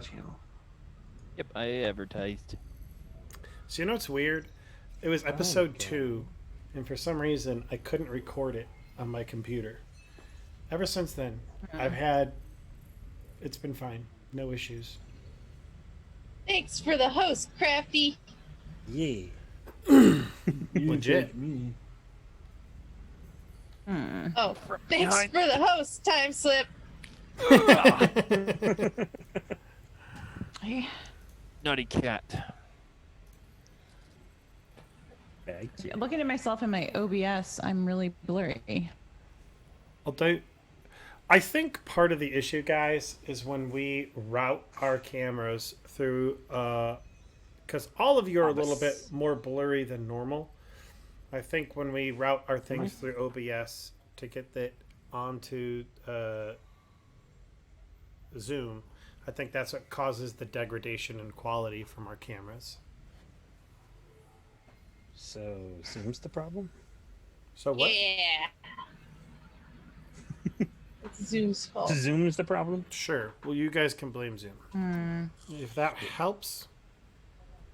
channel. Yep, I advertised. So you know what's weird? It was episode 2, and for some reason I couldn't record it on my computer. Ever since then, it's been fine. No issues. Thanks for the host, Crafty. Yeah. Legit. Me. Oh, thanks for the host, Time Slip. Naughty cat. Looking at myself in my OBS, I'm really blurry. I think part of the issue, guys, is when we route our cameras through, because all of you are a little bit more blurry than normal. I think when we route our things through OBS to get that onto Zoom, I think that's what causes the degradation in quality from our cameras. So, Zoom's the problem? So what? Yeah. It's Zoom's fault. Zoom's the problem? Sure. Well, you guys can blame Zoom. If that helps,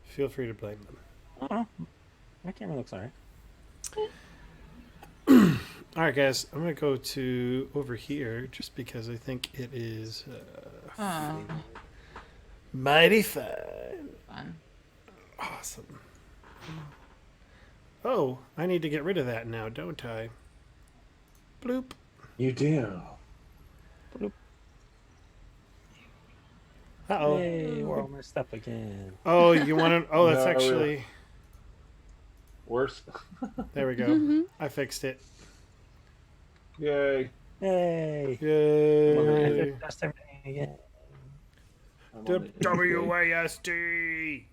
feel free to blame them. Oh, my camera looks alright. All right, guys. I'm gonna go to over here just because I think it is mighty fun. Awesome. Oh, I need to get rid of that now, don't I? Bloop. You do. Uh-oh. Yay, we're all messed up again. Oh, you want to... Oh, that's No, actually... Worse. There we go. I fixed it. Yay. Yay. Yay. That's everything again. WASD.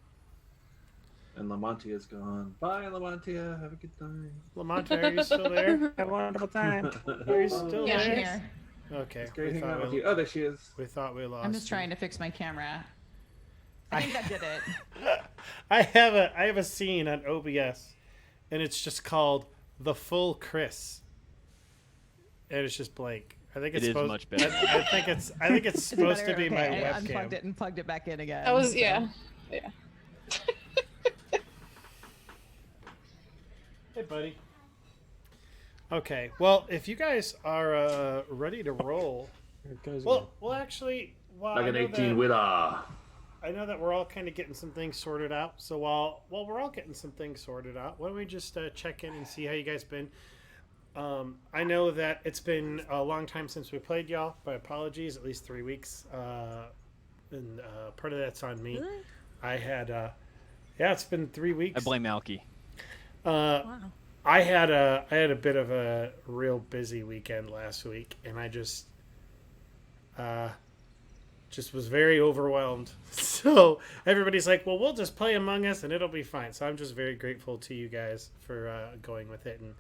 And Lamontia is gone. Bye, Lamontia. Have a good time. Lamont, are you still there? Have a wonderful time. Are you still Yeah, I'm there? here. Okay. It's great We hanging out thought with we, you. Oh, there she is. we thought we lost I'm just you. trying to fix my camera. I think that did it. I have a scene on OBS, and it's just called "The Full Chris," and it's just blank. I think it's It is supposed. much better. I think it's supposed to be my I webcam. unplugged it and plugged it back in again. That was, so. yeah. Hey, buddy. Okay. Well, if you guys are ready to roll, Here it goes well, actually, Like an 18 with I know that we're all kind of getting some things sorted out. So while we're all getting some things sorted out, why don't we just check in and see how you guys been? I know that it's been a long time since we played y'all. My apologies, at least 3 weeks. And part of that's on me. Really? I had, it's been 3 weeks. I blame Alki. Wow. I had a bit of a real busy weekend last week, and I just was very overwhelmed. So everybody's like, well, we'll just play Among Us and it'll be fine. So I'm just very grateful to you guys for going with it and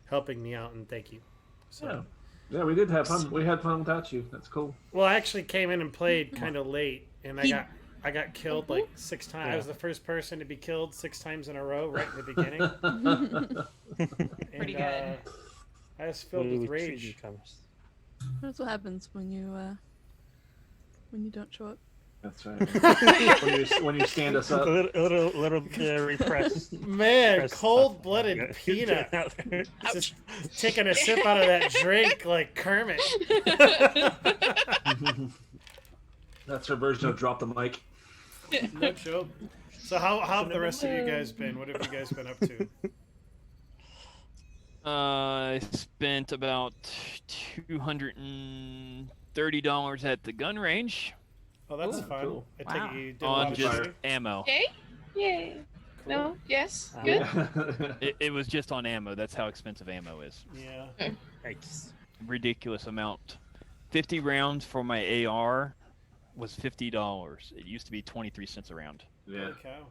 helping me out, and thank you. So Yeah, we did have fun. We had fun without you. That's cool. well, I actually came in and played kind of late, and I got killed like 6 times. I was the first person to be killed 6 times in a row right in the beginning. Pretty good. I was filled with rage. That's what happens when you don't show up. That's right. when you stand us up. A little repressed. Man, Press cold-blooded stuff. peanut. Out there. Just taking a sip out of that drink like Kermit. That's her version of drop the mic. No joke. So how have the rest of you guys been? What have you guys been up to? I spent about $230 at the gun range Oh, that's Ooh, fun. cool. I take Wow. it you did a on lot of just shooting? ammo. Okay. Yay. Cool. No. Yes. Good. It was just on ammo. That's how expensive ammo is. Yeah. Yikes. Ridiculous amount. 50 rounds for my AR was $50. It used to be 23 cents a round. Yeah. Holy cow.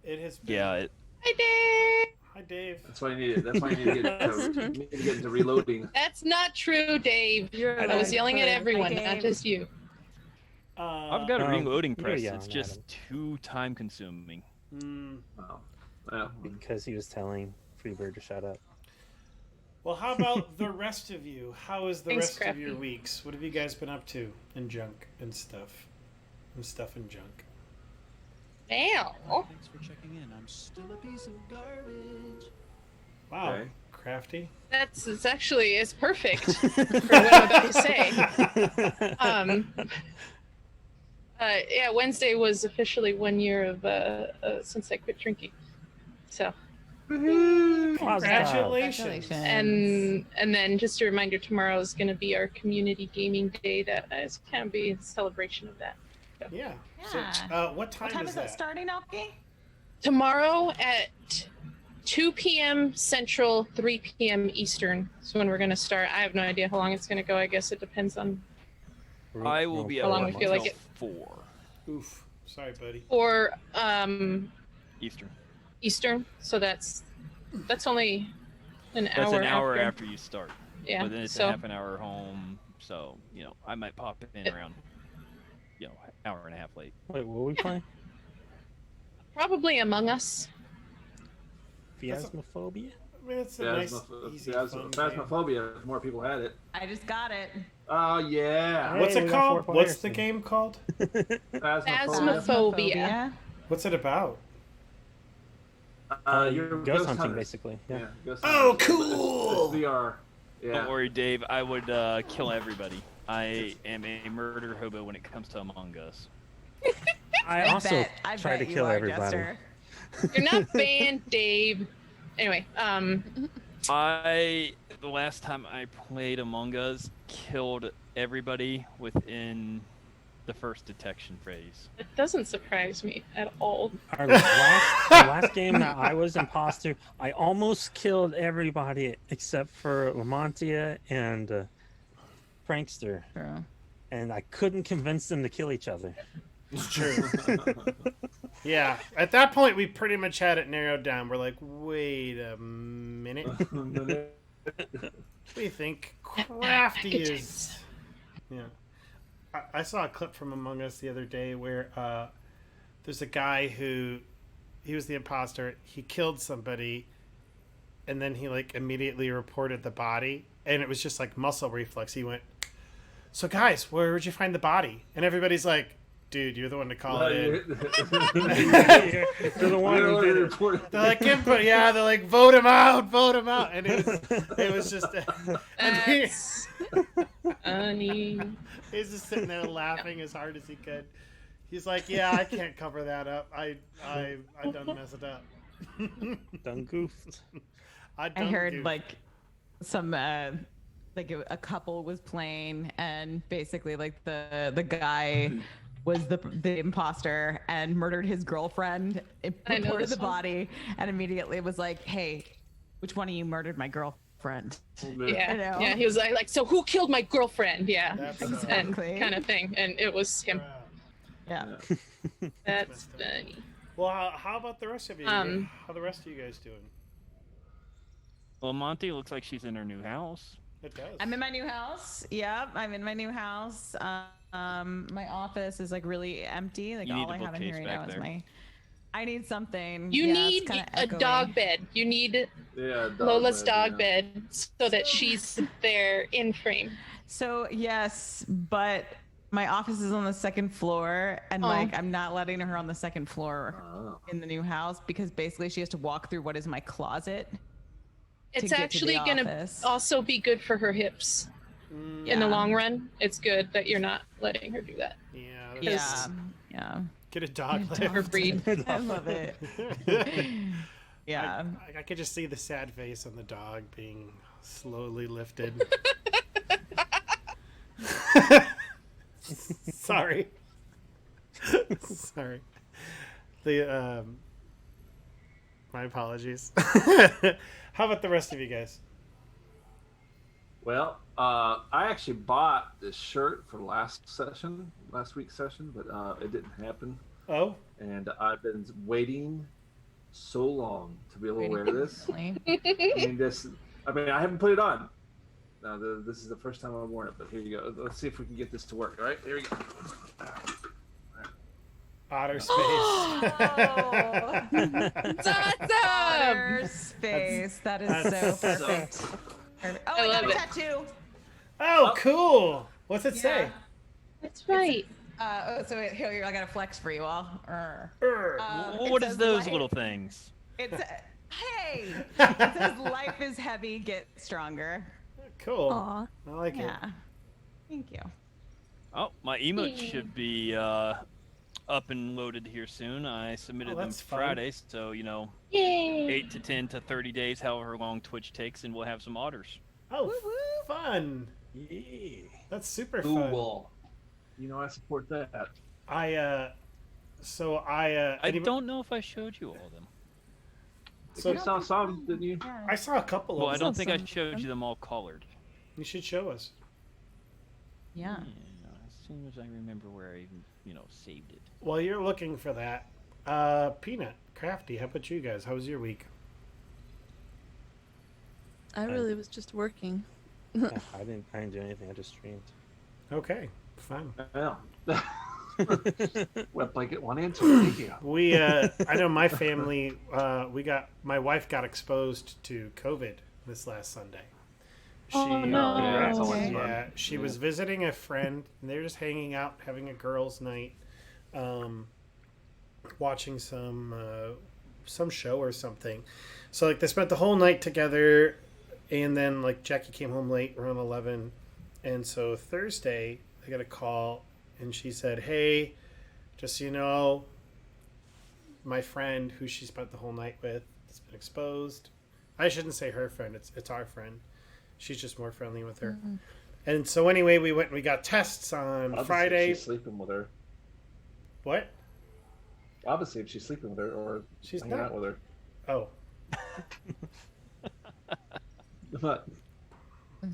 It has been... Yeah, Hi, Dave. Hi, Dave. That's why you need to get into reloading. That's not true, Dave. I was yelling at everyone, not just you. I've got a reloading you're press. young, It's just Adam. too time consuming. Wow. Yeah. Because he was telling Freebird to shut up. Well, how about the rest of you? How is the Thanks, rest of your Crafty. weeks? What have you guys been up to in junk and stuff? And stuff and junk. Ow. Thanks for checking in. I'm still a piece of garbage. Wow. Okay. Crafty. It's actually it's perfect for what I'm about to say. Yeah, Wednesday was officially 1 year of since I quit drinking. So, Congratulations. and then just a reminder, tomorrow is going to be our community gaming day. That is kind of be a celebration of that. Yeah. Yeah. So, what time, What time is it starting, Alki? Tomorrow at 2 p.m. Central, 3 p.m. Eastern. So when we're going to start. I have no idea how long it's going to go. I guess it depends on I will be How at long work we feel like until it. 4 Oof. Sorry, buddy. or Eastern. Eastern. So that's only an hour. That's an hour after you start. Yeah. But then it's so a half an hour home, so I might pop in around hour and a half late. Wait, what were we playing? probably Among Us. Phasmophobia? I mean, it's a nice, easy, fun game. Phasmophobia, if more people had it. I just got it. Oh, yeah. What's Hey, it we got called? 4 What's players the then. game called? Phasmophobia. What's it about? You're ghost hunting, hunters. basically. Yeah. Ghost Oh, hunters. cool! It's VR. Yeah. Don't worry, Dave. I would kill everybody. I am a murder hobo when it comes to Among Us. I also I try to bet you kill are, everybody. Jester. You're not banned, Dave. Anyway, The last time I played Among Us, killed everybody within the first detection phase. it doesn't surprise me at all. Our last game that I was imposter, I almost killed everybody except for Lamontia and Prankster, True. and I couldn't convince them to kill each other. It's true. Yeah. At that point, we pretty much had it narrowed down. We're like, wait a minute. We think Crafty Good is. Yeah. I saw a clip from Among Us the other day where there's a guy who he was the imposter. He killed somebody, and then he like immediately reported the body, and it was just like muscle reflex. He went, "So guys, where'd you find the body?" And everybody's like, "Dude, you're the one to call it in." You're the one who did it. They're like, they're like, vote him out, and it was just, and That's funny. he's just sitting there laughing as hard as he could. He's like, yeah, I can't cover that up. I done mess it up. Done goofed. I done heard goofed. like some like a couple was playing, and basically like the guy was the imposter and murdered his girlfriend. It I know reported this the one. body and immediately was like, "Hey, which one of you murdered my girlfriend?" Yeah, I know. yeah. He was like, so who killed my girlfriend? Yeah, That's Exactly. and kind of thing. And it was him. Yeah. That's funny. Well, how about the rest of you? Um, How the rest of you guys doing? Well, Monty looks like she's in her new house. It does. I'm in my new house. Yep, I'm in my new house. My office is like really empty. Like You need all the I have in here bookcase right now back is there. my. I need something. You Yeah, need it's kinda a echoey. dog bed. You need Yeah, Lola's dog yeah. bed so that she's there in frame. So yes, but my office is on the second floor, and Oh. like I'm not letting her on the second floor Oh. in the new house because basically she has to walk through what is my closet. It's get to the actually going to office. also be good for her hips Mm, in the Yeah. long run. It's good that you're not letting her do that. yeah. Yeah, Yes. yeah. Get a dog Dog lift. Her breed. I love it. Yeah. I could just see the sad face on the dog being slowly lifted. Sorry. Sorry. The my apologies. How about the rest of you guys? Well, I actually bought this shirt for last week's session, but it didn't happen. Oh, And I've been waiting so long to be able to wear this. I mean, I haven't put it on. Now, this is the first time I've worn it, but here you go. Let's see if we can get this to work. All right, here we go. otter space. It's awesome! Outer space. That is so that's- perfect. Oh, I I got love a it. tattoo. Oh, cool. What's it say? That's right. So here, I got a flex for you all. What It is says those life- little things? It's hey. It says life is heavy, get stronger. Cool. Aw. I like it. Yeah. Thank you. Oh, my emotes should be up and loaded here soon. I submitted them that's fun. Friday, so Yay. 8 to 10 to 30 days, however long Twitch takes, and we'll have some otters. Oh, fun. Yeah. That's super fun. Cool. I support that. I I don't know if I showed you all of them. So You saw some, didn't you? I saw a couple Well, of I them. don't think I showed you them all colored. You should show us. Yeah. As soon as I remember where I even, saved it. While you're looking for that, Peanut, Crafty, how about you guys? How was your week? I really was just working. Yeah, I didn't do anything. I just streamed. Okay, fun. Yeah. Wet blanket, one answer. Thank you. We, I know my family, my wife got exposed to COVID this last Sunday. She, Oh, no. Yeah, that's always fun. yeah, she was visiting a friend, and they were just hanging out, having a girls' night, watching some show or something. So like they spent the whole night together, and then like Jackie came home late around 11, and so Thursday I got a call, and she said, "Hey, just so you know, my friend who she spent the whole night with has been exposed." I shouldn't say her friend; it's our friend. She's just more friendly with her. Mm-hmm. And so anyway, we went and we got tests on Obviously, Friday. if she's sleeping with her. What? Obviously, if she's sleeping with her or She's hanging not. out with her. Oh, But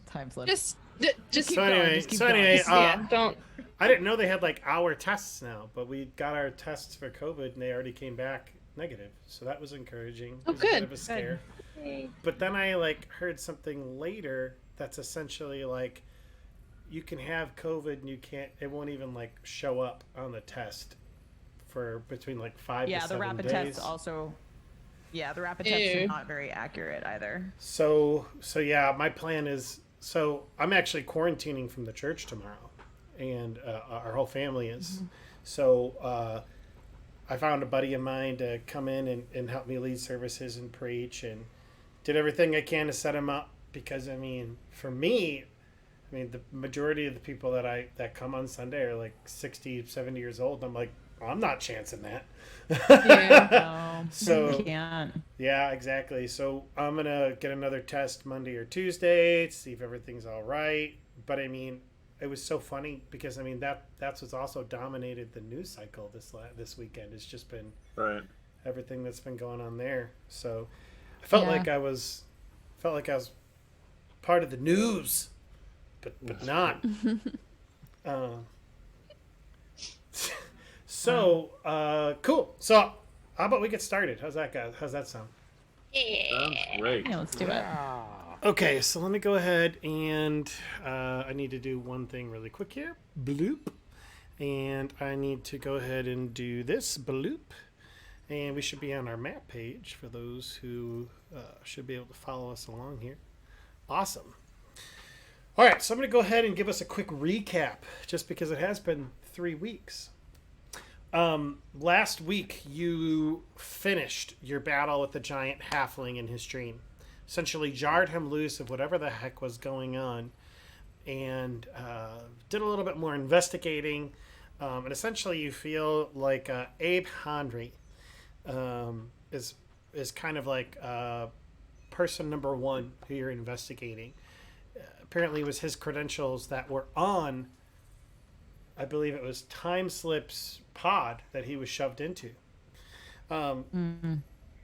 Time slip. Just keep so anyway, just keep so going. anyway, Just- yeah, don't. I didn't know they had like hour tests now, but we got our tests for COVID and they already came back negative. So that was encouraging. Oh, It was a bit good. of a scare. But then I like heard something later that's essentially like you can have COVID and it won't even like show up on the test for between like 5 to 7 the rapid days. tests also. Yeah, the rapid tests Ew. are not very accurate either. So yeah, my plan is, so I'm actually quarantining from the church tomorrow, and our whole family is. So I found a buddy of mine to come in and help me lead services and preach, and did everything I can to set him up, because for me, the majority of the people that come on Sunday are like 60, 70 years old. I'm like, I'm not chancing that. No, So you can't. yeah, exactly. So I'm gonna get another test Monday or Tuesday to see if everything's all right. But it was so funny because that's what's also dominated the news cycle this weekend. It's just been right. everything that's been going on there. So I felt Yeah. like I was part of the news, but not. Cool. So how about we get started? How's that, guys? How's that sound? Sounds great. Yeah, let's do it. Okay, so let me go ahead and I need to do one thing really quick here. Bloop. And I need to go ahead and do this. Bloop. And we should be on our map page for those who should be able to follow us along here. Awesome. All right, so I'm going to go ahead and give us a quick recap, just because it has been 3 weeks. Last week, you finished your battle with the giant halfling in his dream. Essentially jarred him loose of whatever the heck was going on, and did a little bit more investigating. And essentially, you feel like Abe Henry is kind of like person number one who you're investigating. Apparently, it was his credentials that were on, I believe it was Time Slip's pod that he was shoved into.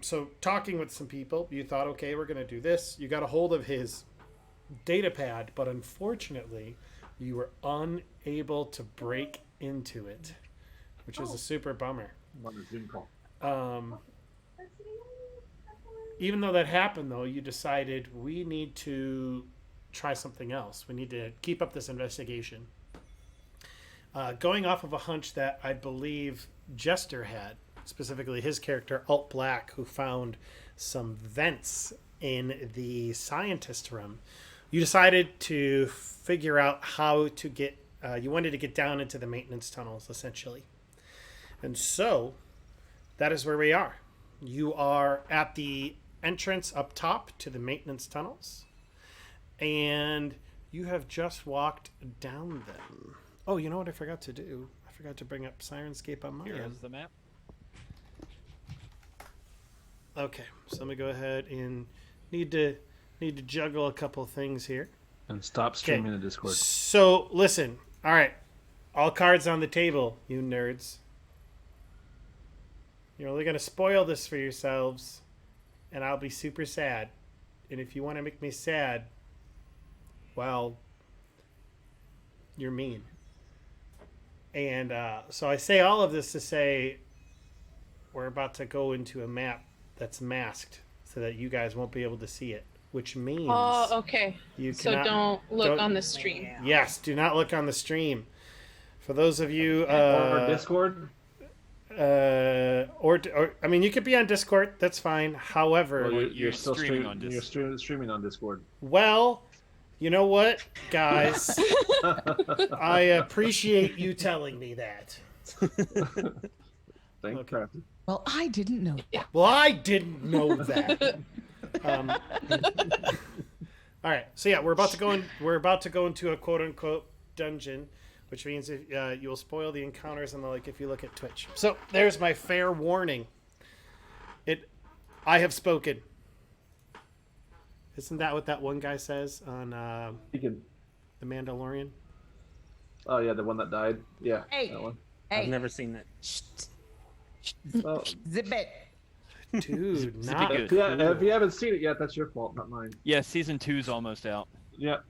So talking with some people, you thought, okay, we're going to do this. You got a hold of his data pad, but unfortunately, you were unable to break into it, which is a super bummer. On the Zoom call. Even though that happened, though, you decided we need to try something else. We need to keep up this investigation. Going off of a hunch that I believe Jester had, specifically his character, Alt Black, who found some vents in the scientist room. you decided to figure out how to get. You wanted to get down into the maintenance tunnels, essentially, and so that is where we are. You are at the entrance up top to the maintenance tunnels, and you have just walked down them. Oh, you know what I forgot to do? I forgot to bring up Sirenscape on my end. Here's the map. Okay, so let me go ahead and need to juggle a couple things here. And stop streaming the Discord. So listen, all right, all cards on the table, you nerds. You're only gonna spoil this for yourselves, and I'll be super sad. And if you want to make me sad, well, you're mean. And so I say all of this to say we're about to go into a map that's masked so that you guys won't be able to see it, which means okay. you So cannot, don't look on the stream. Yes, do not look on the stream. For those of you or Discord. Or I mean, you could be on Discord. That's fine. However, Well, you're still streaming on You're streaming on Discord. well, you know what, guys? I appreciate you telling me that. Thank you, Crafty. Well, I didn't know. Well, I didn't know that. All right, so yeah, we're about to go in. We're about to go into a quote unquote dungeon, which means if, you will spoil the encounters and the like if you look at Twitch. So there's my fair warning. I have spoken. Isn't that what that one guy says on The Mandalorian? Oh yeah, the one that died. Yeah, Hey. that one. I've never seen it. Oh, Zip it. Dude, Zippy not good. yeah, if you haven't seen it yet, that's your fault, not mine. Yeah, season 2's almost out. Yeah.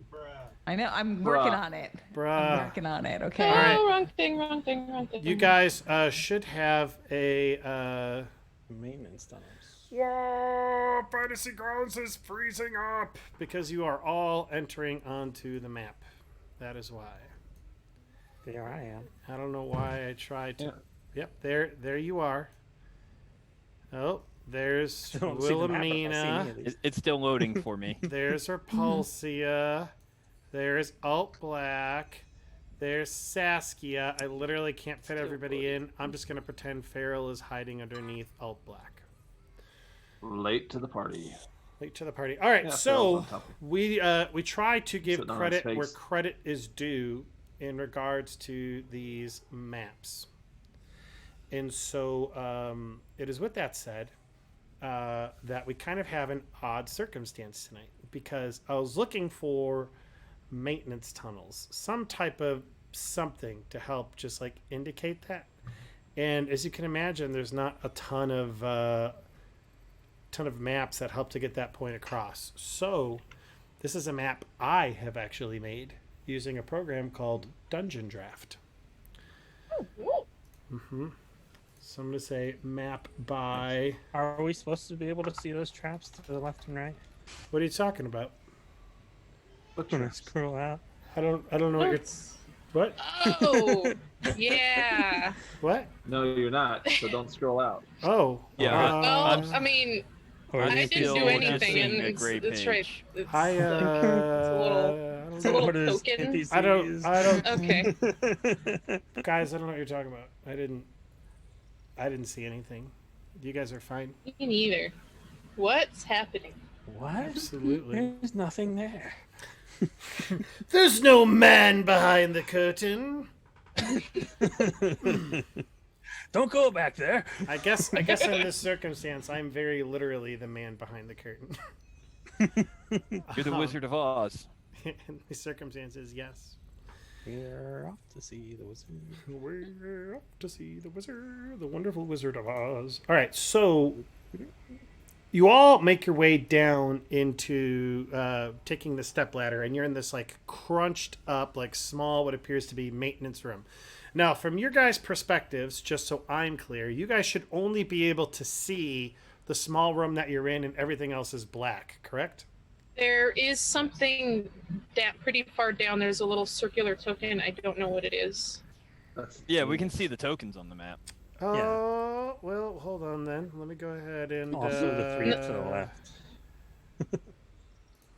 I know. I'm working Bruh. on it. I'm bruh. working on it. Okay. Oh, right. wrong thing. You guys should have a. Maintenance tunnels. Whoa, Fantasy Grounds is freezing up because you are all entering onto the map. That is why. There I am. I don't know why I tried to. Yeah. Yep, there you are. Oh, there's Don't see the map if I see any Wilhelmina. of these. It's still loading for me. There's Repulsia. There's Alt Black. There's Saskia. I literally can't fit everybody in. I'm just going to pretend Farrell is hiding underneath Alt Black. Late to the party. Late to the party. All right, Yeah, Farrell's so on top. we try to give Sitting on his credit where face. credit is due in regards to these maps. And so it is with that said that we kind of have an odd circumstance tonight because I was looking for maintenance tunnels, some type of something to help just like indicate that. And as you can imagine, there's not a ton of maps that help to get that point across. So this is a map I have actually made using a program called Dungeon Draft. Mm-hmm. So I'm going to say map by... Are we supposed to be able to see those traps to the left and right? What are you talking about? When I scroll out. I don't know what you're... What? Oh, yeah. What? No, you're not. So don't scroll out. Oh. Yeah, Well, I mean, Or I'm I is it didn't still do just anything, seeing and a gray it's right. page. It's, I it's a little What is token. NPCs? I don't Okay. guys, I don't know what you're talking about. I didn't see anything. You guys are fine. Me neither. What's happening? What? Absolutely. There's nothing there. There's no man behind the curtain. Don't go back there. I guess in this circumstance, I'm very literally the man behind the curtain. You're the Wizard of Oz. In these circumstances, yes. We're off to see the wizard. We're off to see the wizard, the wonderful Wizard of Oz. All right, so you all make your way down into taking the stepladder, and you're in this like crunched up, like small, what appears to be maintenance room. Now, from your guys' perspectives, just so I'm clear, you guys should only be able to see the small room that you're in, and everything else is black, correct? There is something that pretty far down. There's a little circular token. I don't know what it is. Yeah, we can see the tokens on the map. Oh, well, hold on then. Let me go ahead and... Also the three to the left.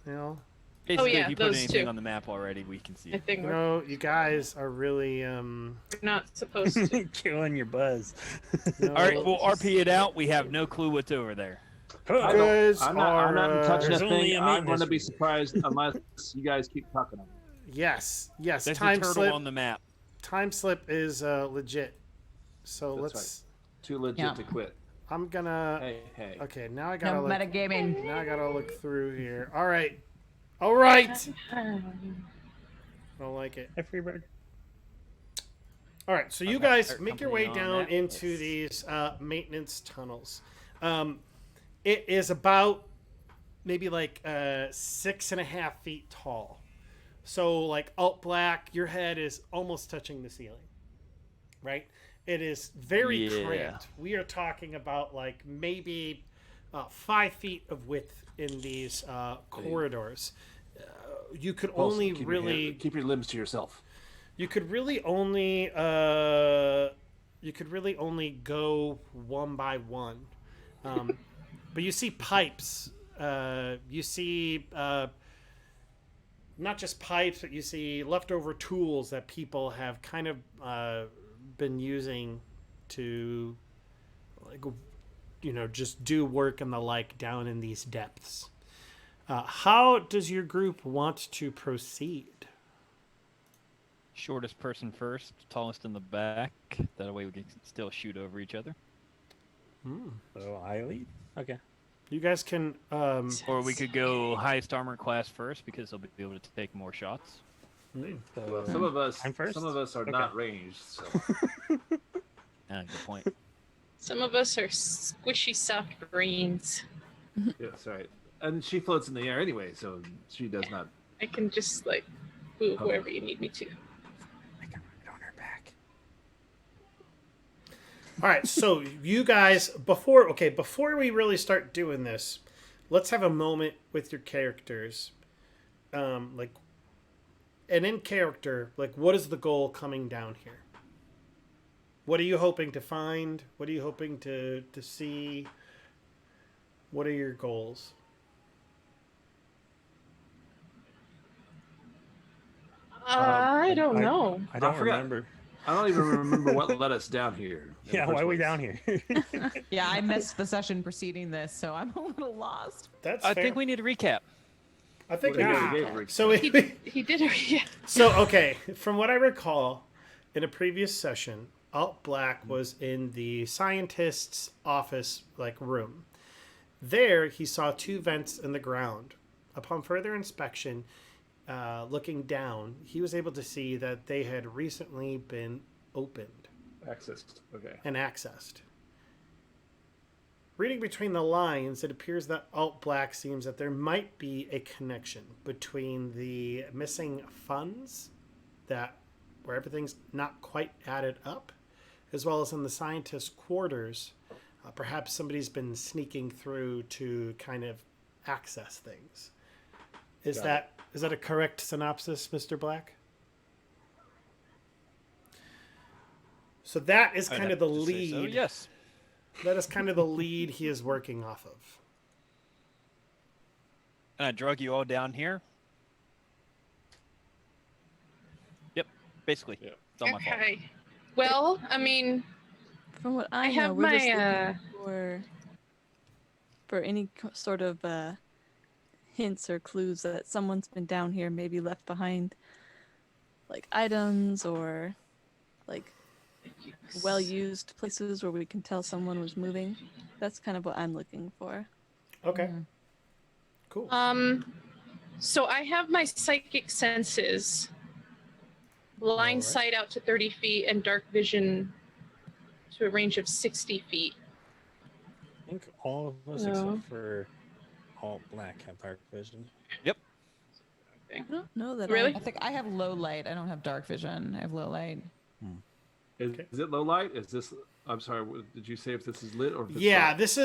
You know, Basically, yeah, if you put those anything two. on the map already, we can see I it. think You we're know, you guys are really not supposed to. Killing your buzz. no, All right, we'll RP it out. We have no clue what's over there. you I don't. guys I'm are not touching There's a only thing. a I'm going maintenance to be room. surprised unless you guys keep talking. yes. There's a Time turtle slip. on the map. Time slip is legit. So That's let's. Too legit Yeah. to quit. I'm gonna. Hey. Okay, now I gotta No look. metagaming. Now I gotta look through here. All right. All right. I don't like it. Hey, Freebird. All right, so you Okay, guys start make your way company on down that. into Let's- these maintenance tunnels. It is about maybe like 6.5 feet tall. So like alt black, your head is almost touching the ceiling, right? It is very Yeah. cramped. We are talking about like maybe 5 feet of width in these corridors. You could Also, only keep your really keep your limbs to yourself. you could really only go one by one, but you see pipes. You see not just pipes, but you see leftover tools that people have kind of been using to, like, just do work and the like down in these depths. How does your group want to proceed? Shortest person first, tallest in the back. That way we can still shoot over each other. So I lead. Okay. You guys can. Or we could go highest armor class first because they'll be able to take more shots. Well, some of us I'm first? are Okay. not ranged. So. Good point. Some of us are squishy soft brains. Yeah, that's right. And she floats in the air anyway, so she does not. I can just like move wherever you need me to. I can ride on her back. All right, so you guys, before we really start doing this, let's have a moment with your characters. And in character, like, what is the goal coming down here? What are you hoping to find? What are you hoping to see? What are your goals? I don't know. I don't forgot. remember. I don't even remember what led us down here. in the Yeah, first why are we place. down here? Yeah, I missed the session preceding this, so I'm a little lost. That's I fair. think we need a recap. I think Well, we yeah, we gave Rick- so He did it. Yeah. So, okay, from what I recall, in a previous session, Alt Black was in the scientist's office, room. There, he saw two vents in the ground. Upon further inspection, looking down, he was able to see that they had recently been opened Accessed. Okay. and accessed. Reading between the lines, it appears that Alt Black seems that there might be a connection between the missing funds where everything's not quite added up, as well as in the scientist's quarters. Perhaps somebody's been sneaking through to kind of access things. Is that a correct synopsis, Mr. Black? So that is I'd kind of have the to say lead. so, yes. That is kind of the lead he is working off of. And I drug you all down here. Yep, basically. Yeah. It's all my fault. Okay. Well, I mean, From what I, I know, have we're just my, looking for any sort of hints or clues that someone's been down here, maybe left behind, like items or like well-used places where we can tell someone was moving. That's kind of what I'm looking for. Okay. Cool. so I have my psychic senses, line Alright. sight out to 30 feet, and dark vision to a range of 60 feet. I think all of us No. except for Alt Black have dark vision. I don't know that. Really? I think I have low light. I don't have dark vision. I have low light. Is it low light? Is this? I'm sorry. Did you say if this is lit or? If it's Yeah, dark? this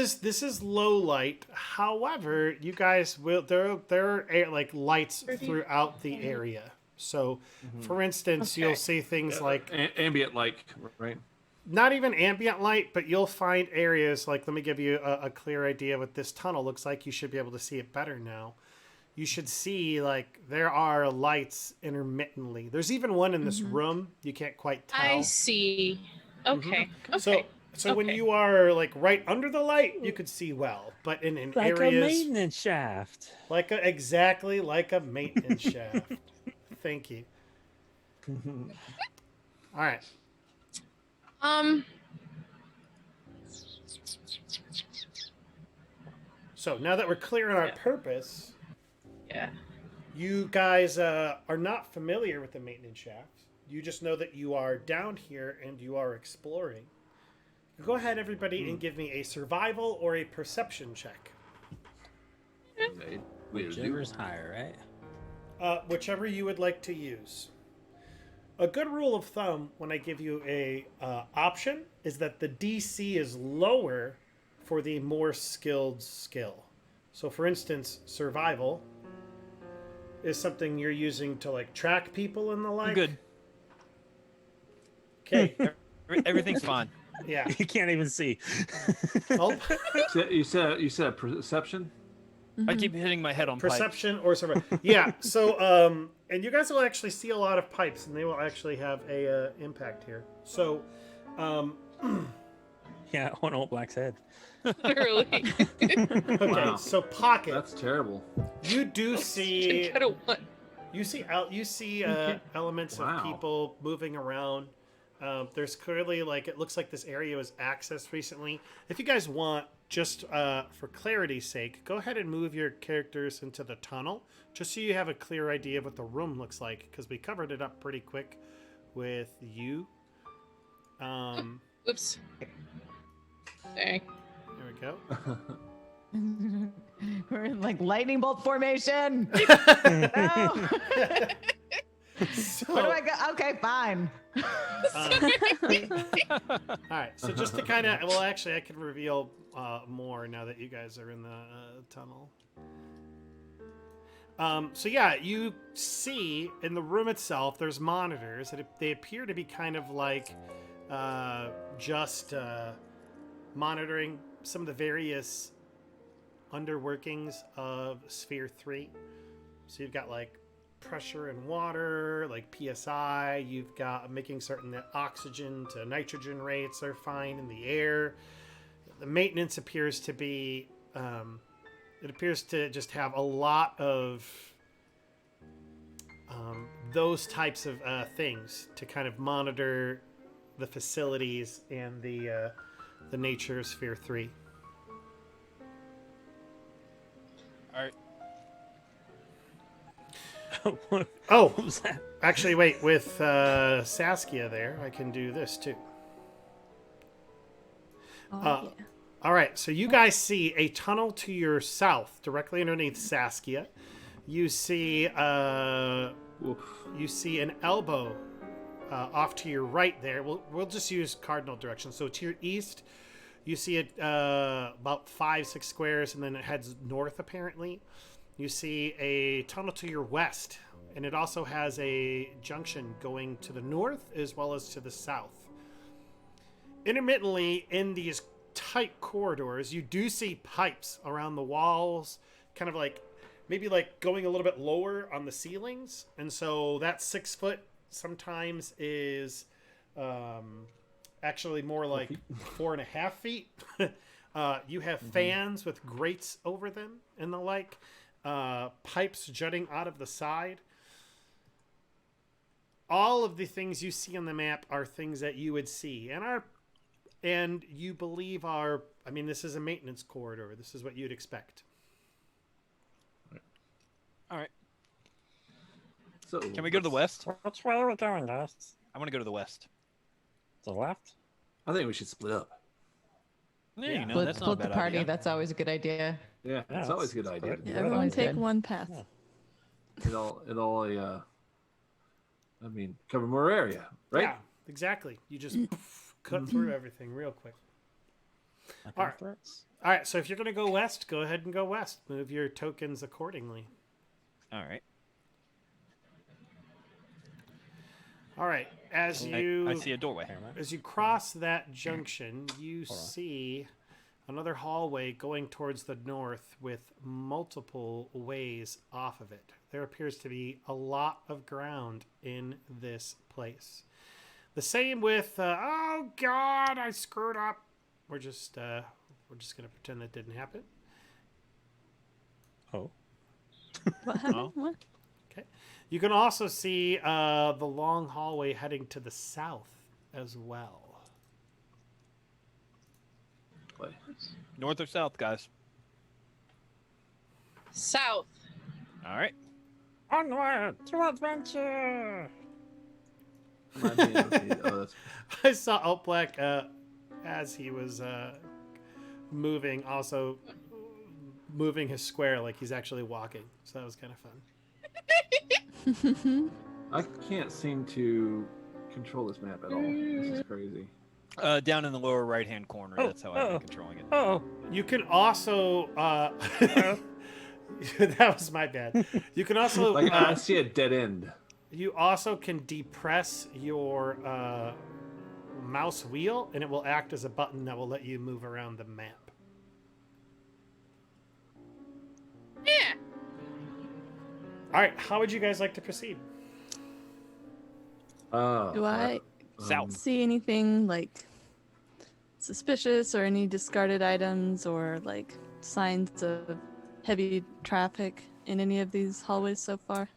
is low light. However, you guys will there are like lights throughout the area. So, for instance, Okay. you'll see things like ambient light, right? not even ambient light, but you'll find areas like, let me give you a clear idea what this tunnel looks like. You should be able to see it better now. you should see like there are lights intermittently. There's even one in this room. You can't quite tell. I see. Okay. So when you are like right under the light, you could see well, but in Like areas a maintenance shaft. exactly like a maintenance shaft. Thank you. All right. So now that we're clear on our purpose, Yeah. you guys are not familiar with the maintenance shaft. You just know that you are down here and you are exploring. Go ahead, everybody, and give me a survival or a perception check. Whichever's higher, right? Whichever you would like to use. A good rule of thumb when I give you a option is that the DC is lower for the more skilled skill. So, for instance, survival is something you're using to like track people and the like. I'm good. Okay. Everything's fine. Yeah. You can't even see. Oh, You said perception. I keep hitting my head on perception or survival. Yeah. So, and you guys will actually see a lot of pipes, and they will actually have a impact here. So, Yeah, on Old Black's head. Literally. okay. Wow. So, pocket. That's terrible. You do see. Get a one. You see elements Wow. of people moving around. There's clearly like it looks like this area was accessed recently. If you guys want, just for clarity's sake, go ahead and move your characters into the tunnel, just so you have a clear idea of what the room looks like, because we covered it up pretty quick with you. Oops. Dang. There we go. We're in like lightning bolt formation. No. So, Where do I go? Okay, fine. all right. So just to kind of, well, actually, I can reveal more now that you guys are in the tunnel. So yeah, you see in the room itself, there's monitors. They appear to be kind of like just monitoring some of the various underworkings of Sphere 3. So you've got like pressure and water, like PSI. You've got making certain that oxygen to nitrogen rates are fine in the air. The maintenance appears to be, it appears to just have a lot of those types of things to kind of monitor the facilities and the nature of Sphere 3. All right. Oh, What was that? actually, wait. With Saskia there, I can do this too. Oh, yeah. All right, so you guys see a tunnel to your south, directly underneath Saskia. You see an elbow off to your right there. We'll just use cardinal direction. So to your east, you see it about 5-6 squares, and then it heads north apparently. You see a tunnel to your west, and it also has a junction going to the north as well as to the south. Intermittently, in these tight corridors, you do see pipes around the walls, kind of like maybe like going a little bit lower on the ceilings. And so that 6 foot sometimes is actually more like 4.5 feet. You have fans with grates over them and the like. Pipes jutting out of the side. All of the things you see on the map are things that you would see and you believe are, I mean, this is a maintenance corridor. This is what you'd expect. All right. So Can we go to the west? Which way are we going, guys? I want to go to the west. To the left? I think we should split up. Yeah, you know, Split, that's not a split the bad party. idea. That's always a good idea. Yeah, Yeah, it's always a good that's idea. good. Yeah, Yeah, everyone always take good. one path. It'll cover more area, right? Yeah, exactly. You just cut through everything real quick. All right. All right, so if you're going to go west, go ahead and go west. Move your tokens accordingly. All right. All right, as you I see a doorway. as you cross that junction, you see another hallway going towards the north with multiple ways off of it. There appears to be a lot of ground in this place. The same with, oh God, I screwed up. We're just going to pretend that didn't happen. Oh. What happened? What? Okay. You can also see the long hallway heading to the south as well. North or south, guys? South. All right. Onward to adventure! I saw Outblack as he was moving, also moving his square like he's actually walking. So that was kind of fun. I can't seem to control this map at all. This is crazy. Down in the lower right-hand corner. That's how I've been controlling it. Oh, You can also that was my bad. You can also Like I see a dead end. you also can depress your mouse wheel, and it will act as a button that will let you move around the map. Yeah. All right, how would you guys like to proceed? Do I South. see anything like suspicious or any discarded items or like signs of heavy traffic in any of these hallways so far?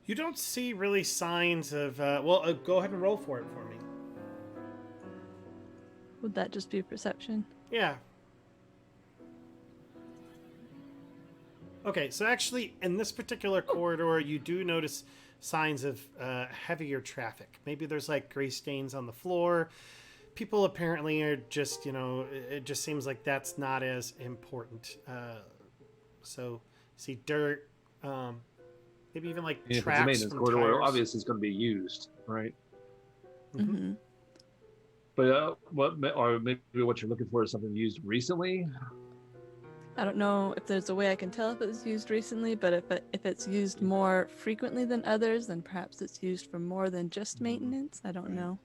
You don't see really signs of. Go ahead and roll for it for me. Would that just be perception? Yeah. Okay, so actually, in this particular corridor, you do notice signs of heavier traffic. Maybe there's like gray stains on the floor. People apparently are just, it just seems like that's not as important. So, see dirt, maybe even like If it's a tracks maintenance from corridor, tires. obviously it's going to be used, right? Mm-hmm. But maybe what you're looking for is something used recently. I don't know if there's a way I can tell if it was used recently, but if it's used more frequently than others, then perhaps it's used for more than just maintenance. I don't know.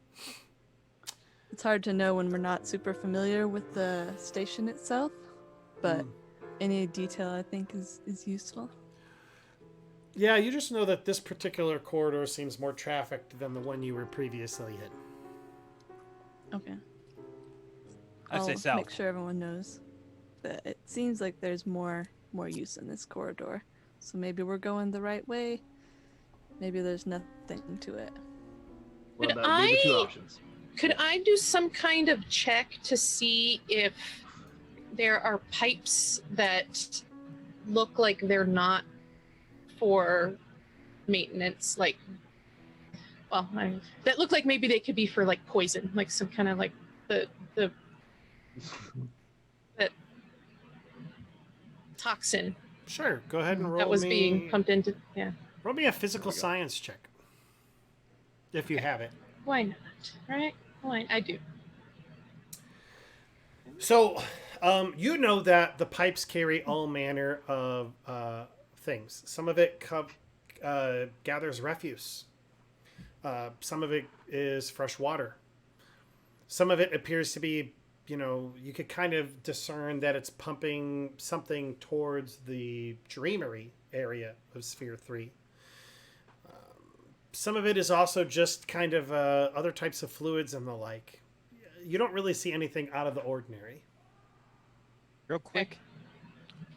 It's hard to know when we're not super familiar with the station itself, but any detail I think is useful. Yeah, you just know that this particular corridor seems more trafficked than the one you were previously in. Okay. I'd say I'll south. make sure everyone knows that it seems like there's more use in this corridor. So maybe we're going the right way. Maybe there's nothing to it. Well, Could that would be the two I- options. Could I do some kind of check to see if there are pipes that look like they're not for maintenance, that look like maybe they could be for like poison, like some kind of like the that toxin Sure, go ahead and roll that was me. being pumped into. Yeah, Roll me a physical science check, if you have it. why not? Right? Why I do. So, you know that the pipes carry all manner of things. Some of it gathers refuse. Some of it is fresh water. Some of it appears to be, you could kind of discern that it's pumping something towards the Dreamery area of Sphere 3. Some of it is also just kind of other types of fluids and the like. You don't really see anything out of the ordinary. Real quick,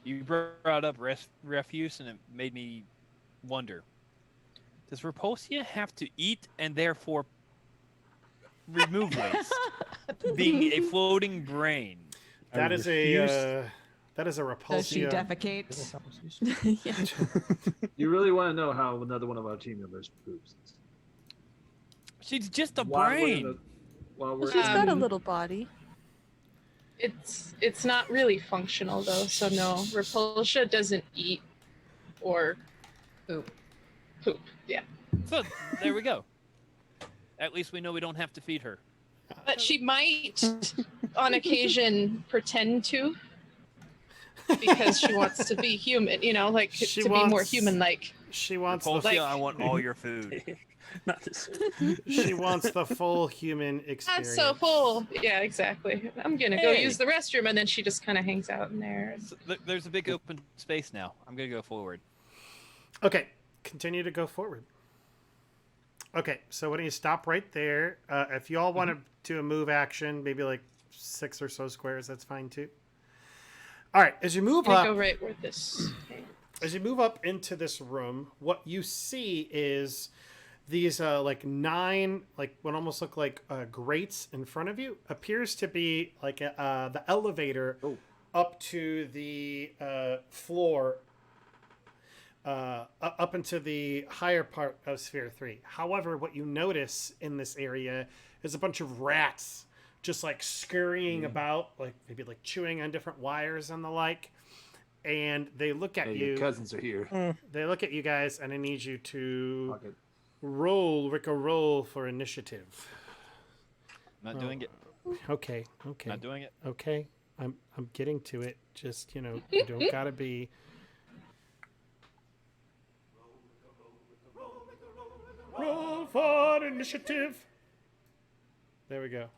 you brought up refuse, and it made me wonder: does Repulsia have to eat and therefore remove waste, being a floating brain? That is a Does she Repulsia. defecate? Yeah. You really want to know how another one of our team members poops? She's just a While we're in brain. the- while Well, we're she's got a in- little body. It's not really functional though, so no. Repulsia doesn't eat or Poop. Yeah, So there we go. At least we know we don't have to feed her. but she might, on occasion, pretend to, because she wants to be human. She to be more wants- human-like. She wants Repulsia, the, I want all your food. Not this. She wants the full human experience. That's so full. Yeah, exactly. I'm gonna go use the restroom, and then she just kind of hangs out in there. So there's a big open space now. I'm gonna go forward. Okay, continue to go forward. Okay, so why don't you stop right there? If you all want to do a move action, maybe like 6 or so squares, that's fine too. All right, as you move I'm up, gonna go right where this. as you move up into this room, what you see is these like 9, like what almost look like grates in front of you. Appears to be like the elevator up to the floor. Up into the higher part of Sphere 3. However, what you notice in this area is a bunch of rats just like scurrying about, like maybe like chewing on different wires and the like. And they look at you. Your cousins are here. They look at you guys, and I need you to Pocket. roll for initiative. Not doing it. Okay. Not doing it. Okay. I'm getting to it. Just, you don't gotta be. Roll for initiative. There we go.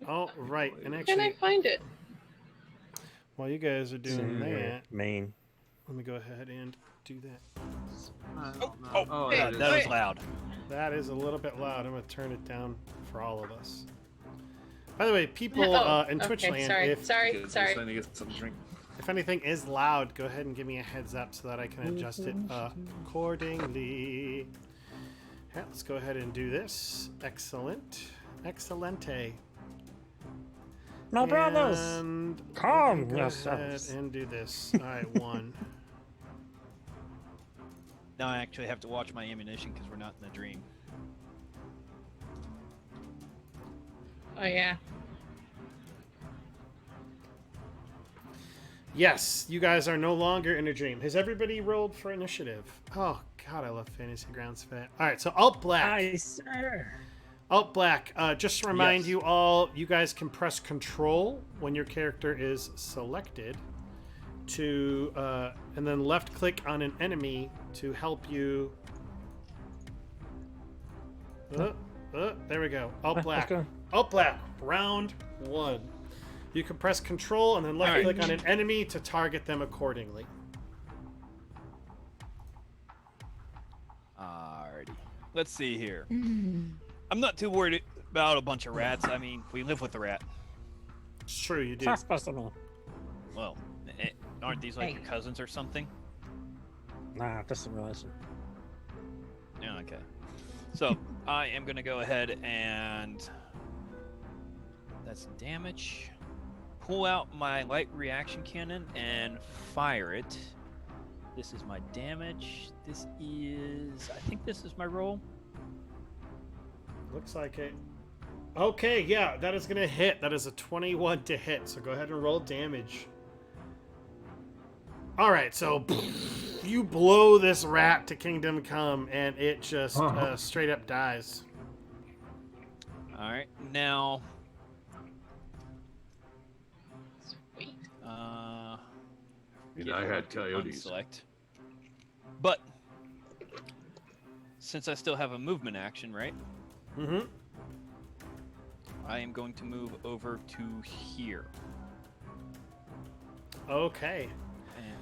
All right, and Can I actually, find it? while you guys are doing Your that, main. let me go ahead and do that. Oh, Hey, God, that was wait. loud. That is a little bit loud. I'm going to turn it down for all of us. By the way, people in Twitch okay, land, sorry, Get sorry. something to get something to drink. if anything is loud, go ahead and give me a heads up so that I can adjust it accordingly. Yeah, let's go ahead and do this. Excellent. Excelente. My brothers! And Calm we're gonna go yourselves. ahead and do this. All right, 1. Now I actually have to watch my ammunition because we're not in the dream. Oh yeah. Yes, you guys are no longer in a dream. Has everybody rolled for initiative? Oh, God, I love Fantasy Grounds Fat. All right, so Alt Black. Aye, sir. Alt Black, just to remind Yes. you all, you guys can press Control when your character is selected to, and then left click on an enemy to help you. There we go. Alt Black. go. Alt Black, round 1. You can press Control and then left click on an enemy to target them accordingly. Alrighty. Let's see here. I'm not too worried about a bunch of rats. I mean, we live with the rat. It's true, you do. That's possible. Well, aren't these like your cousins or something? Nah, distant relation. Yeah, okay. So, I am going to go ahead and... That's some damage. Pull out my light reaction cannon and fire it. This is my damage. This is... I think this is my roll. Looks like it. Okay, yeah, that is going to hit. That is a 21 to hit, so go ahead and roll damage. All right, so you blow this rat to Kingdom Come, and it just straight up dies. Alright, now... Sweet. I had coyotes. Select. But, since I still have a movement action, right? Mm-hmm. I am going to move over to here. Okay. And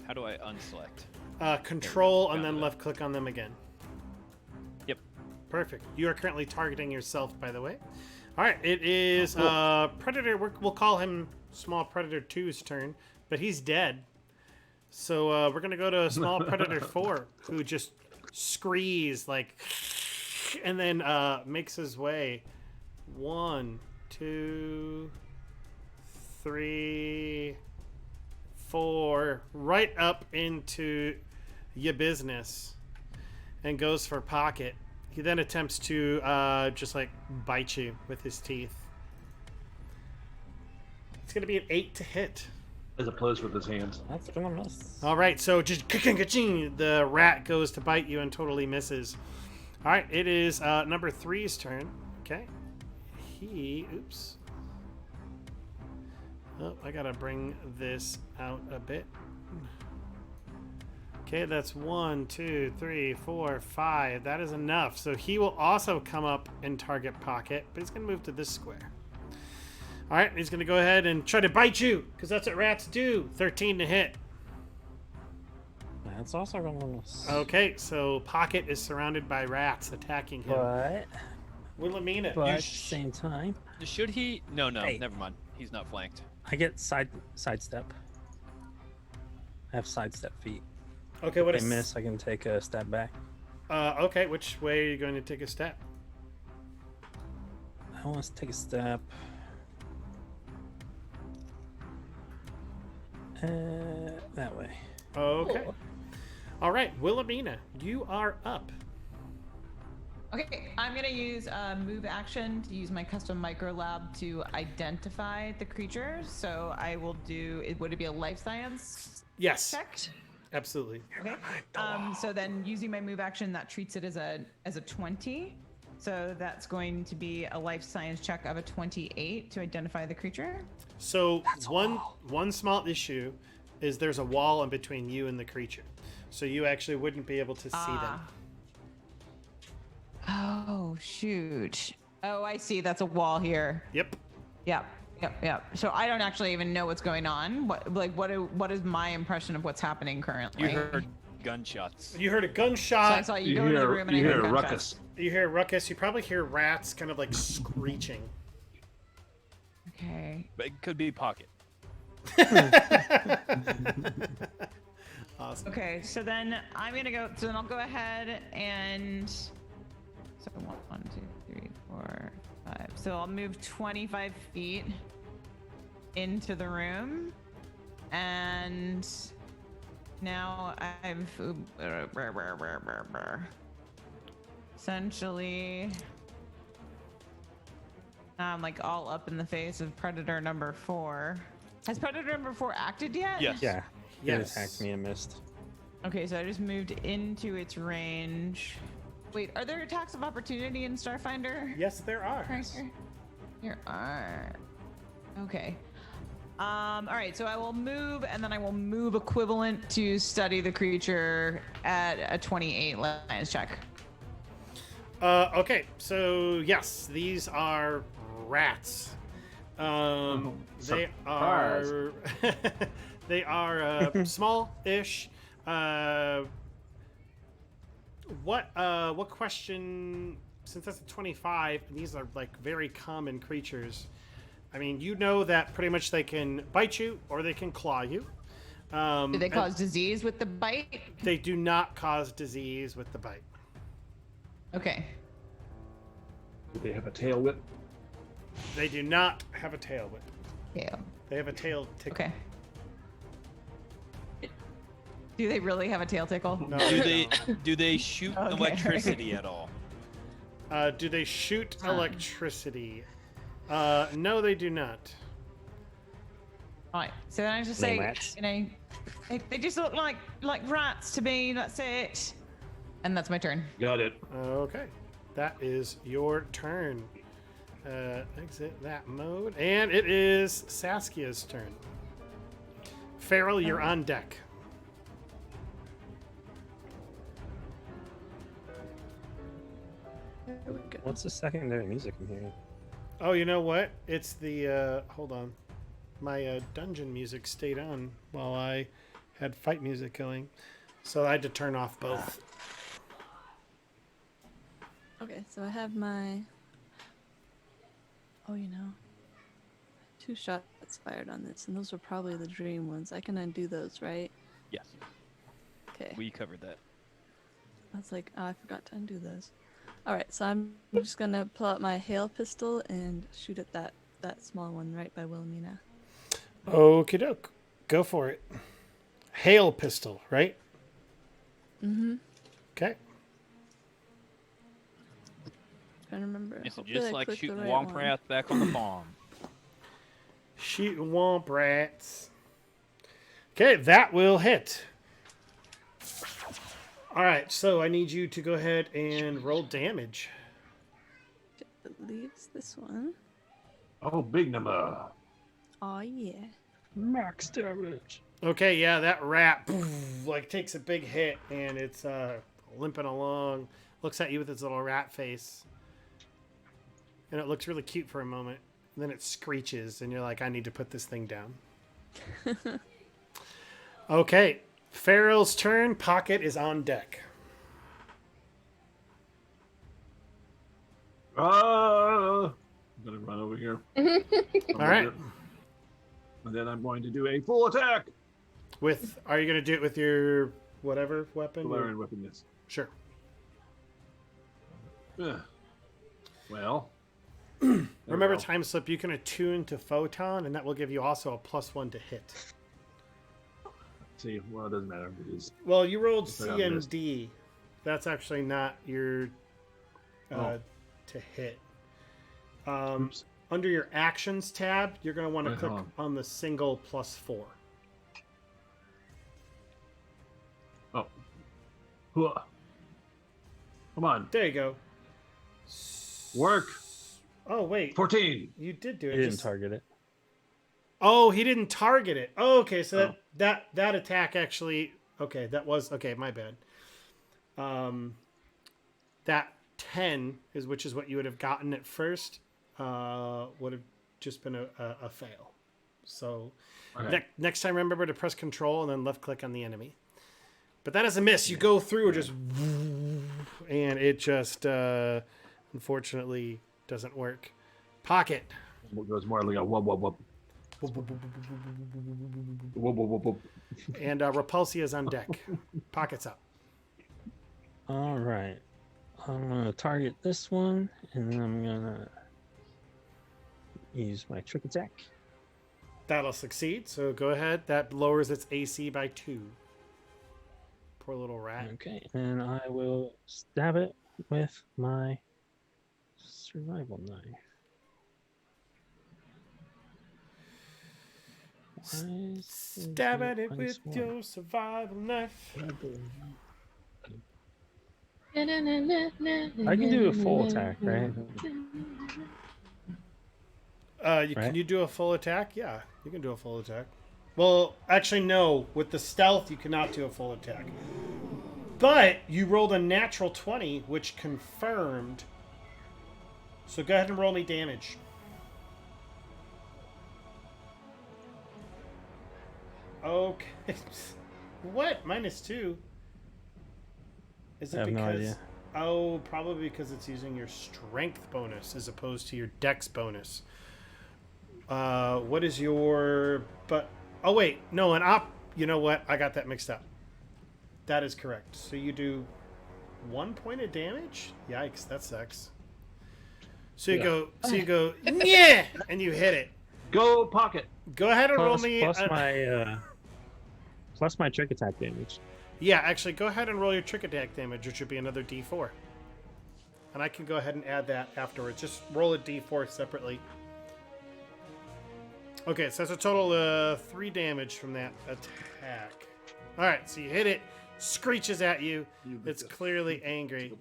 how do I unselect? Control There we and go. then Got it. left click on them again. Yep. Perfect. You are currently targeting yourself, by the way. All right, it is Predator. We'll call him Small Predator 2's turn, but he's dead. So we're gonna go to Small Predator 4, who just screes like, and then makes his way 1, 2, 3, 4, right up into your business, and goes for pocket. He then attempts to just like bite you with his teeth. It's gonna be an 8 to hit. As opposed with his hands. That's gonna miss. All right, so just ka-ching, the rat goes to bite you and totally misses. All right, it is number 3's turn. Okay, oops. Oh, I gotta bring this out a bit. Okay, that's 1, 2, 3, 4, 5. That is enough. So he will also come up in target pocket, but he's going to move to this square. All right, he's going to go ahead and try to bite you, because that's what rats do. 13 to hit. That's also going to... Okay, so pocket is surrounded by rats attacking him. But Wilhelmina. at the same time... Should he? No, Hey. never mind. He's not flanked. I get sidestep. I have sidestep feet. Okay, what If is... I miss, I can take a step back. Okay, which way are you going to take a step? I want to take a step. That way. Okay. All right, Wilhelmina, you are up. Okay, I'm gonna use move action to use my custom micro lab to identify the creature. So I will do. Would it be a life science Yes, check? absolutely. Okay. So then using my move action, that treats it as a 20. So that's going to be a life science check of a 28 to identify the creature. So one small issue is there's a wall in between you and the creature, so you actually wouldn't be able to see them. Oh shoot! Oh, I see. That's a wall here. Yep. Yep. So I don't actually even know what's going on. What is my impression of what's happening currently? You heard gunshots. You heard a So I gunshot. saw you go into the room and I you heard hear a gunshots. ruckus. You hear a ruckus. You probably hear rats kind of like screeching. Okay. But it could be pocket. Awesome. Okay. So then I'm gonna go. So then I'll go ahead and. So 1, 2, 3, 4, 5. So I'll move 25 feet into the room, and now I've essentially. Now I'm like all up in the face of Predator number 4. Has Predator number 4 acted yet? Yes. Yeah. Yes. It attacked me and missed. Okay, so I just moved into its range. Wait, are there attacks of opportunity in Starfinder? Yes, there are. There are. Okay. All right, so I will move, and then I will move equivalent to study the creature at a 28 lance check. Okay, so yes, these are rats. They are they are small-ish. What question? Since that's a 25, and these are like very common creatures. I mean, you know that pretty much they can bite you or they can claw you. Do they cause disease with the bite? They do not cause disease with the bite. Okay. Do they have a tail whip? They do not have a tail whip. Yeah. They have a tail tickle. Okay. Do they really have a tail tickle? No, Do they shoot Okay. electricity at all? do they shoot electricity? No, they do not. All right. So then I just Lame say, rats. you know, they just look like rats to me. That's it. And that's my turn. Got it. Okay, that is your turn. Exit that mode, and it is Saskia's turn. Farrell, you're on deck. There we go. What's the secondary music I'm hearing? Oh, you know what? It's the hold on. My dungeon music stayed on while I had fight music going, so I had to turn off both. Okay, so I have my. Oh, 2 shots fired on this, and those were probably the dream ones. I can undo those, right? Yes. Okay. We covered that. I was like, oh, I forgot to undo those. All right, so I'm just gonna pull out my hail pistol and shoot at that small one right by Wilhelmina. Okie doke, go for it. Hail pistol, right? Mm-hmm. Okay. Trying to remember. It's Hopefully just I like clicked the shooting right Womp one. Rat back on the farm. Shooting womp rats. Okay, that will hit. All right, so I need you to go ahead and roll damage. It leaves this one. Oh, big number. Oh yeah. Max damage. Okay, yeah, that rat like takes a big hit and it's limping along. Looks at you with its little rat face, and it looks really cute for a moment. And then it screeches, and you're like, "I need to put this thing down." Okay, Farrell's turn. Pocket is on deck. I'm gonna run over here. All right. And then I'm going to do a full attack. Are you gonna do it with your whatever weapon? Valerian weapon, yes. Sure. Well. Remember time slip. You can attune to photon, and that will give you also a +1 to hit. See, well, it doesn't matter. It is. Well, you rolled If I got C and missed. D. That's actually not your to hit. Oops. Under your actions tab, you're going to want to Right, click hold on the single +4. Oh. Hooah. Come on. There you go. Work. Oh wait, 14. you did do He it. didn't Just- target it. Oh, he didn't target it. Oh, okay, so that attack actually. Okay, that was okay. My bad. That 10 which is what you would have gotten at first. Would have just been a fail. So Okay. next time, remember to press Control and then left click on the enemy. But that is a miss. You go through just, and it just unfortunately doesn't work. Pocket. It goes more like a wub wub wub. Wub wub wub wub. And Repulsia is on deck. Pocket's up. All right. I'm gonna target this one, and then I'm gonna use my trick attack. That'll succeed. So go ahead. That lowers its AC by 2. Poor little rat. Okay, and I will stab it with my survival knife. Stab at it with your survival knife. I can do a full attack, right? Can Right? you do a full attack? Yeah, you can do a full attack. Well, actually, no. With the stealth, you cannot do a full attack. But you rolled a natural 20, which confirmed. So go ahead and roll me damage. Okay. What? -2? Is it I have no because? idea. Oh, probably because it's using your strength bonus as opposed to your dex bonus. What is your? But oh wait, no, an op. You know what? I got that mixed up. That is correct. So you do 1 point of damage. Yikes, that sucks. So you go. So you go. Yeah, and you hit it. Go Pocket. Go ahead and roll Plus, me. plus my trick attack damage. Yeah, actually, go ahead and roll your trick attack damage, which should be another D4. And I can go ahead and add that afterwards. Just roll a D4 separately. Okay, so that's a total of 3 damage from that attack. All right, so you hit it, screeches at you. It's clearly angry.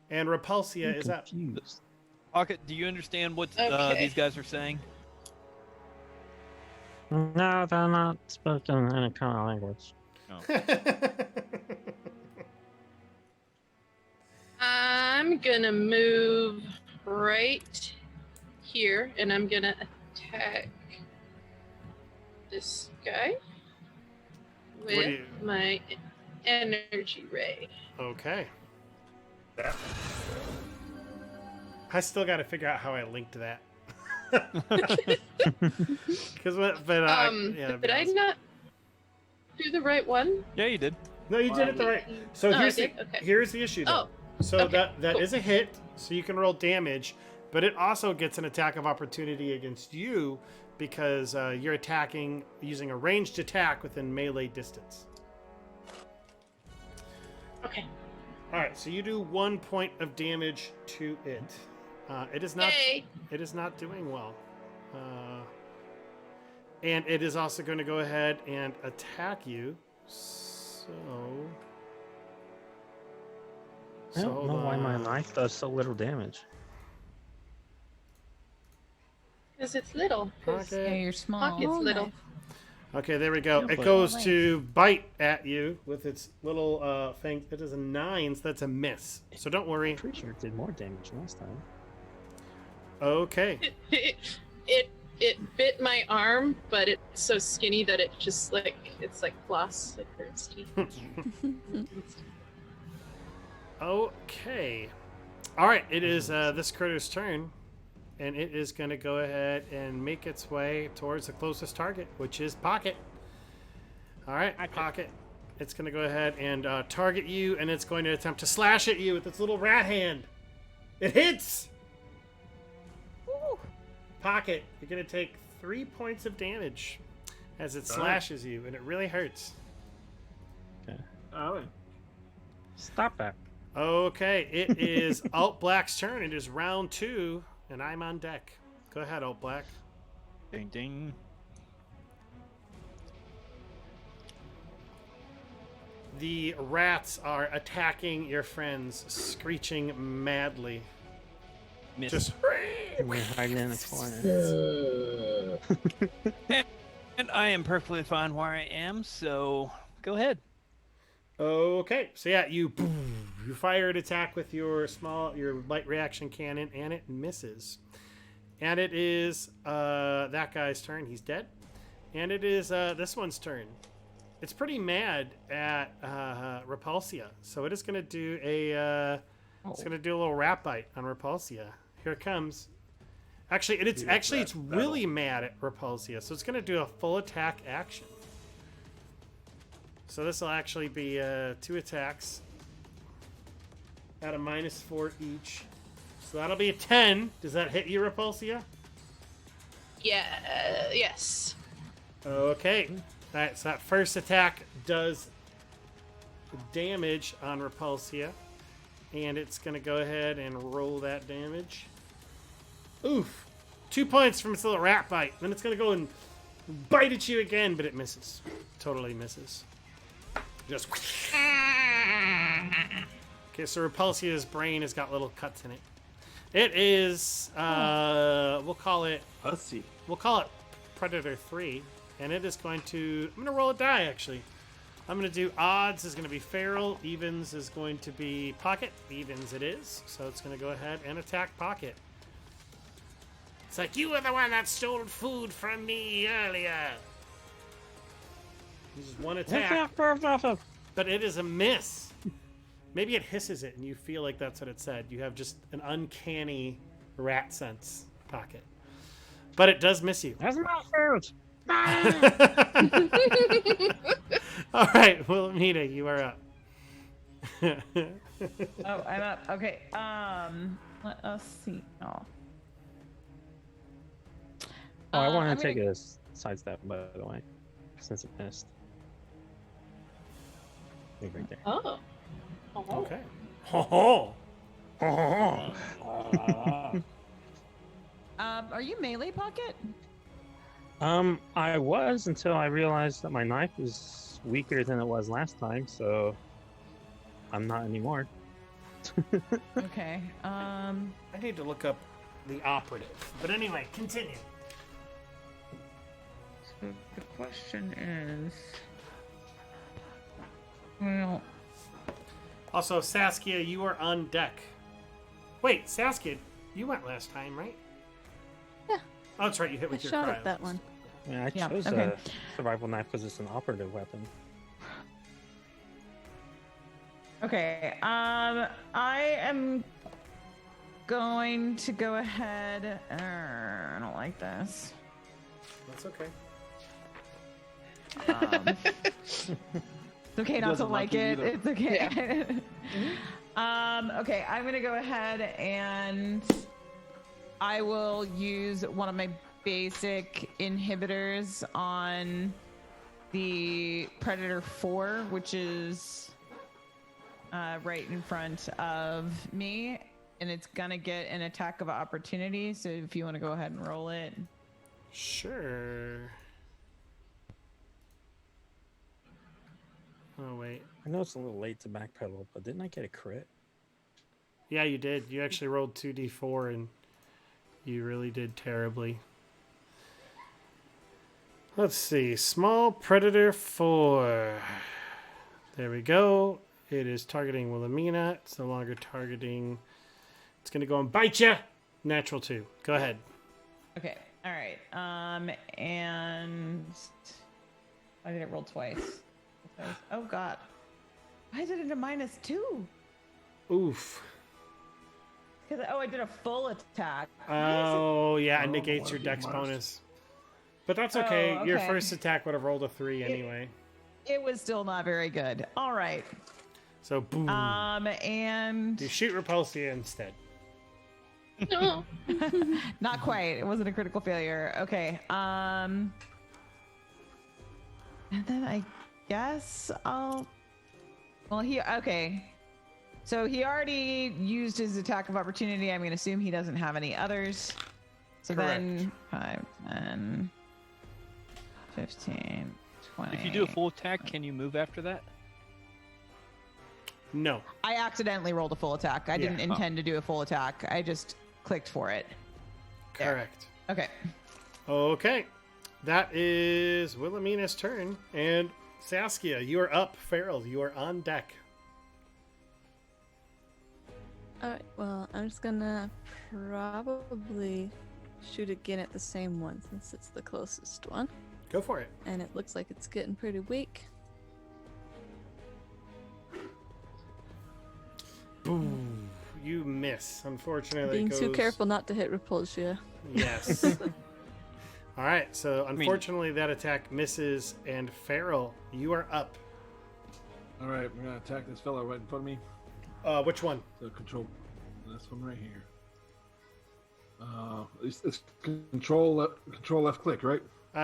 And Repulsia is up. Confused. Pocket, do you understand what Okay. these guys are saying? No, they're not spoken any kind of language. I'm gonna move right here, and I'm gonna attack this guy What do with you- my energy ray. Okay. I still got to figure out how I linked that. Because yeah, Did I not do the right one? Yeah, you did. No, you did it the right. So Oh, I here's did? Okay. here's the issue though. So okay, that is cool. a hit, so you can roll damage, but it also gets an attack of opportunity against you because you're attacking using a ranged attack within melee distance. Okay. All right, so you do 1 point of damage to it. It is not. Yay. It is not doing well. And it is also going to go ahead and attack you. So. I don't know why my knife does so little damage. Because it's little. 'cause Okay. Yeah, you're small. Pocket's little. Okay, there we go. Yeah, It but- goes Nice. to bite at you with its little fang. It is a 9, so that's a miss. So don't worry. I'm pretty sure it did more damage last time. Okay. It bit my arm, but it's so skinny that it just it's like floss, like hurts teeth. Okay. All right, it is this critter's turn, and it is going to go ahead and make its way towards the closest target, which is Pocket. All right, Pocket. It's going to go ahead and target you, and it's going to attempt to slash at you with its little rat hand. It hits! Pocket, you're going to take 3 points of damage as it slashes you, and it really hurts. All right. Stop that. Okay, it is Alt Black's turn. It is round 2, and I'm on deck. Go ahead, Alt Black. Ding ding. The rats are attacking your friends, screeching madly. Miss. Just And we're hiding in the corner. And I am perfectly fine where I am, so go ahead. okay. So yeah, you fire an attack with your light reaction cannon, and it misses. And it is that guy's turn. He's dead. And it is this one's turn. It's pretty mad at Repulsia, so it is going to do a little rat bite on Repulsia. Here it comes. Actually, it's really mad at Repulsia, so it's going to do a full attack action. So this will actually be 2 attacks at a -4 each. So that'll be a 10. Does that hit you, Repulsia? Yeah. Yes. Okay. All right, so that first attack does damage on Repulsia. And it's going to go ahead and roll that damage. Oof. 2 points from its little rat bite. Then it's going to go and bite at you again, but it misses. Totally misses. Just. Okay, so Repulsia's brain has got little cuts in it. It is, we'll call it Pussy. Predator 3. And it is going to, I'm going to roll a die, actually. I'm going to do odds is going to be Feral. Evens is going to be Pocket. Evens it is. So it's going to go ahead and attack Pocket. It's like, you were the one that stole food from me earlier. This is one attack. But it is a miss. Maybe it hisses it and you feel like that's what it said. You have just an uncanny rat sense, Pocket. But it does miss you. That's my food. All right, Wilhelmina, you are up. Oh, I'm up. Okay. Let us see. Oh. Oh, I want I'm to take gonna- a sidestep, by the way, since it missed. Look right there. Oh. Okay. Ho Are you melee, Pocket? I was until I realized that my knife was weaker than it was last time, so I'm not anymore. Okay. I need to look up the operative. But anyway, continue. So the question is, well, Also, Saskia, you are on deck. Wait, Saskia, you went last time, right? Yeah. Oh, that's right. You hit I with your shot cryo. at that one. Yeah, I Yeah, chose okay. a survival knife because it's an operative weapon. okay. I am going to go ahead. I don't like this. That's okay. It's okay not to doesn't like like it. it either. It's okay. Okay, I'm gonna go ahead and I will use one of my basic inhibitors on the Predator 4, which is right in front of me, and it's gonna get an attack of opportunity. So if you want to go ahead and roll it. Sure. Oh, wait. I know it's a little late to backpedal, but didn't I get a crit? Yeah, you did. You actually rolled 2d4 and you really did terribly. Let's see. Small Predator 4. There we go. It is targeting Wilhelmina. It's no longer targeting. It's going to go and bite you. Natural 2. Go ahead. Okay. All right. And why did it roll twice? Oh God. Why is it at a -2? Oof. I did a full attack. Oh, yeah. It negates your dex bonus. But that's okay. Oh, Your okay. first attack would have rolled a 3 anyway. It was still not very good. All right. So, boom. And You shoot Repulsia instead. No. not quite. It wasn't a critical failure. Okay. And then I guess I'll. Well, okay. So he already used his attack of opportunity. I'm going to assume he doesn't have any others. So then 5, 10, 15, 20. If you do a full attack, can you move after that? No. I accidentally rolled a full attack. I didn't Yeah. intend to do a full attack. I just clicked for it. There. Correct. Okay. Okay. That is Wilhelmina's turn. And Saskia, you are up. Farrell, you are on deck. Alright, well, I'm just gonna probably shoot again at the same one since it's the closest one. Go for it. And it looks like it's getting pretty weak. Boom. You miss. Unfortunately, Being it too goes- careful not to hit Repulsia. Yes. All right. So unfortunately, that attack misses. And Farrell, you are up. All right, we're gonna attack this fella right in front of me. Which one? So control this one right here. It's control left click, right?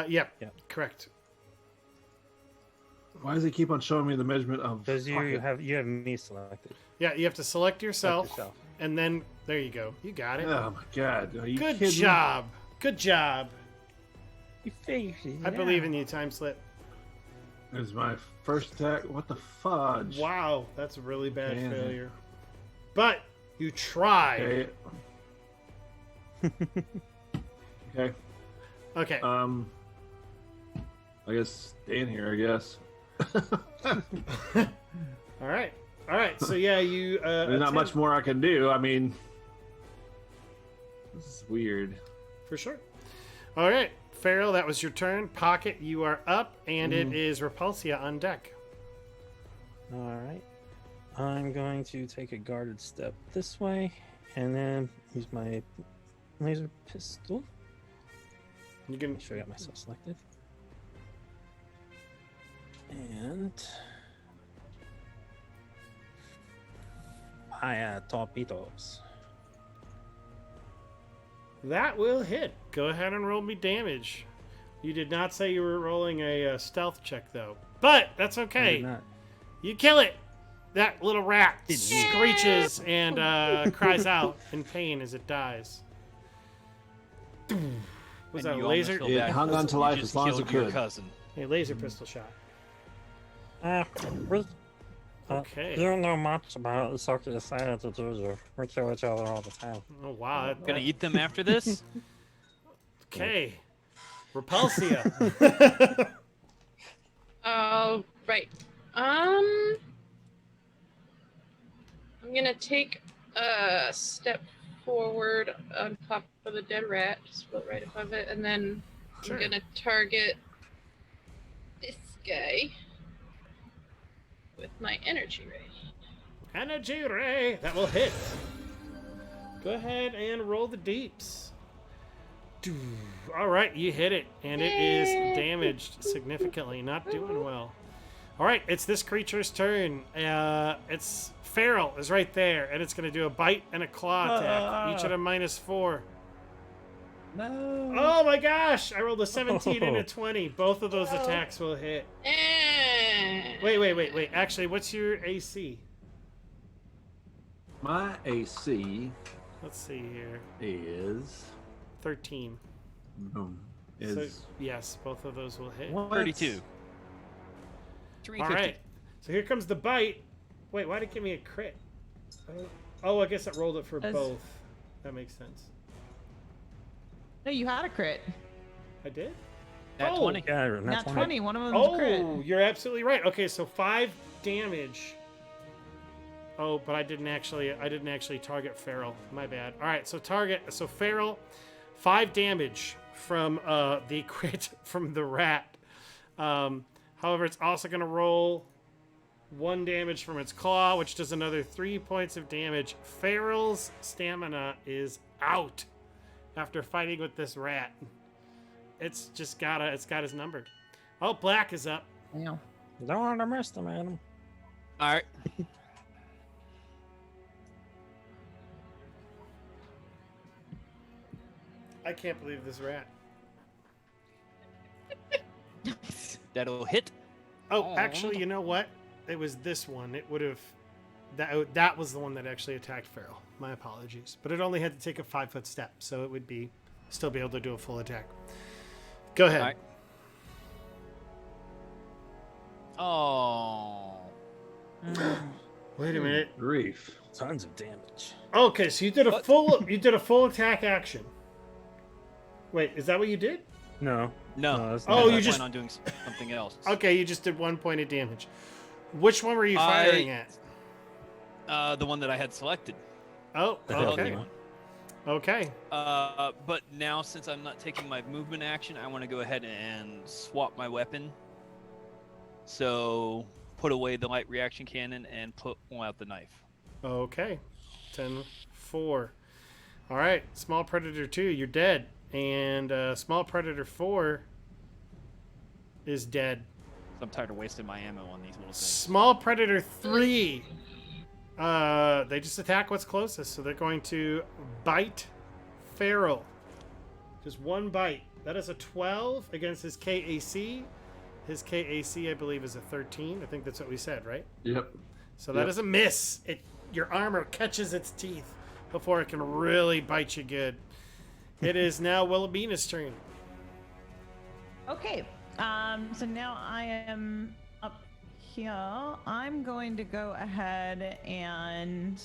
Yeah. Yep. Correct. Why does it keep on showing me the measurement of? Because you pocket? have me selected. Yeah, you have to select yourself, yourself. and then there you go. You got it. Oh my god! Are you Good kidding me? job. Good job. You figured I believe in you, Time Slip. It's my first attack. What the fudge? Wow, that's a really bad Damn. failure. But you tried. Okay. Okay. Okay. I guess stay in here. I guess. All right. All right. So yeah, you. There's not much more I can do. I mean, this is weird. For sure. All right, Farrell, that was your turn. Pocket, you are up, and it is Repulsia on deck. All right. I'm going to take a guarded step this way, and then use my laser pistol. You can. Make sure I got myself selected. And fire torpedoes. That will hit. Go ahead and roll me damage. You did not say you were rolling a stealth check, though. But that's I okay. did not. You kill it. That little rat screeches and cries out in pain as it dies. Was that a you laser? almost feel It bad hung because on to you life just as long as killed it your could. cousin. A laser pistol shot. Where's, Okay. You don't know much about the Circuit of Science, do you? We kill each other all the time. Oh wow. Gonna eat them after this? Okay. Repulsia. Oh, right. I'm gonna take a step forward on top of the dead rat, just right above it, and then Sure. I'm gonna target this guy with my energy ray. Energy ray. That will hit. Go ahead and roll the deeps. All right, you hit it, and it is damaged significantly. Not doing well. All right, it's this creature's turn. It's Feral is right there, and it's going to do a bite and a claw attack, each at a -4. No. Oh my gosh! I rolled a 17 and a 20. Both of those attacks will hit. Wait. Actually, what's your AC? My AC Let's see here. is 13. is So, yes, both of those will hit. what? 32. All 350. right. So here comes the bite. Wait, why did it give me a crit? Oh, I guess it rolled it for As- both. That makes sense. No, you had a crit. I did? Nat 20. Yeah, Nat that's 20. One of them's crit. Oh, you're absolutely right. Okay, so 5 damage. Oh, but I didn't actually target Feral. My bad. All right, so Feral, 5 damage from the crit from the rat. However, it's also going to roll 1 damage from its claw, which does another 3 points of damage. Feral's stamina is out after fighting with this rat. It's got his number. Oh, Black is up. Wow. Don't underestimate him. All right. I can't believe this rat. That'll hit. Oh, actually, you know what? It was this one. It would have. That was the one that actually attacked Feral. My apologies, but it only had to take a 5-foot step, so it would still be able to do a full attack. Go ahead. All right. Oh. Wait a minute. Grief. Tons of damage. Okay, so you did a What? full attack action. Wait, is that what you did? No. No. that's Oh, not you I bad. just- plan on doing something else. Okay, you just did 1 point of damage. Which one were you firing at? The one that I had selected. Oh, The hell okay. you want. Okay. But now since I'm not taking my movement action, I want to go ahead and swap my weapon. So put away the light reaction cannon and pull out the knife. Okay. 10-4. All right. Small Predator 2, you're dead. And Small Predator 4 is dead. I'm tired of wasting my ammo on these little things. Small Predator 3. They just attack what's closest, so they're going to bite Feral. Just 1 bite. That is a 12 against his KAC. His KAC, I believe, is a 13. I think that's what we said, right? Yep. So that is a miss. Your armor catches its teeth before it can really bite you good. It is now Wilhelmina's turn. Okay. So now I am up here. I'm going to go ahead and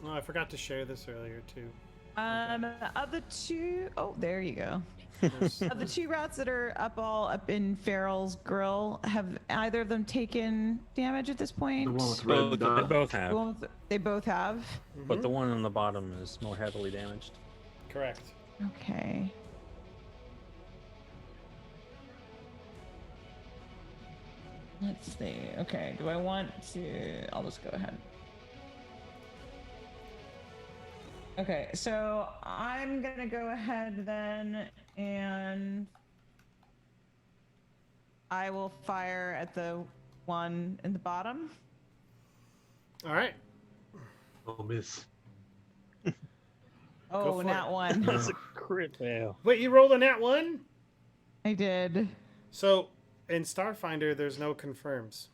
Oh, I forgot to share this earlier, too. of the two oh there you go. There's- Of the 2 rats that are up in Feral's grill, have either of them taken damage at this point? The one with Both. red They dot. both The have, one with- They both have. but the one on the bottom is more heavily damaged. Correct. Okay. Let's see. Okay, do I want to... I'll just go ahead. Okay, so I'm gonna go ahead then and I will fire at the one in the bottom. All right. Oh, miss. Oh, for nat it. one. That's a crit fail. Wait, you rolled a nat 1? I did. So in Starfinder, there's no confirms.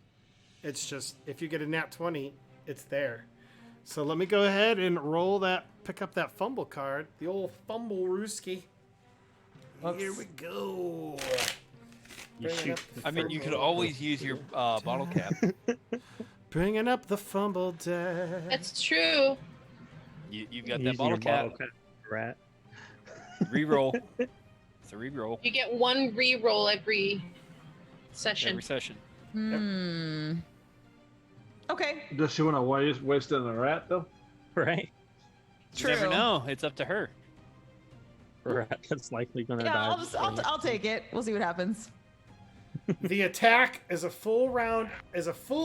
It's just if you get a nat 20, it's there. So let me go ahead and pick up that fumble card, the old fumble rooski. Here we go. You Bringing shoot. up the I mean, you could fumble. always use your bottle cap. Bringing up the fumble die. That's true. You've got Using that bottle your cap. bottle cap, rat. Reroll. It's a reroll You get 1 re-roll every session. every session. Okay. Does she want to waste it on a rat, though? Right? You never True. know. It's up to her. Rat that's likely gonna Yeah, die. I'll take it. We'll see what happens. The attack is a full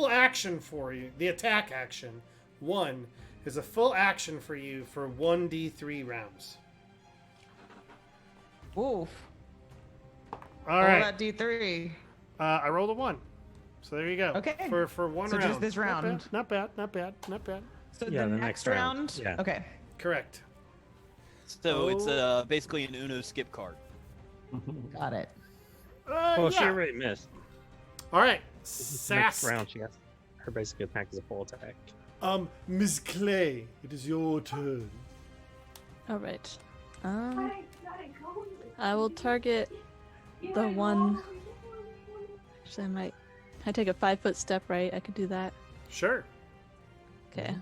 action for you. The attack action, 1, is a full action for you for 1d3 rounds. Oof. All right. That D3. I rolled a 1. So there you go. Okay. For one So round. just this round. Not bad. Not bad. Not bad. So Yeah, the the next next round. round. Yeah. Okay. Correct. So it's Oh. basically an Uno skip card. Got it. Well, she Yeah. already missed. All right. Next Sass. round, she has her basic attack is a full attack. Miss Clay, it is your turn. All right. I will target the one. Actually, I take a 5-foot step, right? I could do that. Sure. Okay.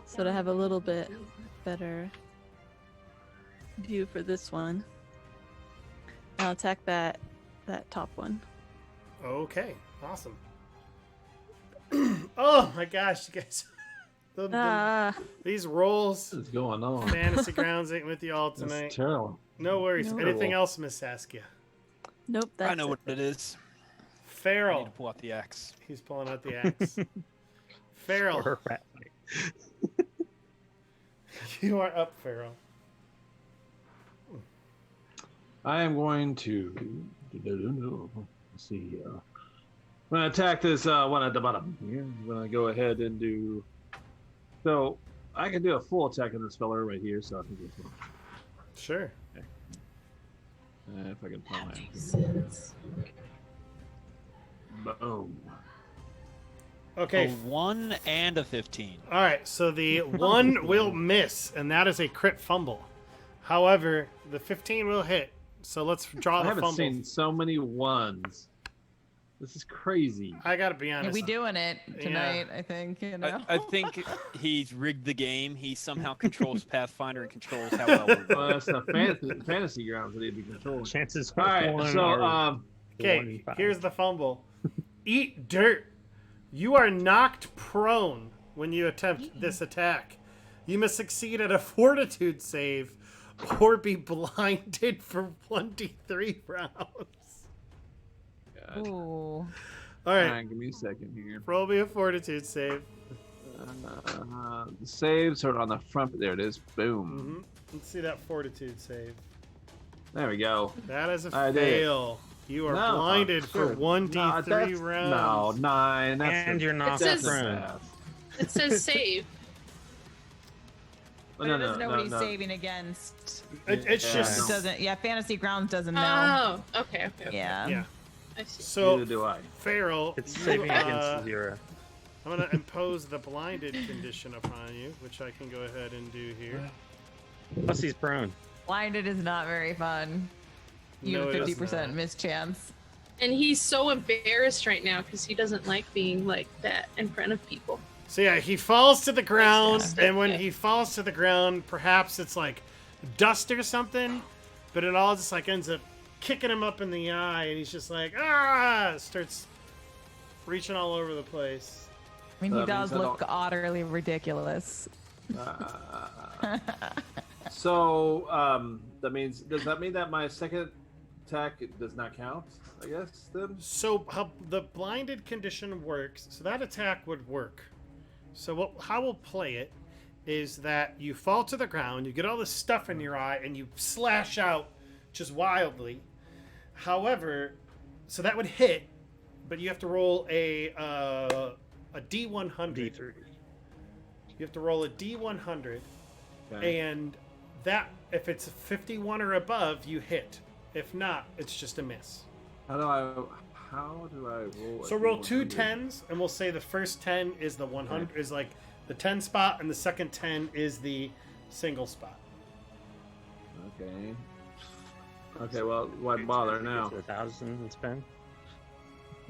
So to have a little bit better view for this one. I'll attack that top one. Okay, awesome. Oh my gosh, you guys. These rolls. What's going on? Fantasy Grounds ain't with you all That's tonight. terrible. No worries. No. Anything else, Miss Saskia? Nope, that's I know what it is. I Farrell. need to pull out the axe. He's pulling out the axe. Farrell. Or a rat fight. You are up, Farrell. I am going to. Let's see here. I'm going to attack this one at the bottom here. I'm going to go ahead and do. So I can do a full attack on this fella right here. So I think this one. Sure. If I can find That my. makes sense. Boom. Okay. A 1 and a 15. All right. So the 1 will miss, and that is a crit fumble. However, the 15 will hit. So let's draw I the haven't fumble. seen so many ones. This is crazy. I gotta be Yeah, honest. we doing it tonight, I think, you know. I think he's rigged the game. He somehow controls Pathfinder and controls how well we Well, that's the fantasy grounds that he'd be controlling. Chances All right, one so are Okay, 25. here's the fumble. Eat dirt. You are knocked prone when you attempt this attack. You must succeed at a fortitude save or be blinded for 1d3 rounds. God. Ooh. All All right, right, give me a second here. roll me a fortitude save. The saves are on the front. There it is. Boom. Let's see that fortitude save. There we go. That is a I did it. fail. You are No, blinded for sure. 1d3 No, that's- rounds. No, 9. That's And you're knocked says- prone. It says save. But it doesn't know what he's saving against. It's Yeah. just It doesn't. Yeah, Fantasy Grounds doesn't know. Oh, okay. Yeah. yeah. I see. So Neither do I. Farrell, It's you, saving against 0. I'm gonna impose the blinded condition upon you, which I can go ahead and do here. Plus he's prone. Blinded is not very fun. You No, have it a is 50% not. miss chance. And he's so embarrassed right now because he doesn't like being like that in front of people. So yeah, he falls to the ground, Yeah. and when he falls to the ground, perhaps it's like dust or something, but it all just like ends up kicking him up in the eye, and he's just like starts reaching all over the place. I mean, he That means does I look don't- utterly ridiculous. So that means does that mean that my second attack does not count? I guess then. So how the blinded condition works? So that attack would work. So how we'll play it is that you fall to the ground, you get all this stuff in your eye, and you slash out just wildly. However, so that would hit, but you have to roll a D100. D3. You have to roll a D100, Okay. and that if it's 51 or above, you hit. If not, it's just a miss. How do I roll? So roll 2 10s, and we'll say the first 10 is the 100 is like the 10 spot, and the second 10 is the single spot. Okay. Okay. Well, why bother now? 1,000 and spend.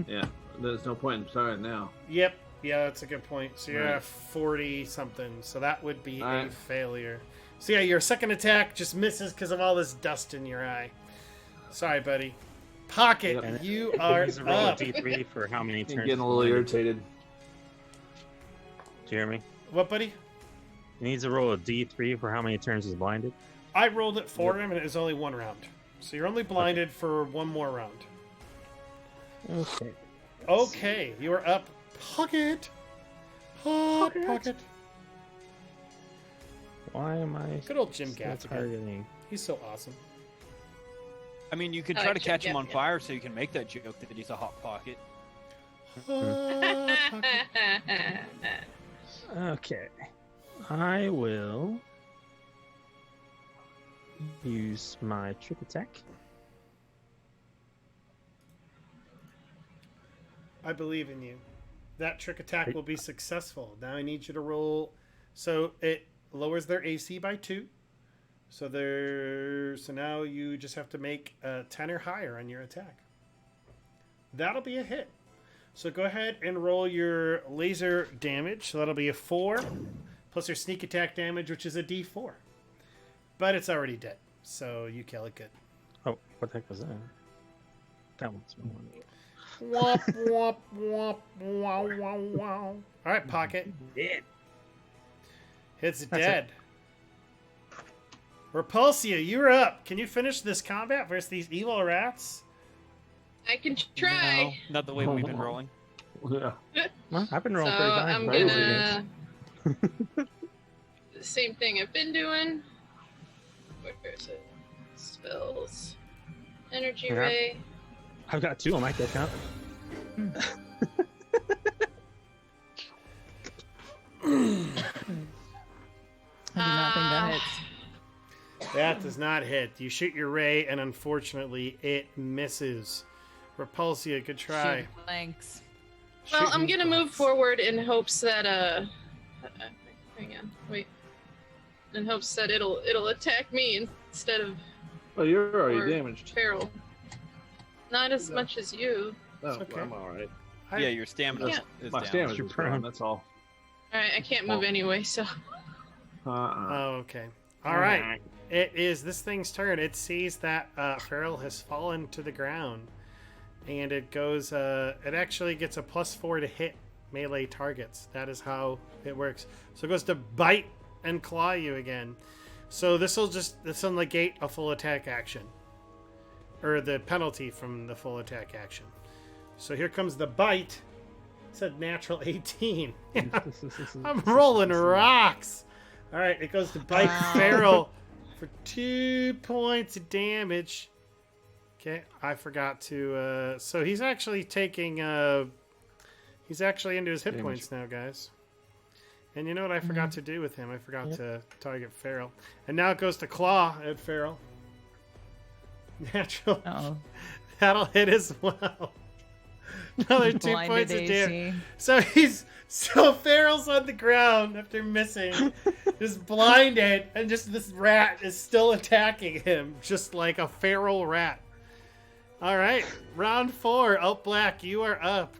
Yeah. There's no point in starting now. Yep. Yeah, that's a good point. So you're Right. at 40 something. So that would be a Alright. failure. So yeah, your second attack just misses because of all this dust in your eye. Sorry, buddy. Pocket, Yep. you are He's a roll up. of D3 for how many I'm turns? getting a little irritated. Jeremy, What, buddy? he needs to roll a D3 for how many turns he's blinded. I rolled it for him, and it was only 1 round. So you're only blinded for 1 more round. Okay. Okay, you are up. Pocket. Pocket. Why am I Good old Jim still Gaffigan. targeting? He's so awesome. I mean, you could I try like to catch him Jim on Gaffigan. fire so you can make that joke that he's a hot pocket. Pocket. Okay. I will use my trick attack. I believe in you. That trick attack will be successful. Now I need you to roll. So it lowers their AC by 2. So now you just have to make a 10 or higher on your attack. That'll be a hit. So go ahead and roll your laser damage. So that'll be a 4 plus your sneak attack damage, which is a D4. But it's already dead, so you kill it good. Oh, What the heck was that? That one's one. Womp, womp, womp, wow, wow, wow. All right, Pocket. Dead. It's That's dead. Repulsia, you're up. Can you finish this combat versus these evil rats? I can No, try. not the way we've been rolling. Yeah. Well, I've been So rolling pretty fine. I'm Very gonna do the same thing I've been doing. Where is it? Spells. Energy Yeah. ray. I've got 2 on my deck now. I do not think that hits. That does not hit. You shoot your ray, and unfortunately, it misses. Repulsia, good try. Shoot blanks. Well, I'm Shooting gonna move blanks. forward in hopes that hang on, wait. In hopes that it'll attack me instead of Well, you're or already damaged. Feral. Not as much as you. Oh, It's okay. I'm all right. Yeah, your stamina Yeah. is My down. stamina You're is down. prone. That's all. Alright, I can't move Oh. anyway, so Oh, okay. All right. It is this thing's turn. It sees that Feral has fallen to the ground, and it goes. It actually gets a +4 to hit melee targets. That is how it works. So it goes to bite and claw you again. So this will negate a full attack action, or the penalty from the full attack action. So here comes the bite. It's a natural 18. I'm rolling rocks. All right, it goes to bite Wow. Feral for 2 points of damage. Okay, I forgot to. So he's actually taking. He's actually into his hit Damage. points now, guys. And you know what I forgot to do with him? I forgot to target Feral. And now it goes to claw at Feral. Natural. Oh, That'll hit as well. Another 2 blinded points of damage. AC. So Feral's on the ground after missing, just blinded, and just this rat is still attacking him, just like a feral rat. All right, round 4. Out Black, you are up.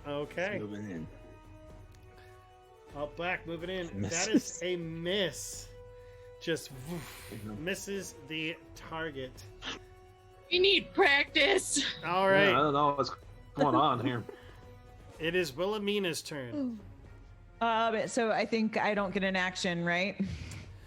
Okay, Moving in. Out Black moving in. Misses. That is a miss. Just misses the target. we need practice. All Yeah, I right, don't know what's going on here. it is Wilhelmina's turn. So I think I don't get an action, right?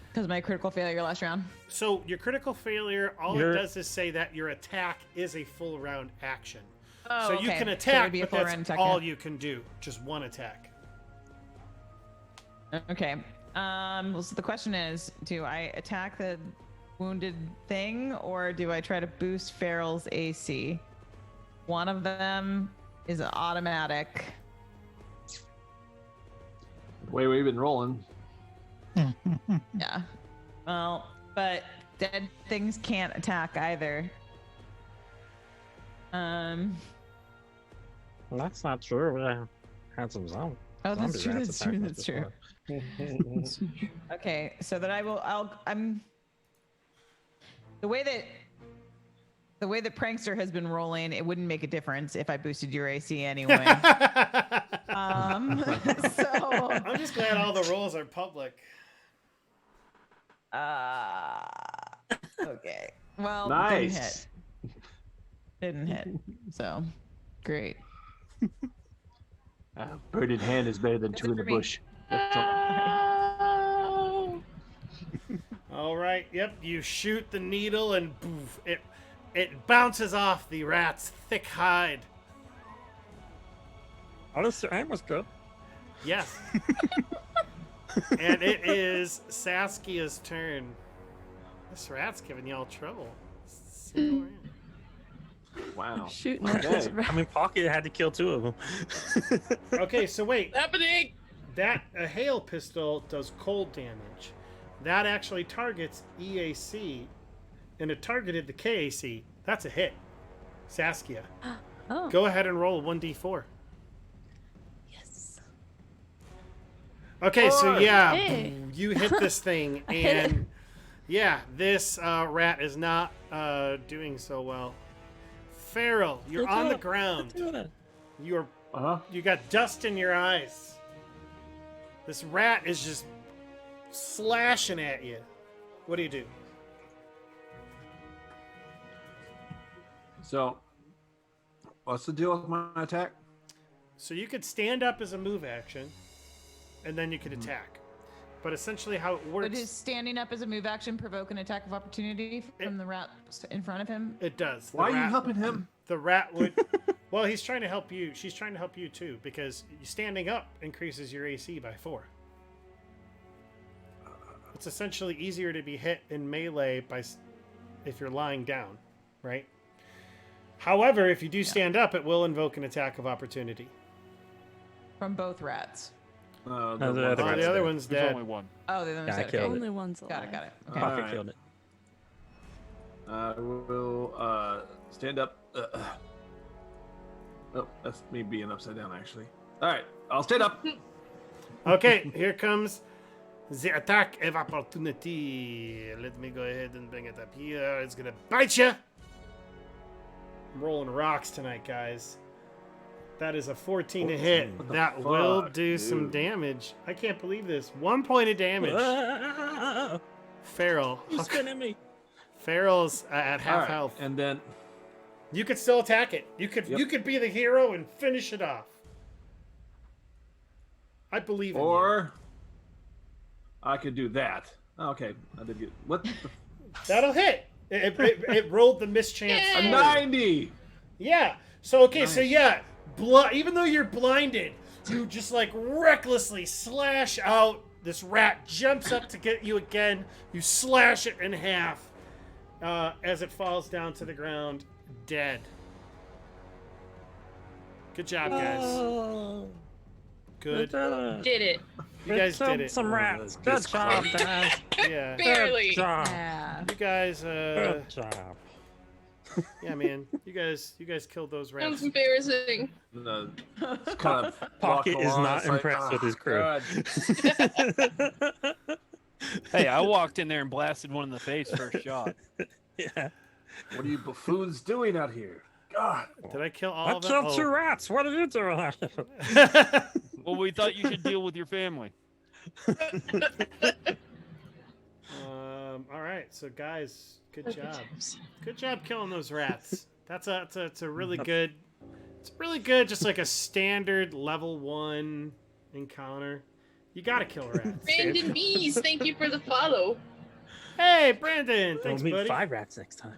Because my critical failure last round. So your critical failure, all You're- it does is say that your attack is a full round action. Oh, So you okay. can So it attack, would be a but full that's round attack, all yeah. you can do. Just one attack. Okay. So the question is, do I attack the wounded thing, or do I try to boost Feral's AC? One of them is automatic. The way we've been rolling. Yeah. Well, but dead things can't attack either. Well, that's not true. We had some Oh, that's zombie true. rats That's true. attack us That's true. before. Okay, so that I'm the way that Prankster has been rolling, it wouldn't make a difference if I boosted your AC anyway. So I'm just glad all the rolls are public. okay. Well, Nice. didn't hit. So great. Bird in hand is better than That's two it in the for me. bush. That's all. All right. Yep. You shoot the needle and poof, it bounces off the rat's thick hide. Oh, this ammo's good. Yes. And it is Saskia's turn. This rat's giving y'all trouble. Wow. Shooting at this Okay. rat. I mean, Pocket had to kill 2 of them. Okay, so wait. Happening. That a hail pistol does cold damage. That actually targets EAC, and it targeted the KAC. That's a hit. Saskia, Oh, go ahead and roll 1d4. yes. Okay, so yeah, Hey. you hit this thing, I hit it. and yeah, this rat is not doing so well. Feral, you're Let's on do the it. ground. Let's do it. You're Uh-huh. you got dust in your eyes. This rat is just slashing at you. What do you do? So, what's the deal with my attack? So you could stand up as a move action, and then you could attack. But essentially, how it works, But is standing up as a move action provoke an attack of opportunity from the rat in front of him? it does. The Why are you rat- helping him? The rat would. Well, he's trying to help you. She's trying to help you too, because standing up increases your AC by 4. It's essentially easier to be hit in melee if you're lying down, right? However, if you do stand up, it will invoke an attack of opportunity. From both rats. the one- other Oh, rat's the other dead. one's There's dead. only one. Oh, the other one's Yeah, I dead. killed Okay. it. Only one's alive. Got it, got it. Okay. Pocket Alright. killed it. I will stand up. Oh, that's me being upside down, actually. All right, I'll stand up. Okay, here comes the attack of opportunity. Let me go ahead and bring it up here. It's gonna bite you. I'm rolling rocks tonight, guys. That is a 14 to hit. What the That will fuck, do some dude? damage. I can't believe this. 1 point of damage. Ah, Feral. you spinning me. Feral's at half All right, health. and then You could still attack it. You could be the hero and finish it off. I believe in you. or I could do that. Oh, okay, I did get what? The, That'll hit. It rolled the mischance. Yeah. a for you. 90. Yeah. So okay. So Nice. yeah, even though you're blinded, you just like recklessly slash out. This rat jumps up to get you again. You slash it in half as it falls down to the ground, dead. Good job, guys. Oh, Good. Did it. You guys did it. Some rats. Oh, Good job, guys. Yeah. Barely. Good job. Yeah. You guys. Good job. Yeah, man. You guys killed those That was rats. embarrassing. It's kind of Pocket walk is along, not it's like, impressed with his crew. God. Hey, I walked in there and blasted one in the face first shot. Yeah. What are you buffoons doing out here? God. Did I kill all I of them? killed 2 rats. What are you doing? Well, we thought you should deal with your family. All right. So, guys, good job. Good job killing those rats. It's a really good. It's really good. Just like a standard level 1 encounter. You gotta kill rats. Brandon Bees, thank you for the follow. Hey, Brandon. Thanks, We'll meet buddy. 5 rats next time.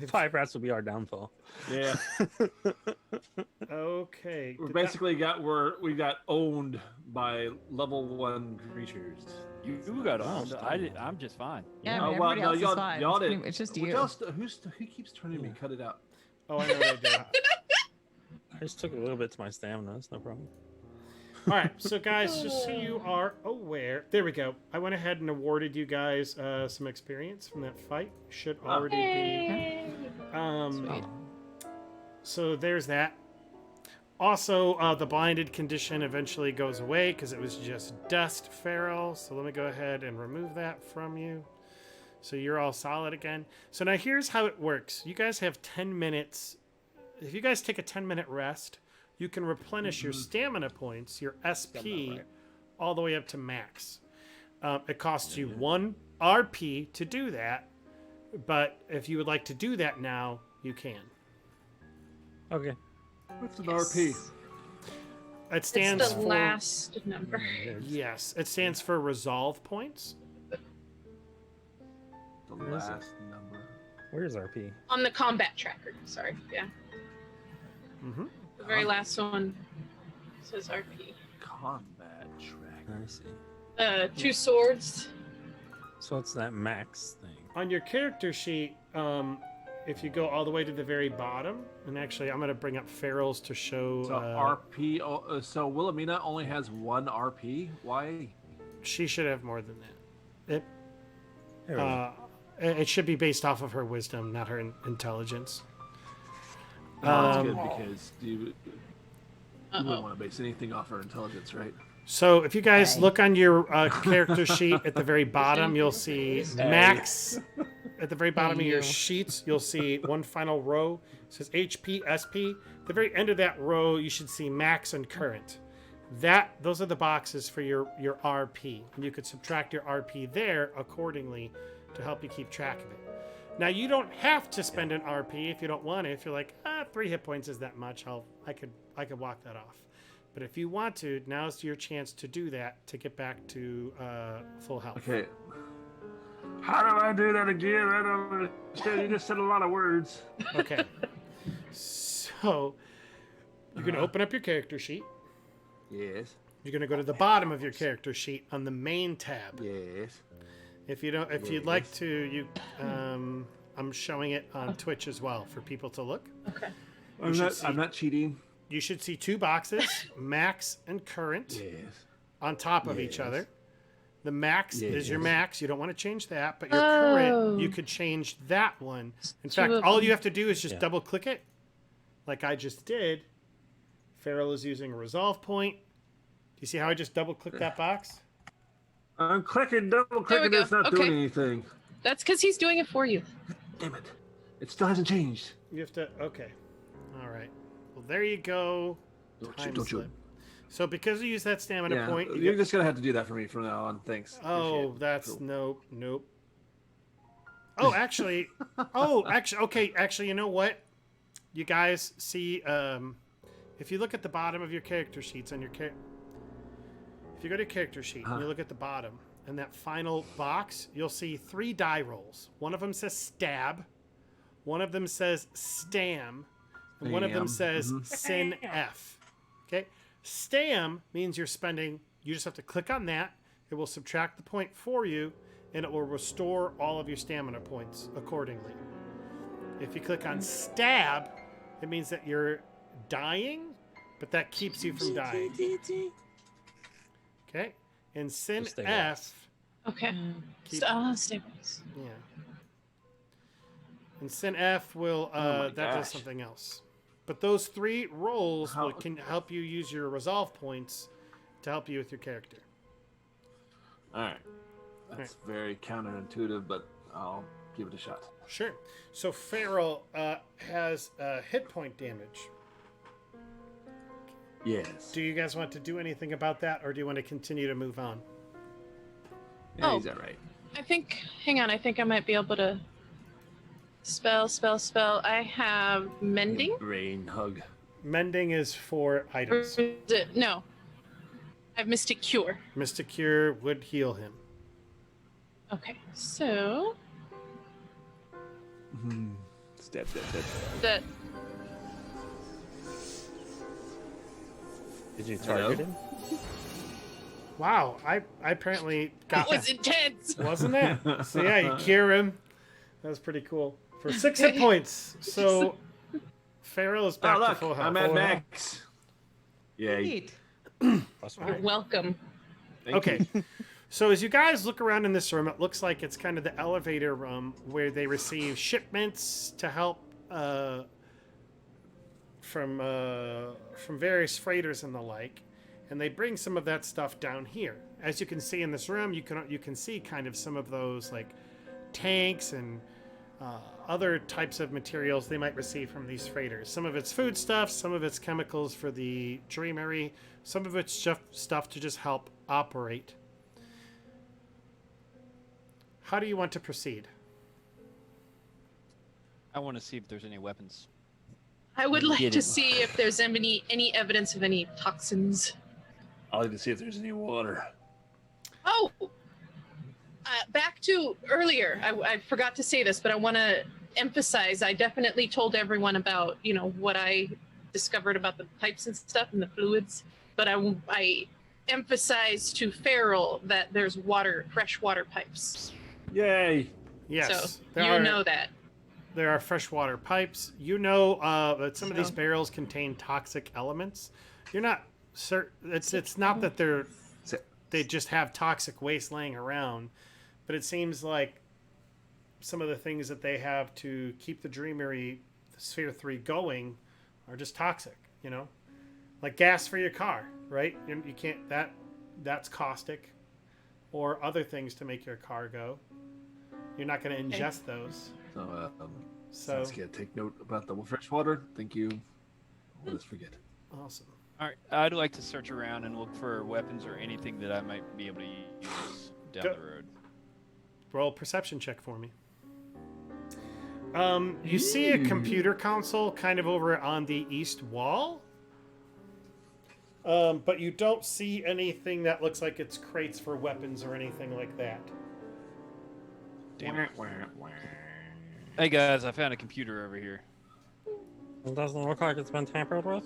5 rats will be our downfall. Yeah. Okay. We did basically we got owned by level 1 creatures. You got owned. I'm just fine. Yeah, Oh, I mean, well, everybody no, else is y'all- fine. y'all It's, did- it's just What you. else? Who keeps turning me? Cut it out. Oh, I know they did. I just took a little bit to my stamina. That's no problem. All right, so guys, just so you are aware, there we go. I went ahead and awarded you guys some experience from that fight. Should already Yay. be. Sweet. So there's that. Also, the blinded condition eventually goes away because it was just dust, Feral. So let me go ahead and remove that from you. So you're all solid again. So now here's how it works. You guys have 10 minutes. If you guys take a 10-minute rest, you can replenish your stamina points, your SP, all the way up to max. It costs you 1 RP to do that, but if you would like to do that now, you can. Okay. What's an Yes. RP? It stands It's the for last number. yes. It stands for resolve points. The Where is it? last number. Where's RP? On the combat tracker. Sorry. Yeah. Mm-hmm. The very last one says RP. Combat track. I see. 2 swords. So it's that max thing. On your character sheet, if you go all the way to the very bottom, and actually, I'm going to bring up Ferals to show. So RP. So Wilhelmina only has 1 RP. Why? She should have more than that. There we go. It should be based off of her wisdom, not her intelligence. That's Um, good because you wouldn't Uh-oh. want to base anything off her intelligence, right? So if you guys look on your character sheet at the very bottom, you'll see max. At the very bottom of your sheets, you'll see one final row. It says HP, SP. At the very end of that row, you should see max and current. those are the boxes for your RP, and you could subtract your RP there accordingly to help you keep track of it. Now you don't have to spend an RP if you don't want to. If you're like, 3 hit points is that much, I could walk that off. But if you want to, now's your chance to do that to get back to full health. Okay. How do I do that again? I don't understand. You just said a lot of words. Okay. So you're going to open up your character sheet. Yes. You're going to go to the bottom of your character sheet on the main tab. Yes. If you'd like to, I'm showing it on Twitch as well for people to look. Okay. I'm not cheating. You should see 2 boxes, max and current, Yes. on top of each Yes. other. The max is your Yes. max. You don't want to change that, but your current, you could change that one. In fact, all you have to do is just double click it, like I just did. Farrell is using a resolve point. Do you see how I just double click that box? I'm double clicking. It's not doing anything. That's because he's doing it for you. Damn it! It still hasn't changed. You have to. Okay. All right. Well, there you go. Don't you? So because you use that stamina point, you're just gonna have to do that for me from now on. Thanks. Oh, that's cool. Nope. Oh, actually, okay. Actually, you know what? You guys see, if you look at the bottom of your character sheets on your if you go to character sheet and you look at the bottom and that final box, you'll see 3 die rolls. One of them says stab, one of them says stam, and one of them says sin F. Okay. Stam means you just have to click on that. It will subtract the point for you, and it will restore all of your stamina points accordingly. If you click on stab, it means that you're dying, but that keeps you from dying. Okay? And sin F... Okay. Stabilize. Yeah. And sin F will... that does something else. But those 3 rolls can help you use your resolve points to help you with your character. All right. That's very counterintuitive, but I'll give it a shot. Sure. So Farrell has hit point damage. Yes. Do you guys want to do anything about that, or do you want to continue to move on? Yeah, he's all right. Hang on, I think I might be able to... Spell. I have mending. Brain hug. Mending is for items. No. I have Mystic Cure. Mystic Cure would heal him. Okay, so... Stab. That... Did you target him? Wow, I apparently got That was intense! Wasn't it? So yeah, you cure him. That was pretty cool. For 6 hit points. So Farrell is back to full health. I'm at max. Yeah. You're welcome. Okay. So as you guys look around in this room, it looks like it's kind of the elevator room where they receive shipments to help from various freighters and the like, and they bring some of that stuff down here. As you can see in this room, you can see kind of some of those like tanks and other types of materials they might receive from these freighters. Some of it's food stuff, some of it's chemicals for the Dreamery, some of it's just stuff to just help operate. How do you want to proceed? I want to see if there's any weapons. I would like to see if there's any evidence of any toxins. I'll like to see if there's any water. Oh! Back to earlier, I forgot to say this, but I want to emphasize, I definitely told everyone about, what I discovered about the pipes and stuff and the fluids, but I emphasized to Farrell that there's freshwater pipes. Yay! Yes. So know that. There are freshwater pipes. You know that some of these barrels contain toxic elements. You're not certain. It's not that they just have toxic waste laying around, but it seems like some of the things that they have to keep the Dreamery, the Sphere 3 going, are just toxic. Like gas for your car, right? You can't. That's caustic, or other things to make your car go. You're not going to ingest those. So let's take note about the fresh water. Thank you. Let's forget. Awesome. All right, I'd like to search around and look for weapons or anything that I might be able to use down Go. the road. Roll a perception check for me. You see a computer console kind of over on the east wall. But you don't see anything that looks like it's crates for weapons or anything like that. Damn it. Hey guys, I found a computer over here. It doesn't look like it's been tampered with.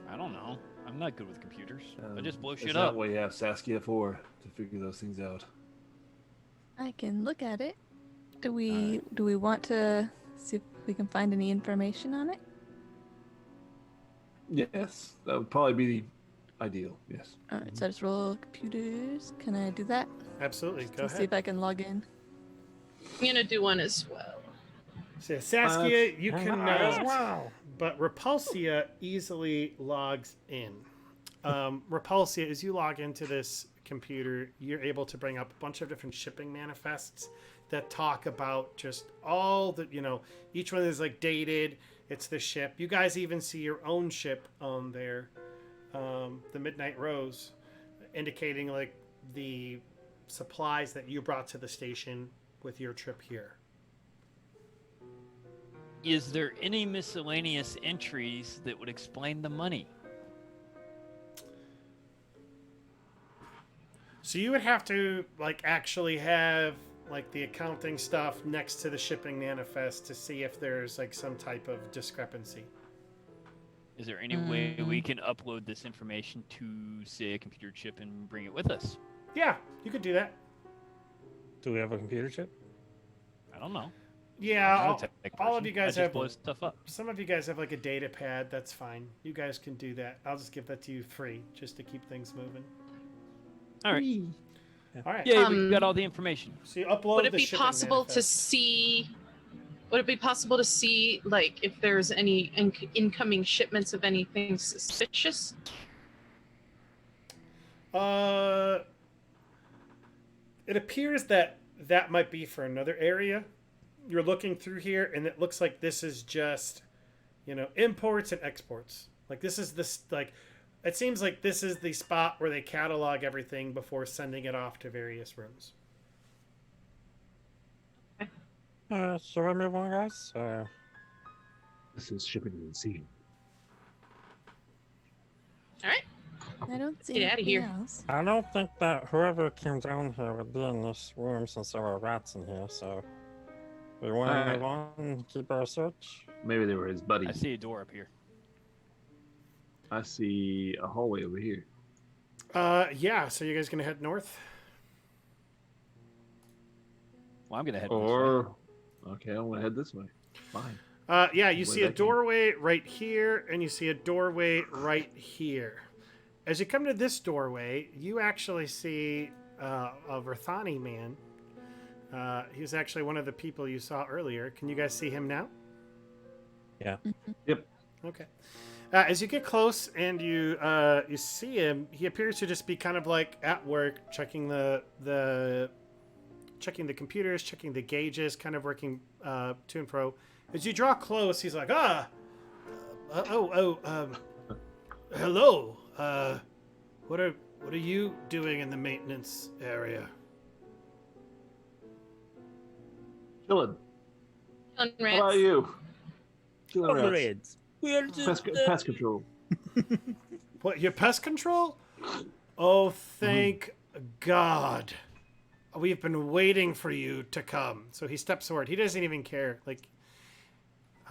I don't know. I'm not good with computers. I just blow shit Is up. that what you have Saskia for, to figure those things out? I can look at it. Do we want to see if we can find any information on it? Yes, that would probably be the ideal. Yes. All right, so I just roll computers. Can I do that? Absolutely. Go To see ahead. if I can log in. I'm gonna do one as well. So Saskia, you As cannot, well. but Repulsia easily logs in. Repulsia, as you log into this computer, you're able to bring up a bunch of different shipping manifests that talk about just all the, each one is like dated. It's the ship. You guys even see your own ship on there, the Midnight Rose, indicating like the supplies that you brought to the station with your trip here. Is there any miscellaneous entries that would explain the money? So you would have to like actually have like the accounting stuff next to the shipping manifest to see if there's like some type of discrepancy. Is there any way we can upload this information to, say, a computer chip and bring it with us? Yeah, you could do that. Do we have a computer chip? I don't know. Yeah, I'm not a tech all of person. you guys I just have blow stuff up. some of you guys have like a data pad. That's fine. You guys can do that. I'll just give that to you free just to keep things moving. All right. All right. Yeah, we got all the information. So you upload Would it the be shipping possible to manifest. see? Would it be possible to see, like, if there's any incoming shipments of anything suspicious? It appears that that might be for another area. You're looking through here, and it looks like this is just, imports and exports. Like it seems like this is the spot where they catalog everything before sending it off to various rooms. Shall we move on, guys? This is shipping and receiving. All right. I don't see Get outta anything here. else. I don't think that whoever came down here would be in this room since there were rats in here, so we want to Alright. move on and keep our search. Maybe they were his buddies. I see a door up here. I see a hallway over here. Yeah. So you guys gonna head north? Well, I'm gonna head this way. Or, okay, I'm gonna head this way. Fine. Yeah. You Where see a that came- doorway right here, and you see a doorway right here. As you come to this doorway, you actually see a Verthani man. He's actually one of the people you saw earlier. Can you guys see him now? Yeah. Yep. Okay. As you get close and you see him, he appears to just be kind of like at work, checking the computers, checking the gauges, kind of working to and fro. As you draw close, he's like, hello. What are you doing in the maintenance area? Chillin'. On How rats. about you? Chillin' rats. Comrades, we are just Pest control. What, your pest control? Oh, thank God. We've been waiting for you to come. So he steps forward. He doesn't even care. Like,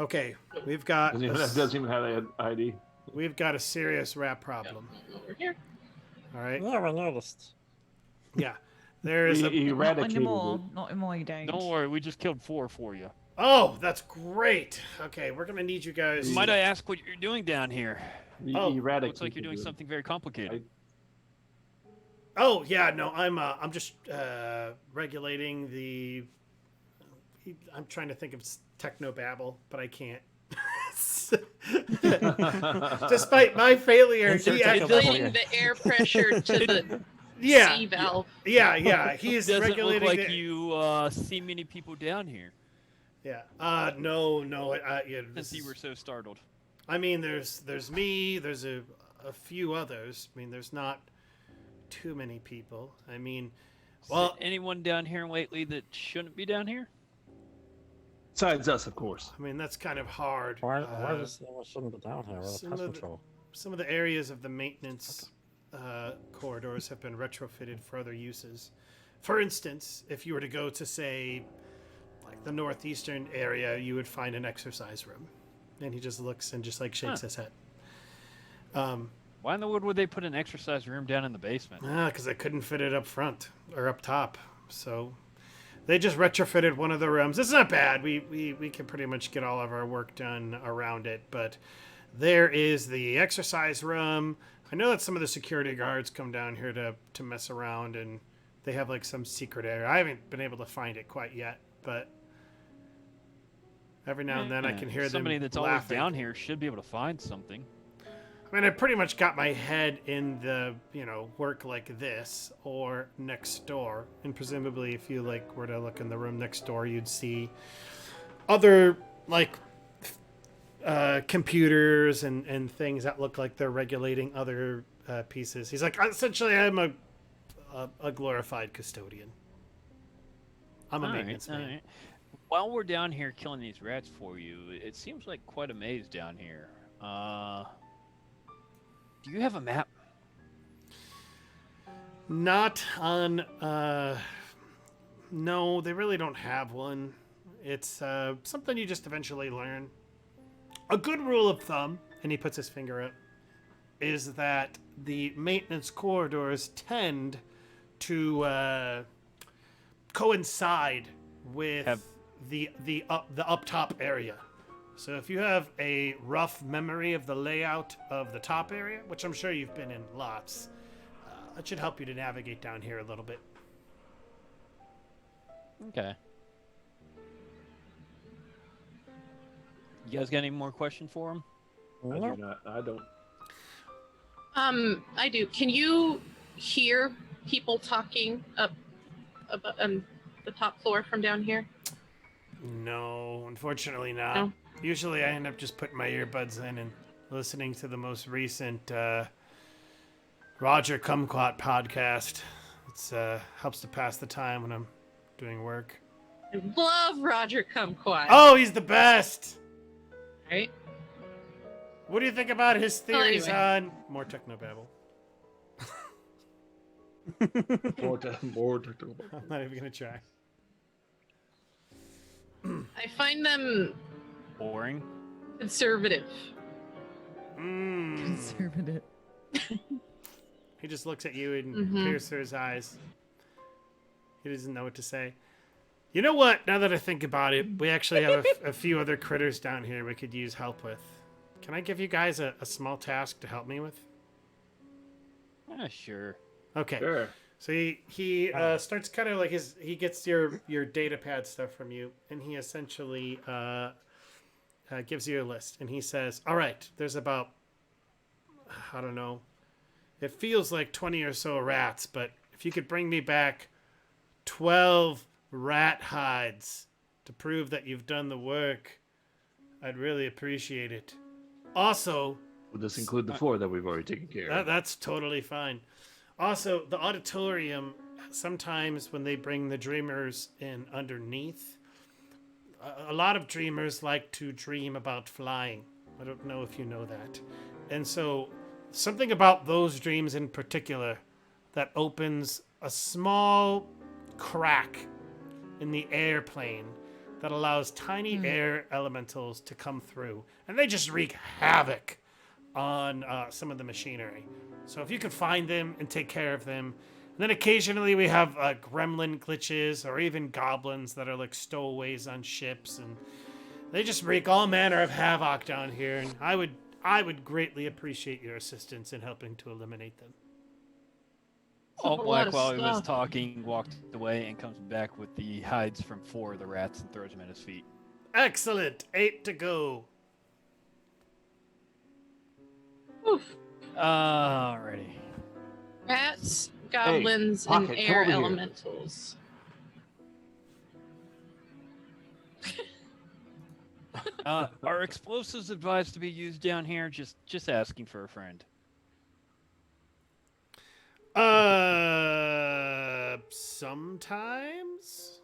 okay, we've got Doesn't even have an ID. we've got a serious rat problem. Over here. All right. Yeah, I noticed. Yeah. There is He a. Not eradicated anymore. it. Not anymore, you don't. Don't worry, we just killed 4 for you. Oh, that's great. Okay, we're gonna need you guys. Might I ask what you're doing down here? He Oh, eradicated Looks like you're doing it. something very complicated. Oh yeah, no, I'm just regulating the. I'm trying to think of technobabble, but I can't. Despite my failure, Insert he actually, Regulating the air pressure to the yeah, C valve. yeah, he's Doesn't look regulating like the. you see many people down here. Yeah. No. Yeah, Since you were so startled. I mean, there's me. There's a a few others. I mean, there's not too many people. I mean, Is well, there anyone down here lately that shouldn't be down here? Besides us, of course. I mean that's kind of hard. Why does shouldn't be down here? We're the some pest of the- control. Some of the areas of the maintenance corridors have been retrofitted for other uses. For instance, if you were to go to, say, like the northeastern area, you would find an exercise room. And he just looks and just like shakes his head. Why in the wood would they put an exercise room down in the basement? Because they couldn't fit it up front or up top. So they just retrofitted one of the rooms. It's not bad. We can pretty much get all of our work done around it. But there is the exercise room. I know that some of the security guards come down here to mess around, and they have like some secret area. I haven't been able to find it quite yet, but every now and then I can hear Somebody them that's laughing. always down here should be able to find something. I mean, I pretty much got my head in the, work like this or next door. And presumably if you were to look in the room next door, you'd see other computers and things that look like they're regulating other pieces. He's like, essentially I'm a glorified custodian. I'm a maintenance man. Alright. While we're down here killing these rats for you, it seems like quite a maze down here. Do you have a map? Not on, no, they really don't have one. It's something you just eventually learn. A good rule of thumb, and he puts his finger up, is that the maintenance corridors tend to coincide with the up top area. So if you have a rough memory of the layout of the top area, which I'm sure you've been in lots, that should help you to navigate down here a little bit. Okay. You guys got any more questions for him? I do not. I don't. I do. Can you hear people talking up the top floor from down here? No, unfortunately not. No? Usually I end up just putting my earbuds in and listening to the most recent Roger Kumquat podcast. It's helps to pass the time when I'm doing work. I love Roger Kumquat. Oh, he's the best! Right? What do you think about his theories anyway. on more technobabble? More technical. I'm not even gonna try. I find them Boring. conservative. Conservative. He just looks at you and Mhm. pierces his eyes. He doesn't know what to say. You know what? Now that I think about it, we actually have a few other critters down here we could use help with. Can I give you guys a small task to help me with? Sure. Okay. Sure. So he starts kind of like he gets your data pad stuff from you, and he essentially gives you a list, and he says, "All right, there's about, I don't know, it feels like 20 or so rats, but if you could bring me back 12 rat hides to prove that you've done the work, I'd really appreciate it. Also, Would this include the 4 that we've already taken care of? that's totally fine. Also, the auditorium, sometimes when they bring the dreamers in underneath, a lot of dreamers like to dream about flying. I don't know if you know that. And so, something about those dreams in particular that opens a small crack in the airplane that allows tiny air elementals to come through. And they just wreak havoc on some of the machinery. So if you could find them and take care of them. And then occasionally we have gremlin glitches or even goblins that are like stowaways on ships. And they just wreak all manner of havoc down here. And I would greatly appreciate your assistance in helping to eliminate them. All a lot Black, of while he was stuff. talking, walked away and comes back with the hides from 4 of the rats and throws them at his feet. Excellent. 8 to go. Oof. Alrighty. Rats, goblins, Pocket, and come air over here. elementals. Are explosives advised to be used down here? Just asking for a friend. sometimes.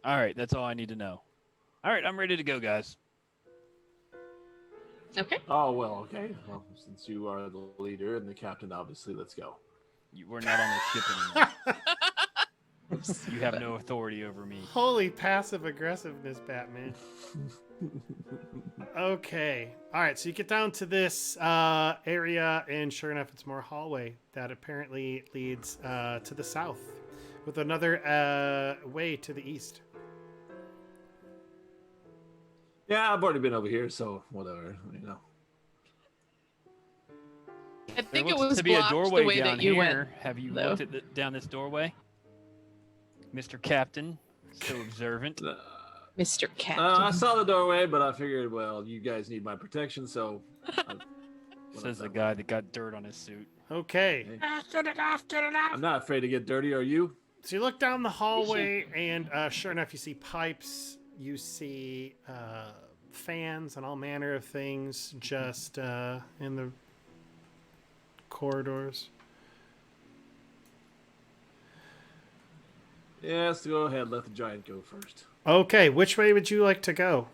All right, that's all I need to know. All right, I'm ready to go, guys. Okay. Oh, well, okay. Well, since you are the leader and the captain, obviously, let's go. We're not on the ship anymore. You have no authority over me. Holy passive aggressiveness, Batman. Okay. All right. So you get down to this area, and sure enough, it's more hallway that apparently leads to the south, with another way to the east. Yeah, I've already been over here, so whatever, I There think it looks was to be a blocked doorway the way down that you here. went. Have you though. looked at down this doorway, Mr. Captain? So observant. Mr. Captain. I saw the doorway, but I figured, well, you guys need my protection, so. Says the guy that got dirt on his suit. Okay. Get it off! I'm not afraid to get dirty, are you? So you look down the hallway, and sure enough, you see pipes. You see fans and all manner of things just in the corridors. Yes, go ahead. Let the giant go first. Okay, which way would you like to go?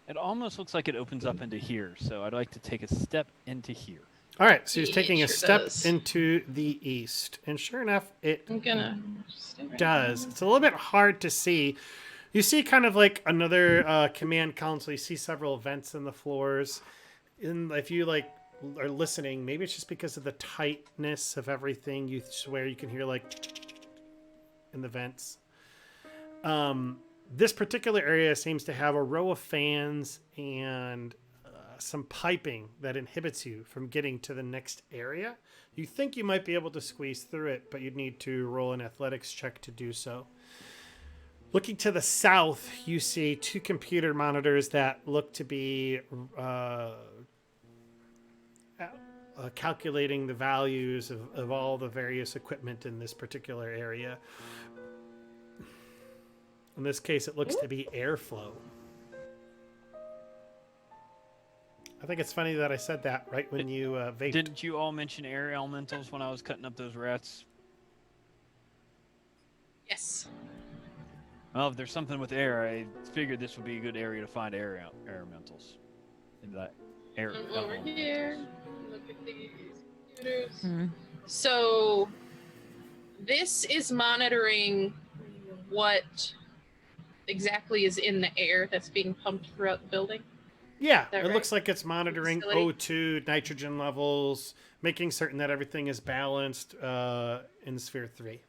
It almost looks like it opens up into here, so I'd like to take a step into here. All right, so he's Yeah, taking a sure step does. into the east, and sure enough, it I'm gonna stay right does. here. It's a little bit hard to see. You see kind of like another command console. You see several vents in the floors. And if you like are listening, maybe it's just because of the tightness of everything. You swear you can hear like in the vents. This particular area seems to have a row of fans and some piping that inhibits you from getting to the next area. You think you might be able to squeeze through it, but you'd need to roll an athletics check to do so. Looking to the south, you see two computer monitors that look to be calculating the values of all the various equipment in this particular area. In this case, it looks to be airflow. I think it's funny that I said that right when you vaped. Didn't you all mention air elementals when I was cutting up those rats? Yes. Well, if there's something with air, I figured this would be a good area to find air elementals. In that air Over elementals. here. Look at these computers. So this is monitoring what exactly is in the air that's being pumped throughout the building. Yeah, that it right? looks like it's monitoring Facility? O2, nitrogen levels, making certain that everything is balanced in Sphere 3.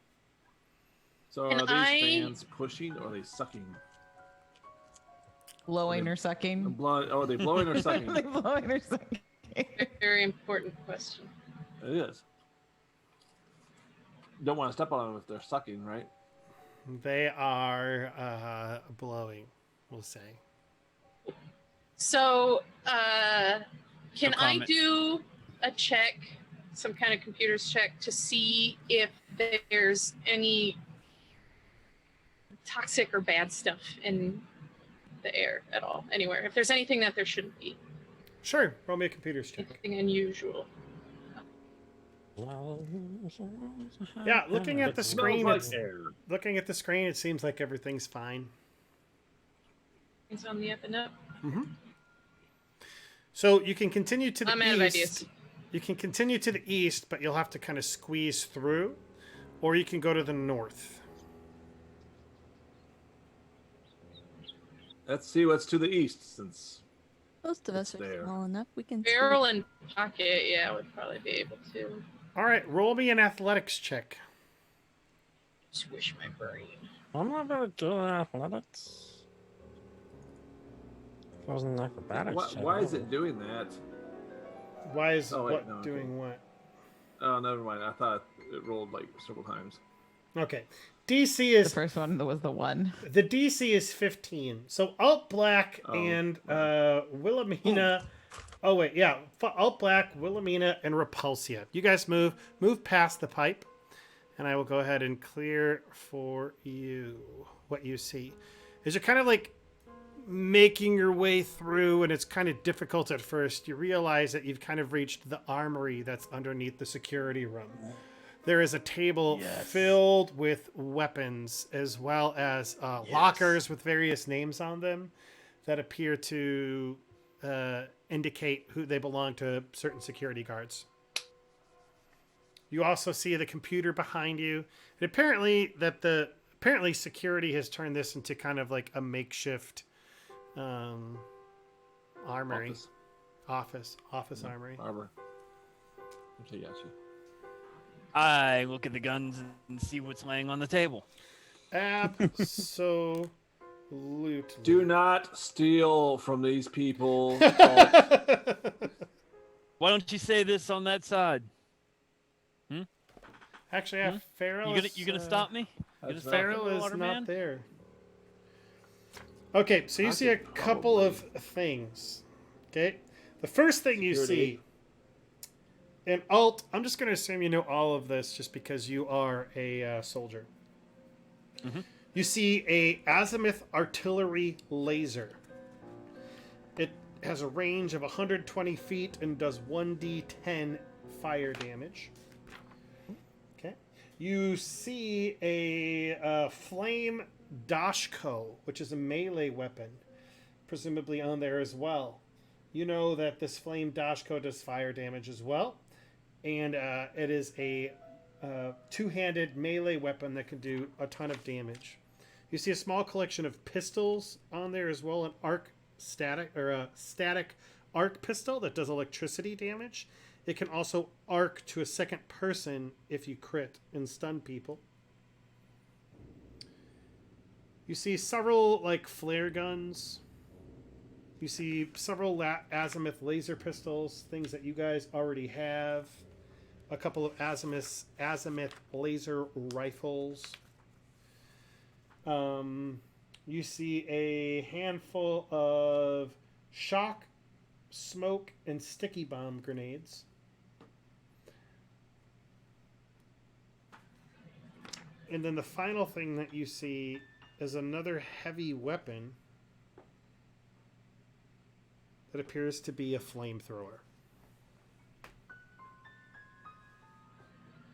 So Can are these fans pushing or are they sucking? Blowing or sucking? Are they blowing or sucking? Like blowing or sucking. Very important question. It is. Don't want to step on them if they're sucking, right? They are blowing, we'll say. So, can No I comment. do a check, some kind of computer's check, to see if there's any toxic or bad stuff in the air at all, anywhere? If there's anything that there shouldn't be, Sure, roll me a computer's check. anything unusual. Yeah, looking at the screen, like it's, air. looking at the screen, it seems like everything's fine. It's on the up and up. So you can continue to the I'm east. out of ideas. You can continue to the east, but you'll have to kind of squeeze through, or you can go to the north. Let's see what's to the east, since Most of us It's are there. small enough. We can. Barrel and pocket, yeah, would probably be able to All right, roll me an athletics check. squish my brain. I'm not very good at athletics. It wasn't an acrobatics check. why is it doing that? Why is Oh, wait, what no, okay. doing what? Oh, never mind. I thought it rolled like several times. Okay. DC The is first one was the one. the DC is 15. So Alt Black Oh, and right. Wilhelmina. Oh wait, yeah. Alt Black, Wilhelmina, and Repulsia. You guys move past the pipe, and I will go ahead and clear for you what you see. Is you're kind of like making your way through, and it's kind of difficult at first. You realize that you've kind of reached the armory that's underneath the security room. There is a table filled with weapons, as well as lockers with various names on them that appear to indicate who they belong to certain security guards. You also see the computer behind you. And apparently security has turned this into kind of like a makeshift armory. Office armory. Armor. Okay, gotcha. I look at the guns and see what's laying on the table. Absolutely. Do not steal from these people. Why don't you say this on that side? Actually, Farrell. You gonna stop me? Farrell is not there. Okay, so you see a couple of things. Okay, the first thing you see, and Alt, I'm just gonna assume you know all of this just because you are a soldier. Mm-hmm. You see a azimuth artillery laser. It has a range of 120 feet and does 1d10 fire damage. Okay. You see a flame dashko, which is a melee weapon, presumably on there as well. You know that this flame dashko does fire damage as well, and it is a two-handed melee weapon that can do a ton of damage. You see a small collection of pistols on there as well, a static arc pistol that does electricity damage. It can also arc to a second person if you crit and stun people. You see several flare guns. You see several azimuth laser pistols, things that you guys already have. A couple of azimuth laser rifles. You see a handful of shock, smoke, and sticky bomb grenades. And then the final thing that you see is another heavy weapon that appears to be a flamethrower.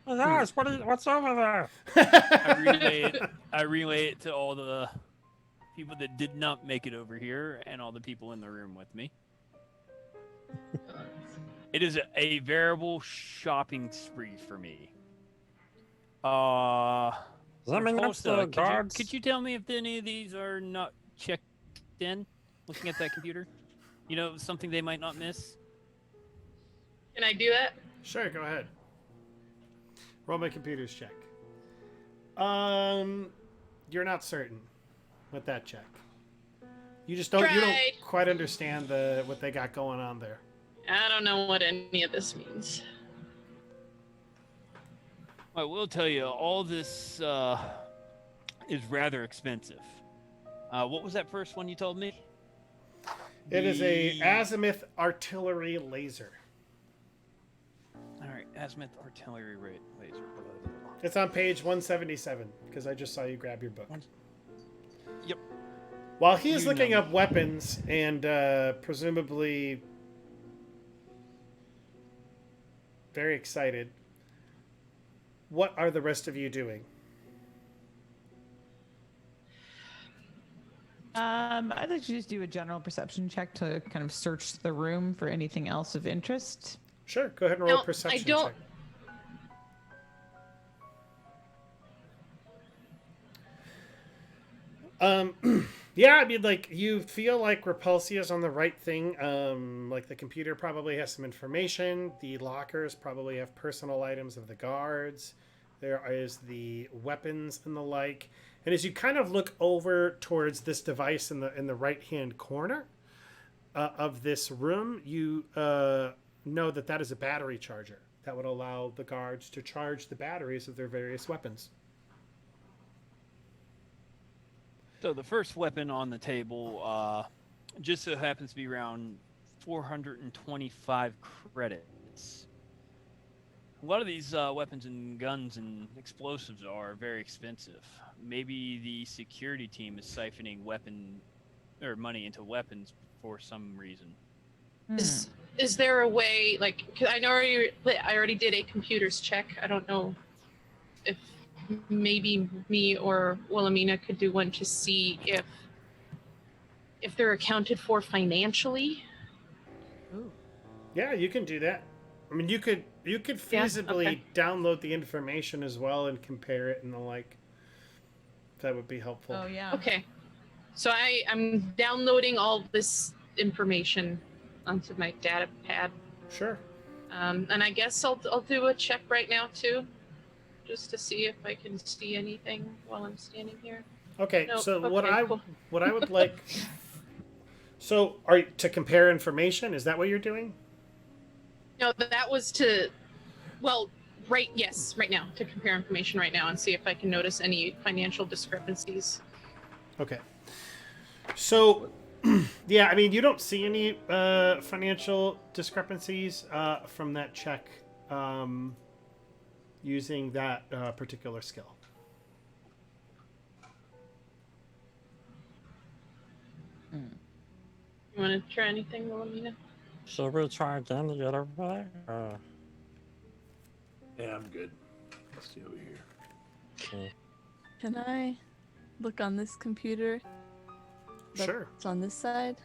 Oh, gosh, what's over there? I relay it to all the people that did not make it over here and all the people in the room with me. It is a veritable shopping spree for me. Does that mean that's the guards? Could you tell me if any of these are not checked in? Looking at that computer, you know, something they might not miss. Can I do that? Sure, go ahead. Roll my computer's check. You're not certain with that check. You just don't. You don't quite understand what they got going on there. I don't know what any of this means. I will tell you, all this is rather expensive. What was that first one you told me? It is a azimuth artillery laser. All right, azimuth artillery laser. It's on page 177 because I just saw you grab your book. Yep. While he is looking up weapons and presumably very excited, what are the rest of you doing? I'd like to just do a general perception check to kind of search the room for anything else of interest. Sure, go ahead and roll a perception check. Yeah, I mean, you feel like Repulsia's on the right thing. The computer probably has some information. The lockers probably have personal items of the guards. There is the weapons and the like. And as you kind of look over towards this device in the right-hand corner of this room, you know that is a battery charger that would allow the guards to charge the batteries of their various weapons. So the first weapon on the table just so happens to be around 425 credits. A lot of these weapons and guns and explosives are very expensive. Maybe the security team is siphoning money into weapons for some reason. Is there a way, 'cause I know I already did a computer's check. I don't know if maybe me or Wilhelmina could do one to see if they're accounted for financially. Ooh. Yeah, you can do that. I mean, you could Yeah, feasibly okay. download the information as well and compare it and the like. That would be helpful. Oh yeah. Okay. So I'm downloading all this information onto my data pad. Sure. And I guess I'll do a check right now too, just to see if I can see anything while I'm standing here. Okay. Nope. So Okay, cool. what I would like. So are to compare information? Is that what you're doing? No, that was to, well, right now, to compare information right now and see if I can notice any financial discrepancies. Okay. So, yeah, I mean, you don't see any financial discrepancies from that check using that particular skill. You want to try anything, Wilhelmina? Should we try again to get over there? Yeah, I'm good. Let's see over here. Can I look on this computer? Sure. It's on this side.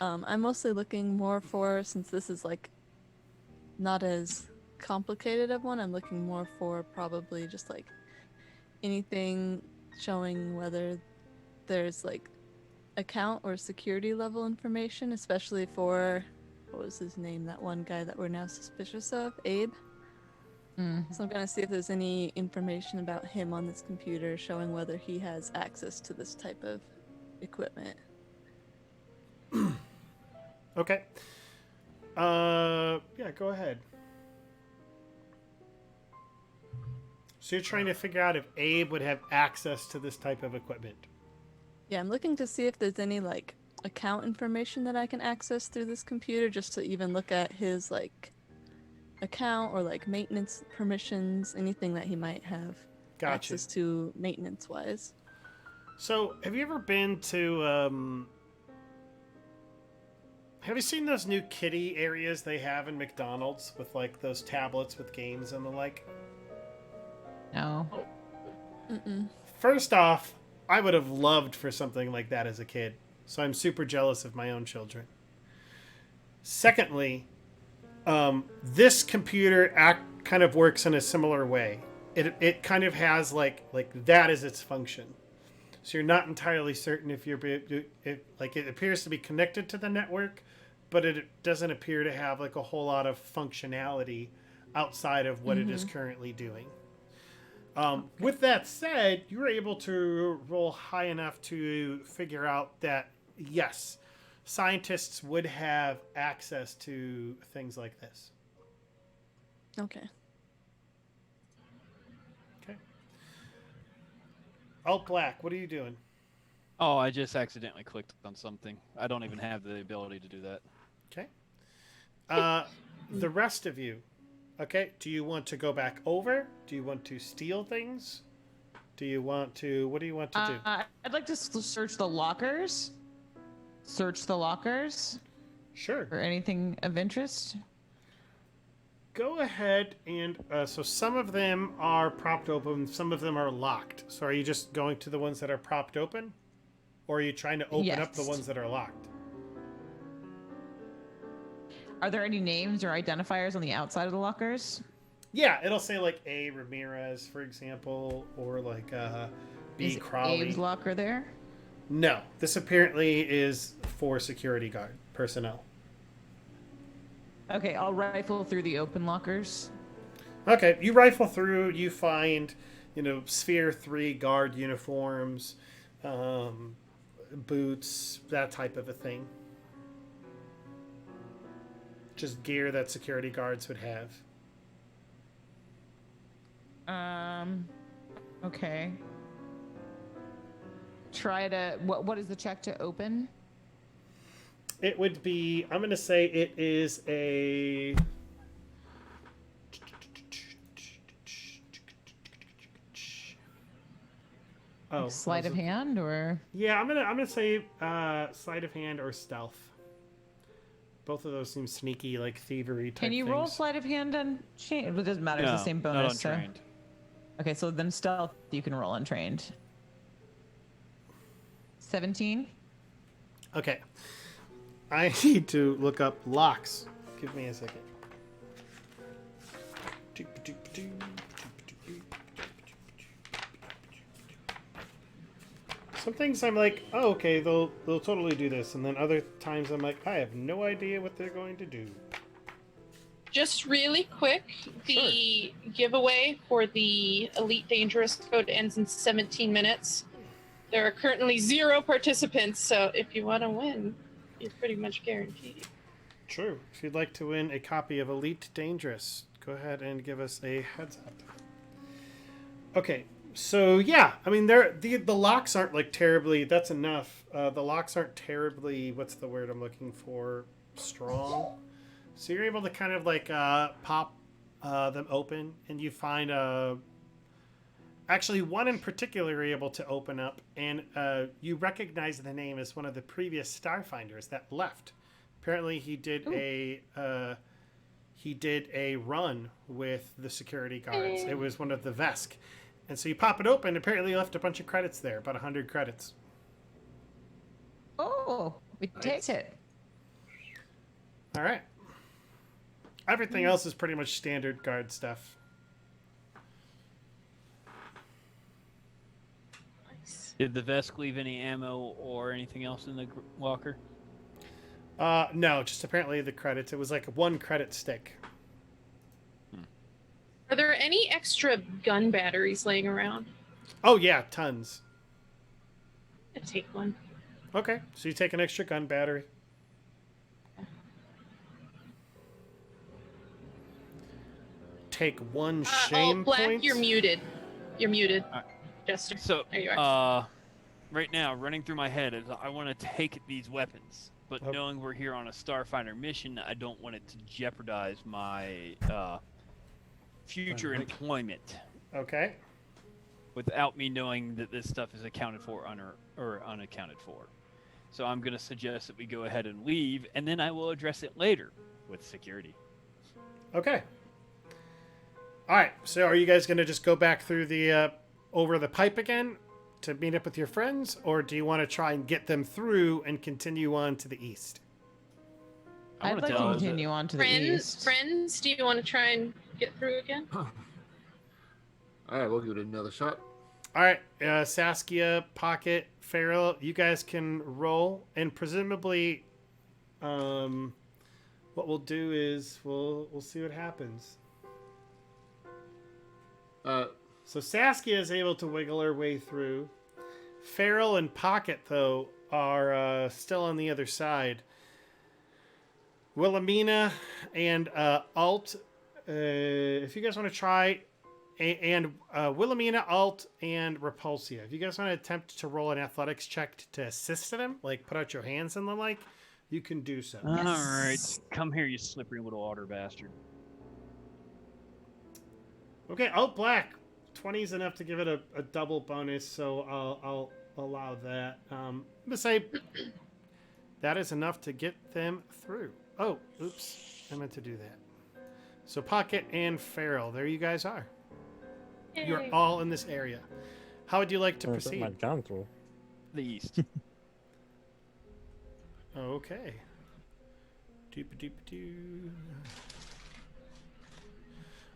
I'm mostly looking more for, since this is like not as complicated of one, I'm looking more for probably just like anything showing whether there's like account or security level information, especially for, what was his name, that one guy that we're now suspicious of, Abe. So I'm gonna see if there's any information about him on this computer showing whether he has access to this type of equipment. Okay. Yeah, go ahead. So you're trying to figure out if Abe would have access to this type of equipment. Yeah, I'm looking to see if there's any like account information that I can access through this computer, just to even look at his like account or like maintenance permissions, anything that he might have Gotcha. access to maintenance wise. So, have you ever been to have you seen those new kiddie areas they have in McDonald's with like those tablets with games and the like? No. Mm-mm. First off, I would have loved for something like that as a kid, so I'm super jealous of my own children. Secondly, this computer kind of works in a similar way. It kind of has like that is its function. So you're not entirely certain if it appears to be connected to the network, but it doesn't appear to have like a whole lot of functionality outside of what it is currently doing. With that said, you were able to roll high enough to figure out that, yes, scientists would have access to things like this. Okay. Okay. Alt Black, what are you doing? Oh, I just accidentally clicked on something. I don't even have the ability to do that. Okay. The rest of you, okay, do you want to go back over? Do you want to steal things? What do you want to do? I'd like to search the lockers. Search the lockers Sure. for anything of interest. Go ahead and so some of them are propped open, some of them are locked. So are you just going to the ones that are propped open? Or are you trying to open up the Yes. ones that are locked? Are there any names or identifiers on the outside of the lockers? Yeah, it'll say like A. Ramirez, for example, or like B. Is Crowley. Abe's locker there? No, this apparently is for security guard personnel. Okay, I'll rifle through the open lockers. Okay, you rifle through, you find, Sphere 3 guard uniforms, boots, that type of a thing. Just gear that security guards would have. Okay. Try to, what is the check to open? It would be, I'm going to say it is a... Oh, Sleight of hand or? Yeah, I'm gonna say sleight of hand or stealth. Both of those seem sneaky, like thievery type Can you things. roll sleight of hand and change? It doesn't matter. It's the same not bonus. on So. trained. Okay, so then stealth you can roll untrained. 17. Okay. I need to look up locks. Give me a second. Some things I'm like, oh, okay, they'll totally do this, and then other times I'm like, I have no idea what they're going to do. Just really quick, the giveaway for the Elite Dangerous code ends in 17 minutes. There are currently 0 participants, so if you want to win, you're pretty much guaranteed. True. If you'd like to win a copy of Elite Dangerous, go ahead and give us a heads up. Okay, so yeah, I mean, the locks aren't like terribly. That's enough. The locks aren't terribly. What's the word I'm looking for? Strong. So you're able to kind of like pop them open, and you find actually one in particular you're able to open up, and you recognize the name as one of the previous Starfinders that left. Apparently, he did a run with the security guards. It was one of the Vesk, and so you pop it open. Apparently, he left a bunch of credits there, about 100 credits. Oh, we take it. All right. Everything else is pretty much standard guard stuff. Did the Vesk leave any ammo or anything else in the locker? No, just apparently the credits. It was like 1 credit stick. Are there any extra gun batteries laying around? Oh yeah, tons. I'd take one. Okay, so you take an extra gun battery. Take 1 shame Black, point. you're muted. You're muted, Alright. Jester. So, There you are. right now, running through my head is I want to take these weapons, but Okay. knowing we're here on a Starfinder mission, I don't want it to jeopardize my future employment Okay. without me knowing that this stuff is accounted for or unaccounted for. So I'm going to suggest that we go ahead and leave, and then I will address it later with security. Okay. All right. So are you guys going to just go back through the over the pipe again to meet up with your friends, or do you want to try and get them through and continue on to the east? I'd like to continue on to the east. Friends, do you want to try and get through again? All right, we'll give it another shot. All right, Saskia, Pocket, Farrell, you guys can roll, and presumably, what we'll do is we'll see what happens. So Saskia is able to wiggle her way through. Farrell and Pocket, though, are still on the other side. Wilhelmina and Alt, if you guys want to try, and Wilhelmina, Alt, and Repulsia, if you guys want to attempt to roll an athletics check to assist them, like put out your hands and the like, you can do so. All right, come here, you slippery little otter bastard. Okay, Alt Black, 20 is enough to give it a double bonus, so I'll allow that. I'm gonna say that is enough to get them through. Oh, oops, I meant to do that. So Pocket and Farrell, there you guys are. You're Yay. all in this area. How would you like to Gonna put proceed? my gun through. The east. Okay. Doop-a-doop-a-doo.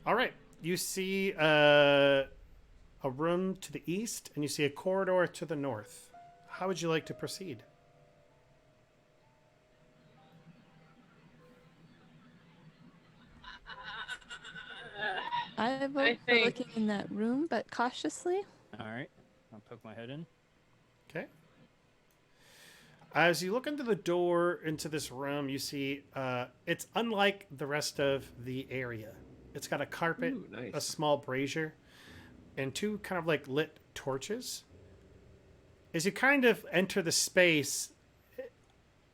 All right. You see a room to the east, and you see a corridor to the north. How would you like to proceed? I vote for think- looking in that room, but cautiously. All right, I'll poke my head in. Okay. As you look into the door into this room, you see it's unlike the rest of the area. It's got a carpet, Ooh, nice. a small brazier, and 2 kind of like lit torches. As you kind of enter the space,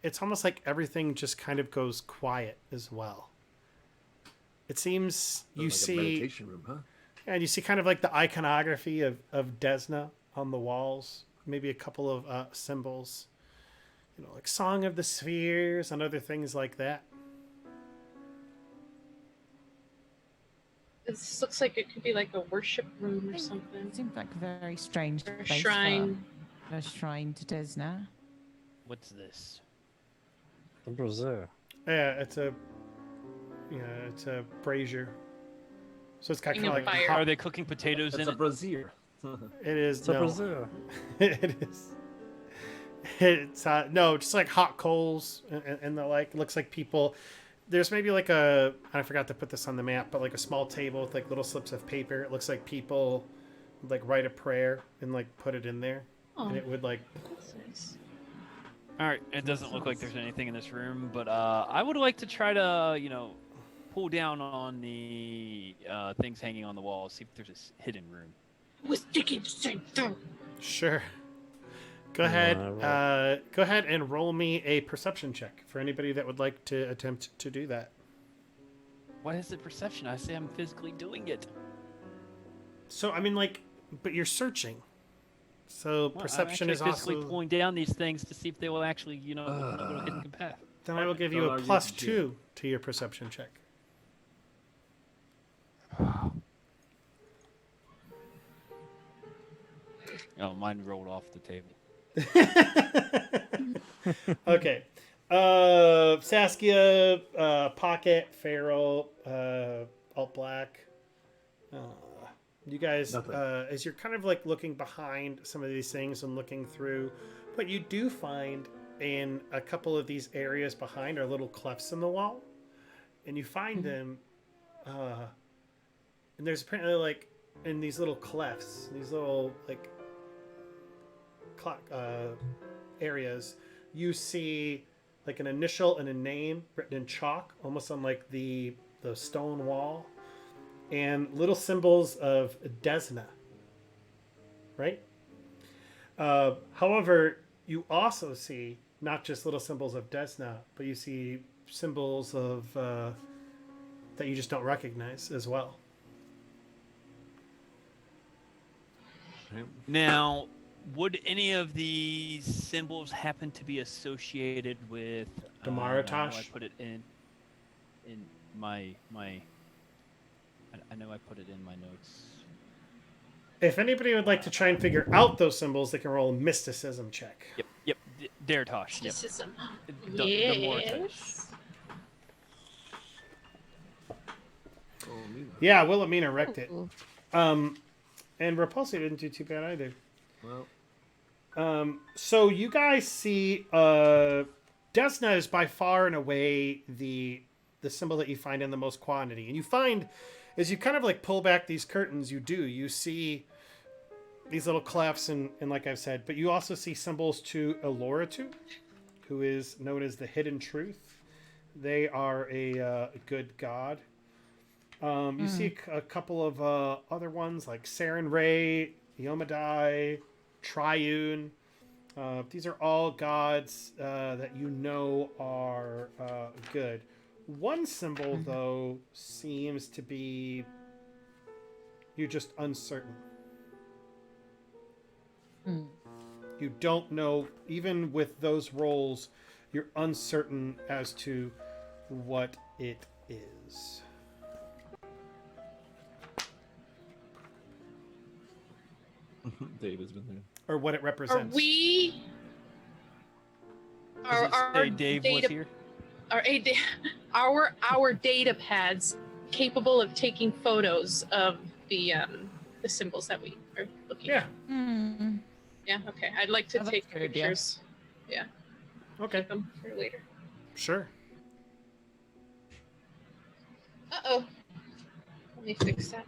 it's almost like everything just kind of goes quiet as well. It seems you Like a see, meditation room, huh? and you see kind of like the iconography of Desna on the walls, maybe a couple of symbols, you know, like Song of the Spheres and other things like that. This looks like it could be like a worship room or something. Seems like a very strange Or a place shrine. for a shrine to Desna. What's this? The brazier. Yeah, it's a brazier. So it's kind of Ring of like fire. hot. Are they cooking potatoes That's in a it? brazier. It is It's a no. brazier. It is. It's no, just like hot coals and the like. It looks like people. There's maybe like I forgot to put this on the map, but like a small table with like little slips of paper. It looks like people like write a prayer and like put it in there, Oh, and it would like. that's nice. All right. It doesn't look like there's anything in this room, but I would like to try to, pull down on the things hanging on the wall, see if there's a hidden room. I was thinking the same thing. Sure. Go ahead. Go ahead and roll me a perception check for anybody that would like to attempt to do that. What is the perception? I say I'm physically doing it. So I mean, like, but you're searching. So Well, perception I'm is actually physically also. pulling down these things to see if they will actually, open a little hidden path. Then I will give you Don't a argue plus with the 2 to your perception check. Oh, mine rolled off the table. Okay. Saskia, Pocket, Feral, Alt Black. You guys, Nothing. as you're kind of like looking behind some of these things and looking through, what you do find in a couple of these areas behind are little clefts in the wall. And you find them, and there's apparently like in these little clefts, these little like areas, you see like an initial and a name written in chalk, almost on like the stone wall, and little symbols of Desna. Right? However, you also see not just little symbols of Desna, but you see symbols of that you just don't recognize as well. Now, would any of these symbols happen to be associated with Damaratosh? I put it in my. I know I put it in my notes. If anybody would like to try and figure out those symbols, they can roll a mysticism check. Yep. Daratosh. Yep. Mysticism. The Yes. Yeah, Wilhelmina wrecked it. Ooh. And Repulsive didn't do too bad either. Well, So you guys see Desna is by far and away the symbol that you find in the most quantity. And you find, as you kind of like pull back these curtains, you see these little clefts and like I've said, but you also see symbols to Eloratu, who is known as the Hidden Truth. They are a good god. You see a couple of other ones like Saren Ray, Yomadai, Triune. These are all gods that you know are good. One symbol, though, seems to be you're just uncertain. You don't know, even with those rolls, you're uncertain as to what it is. Dave has been there. Or what it Are represents. we? Does it say Dave was here? Our data pads capable of taking photos of the symbols that we are looking Yeah. at? Yeah. Okay. I'd like to Oh, that's take a good idea. pictures. Okay. Keep them for later. Sure. Uh-oh. Let me fix that.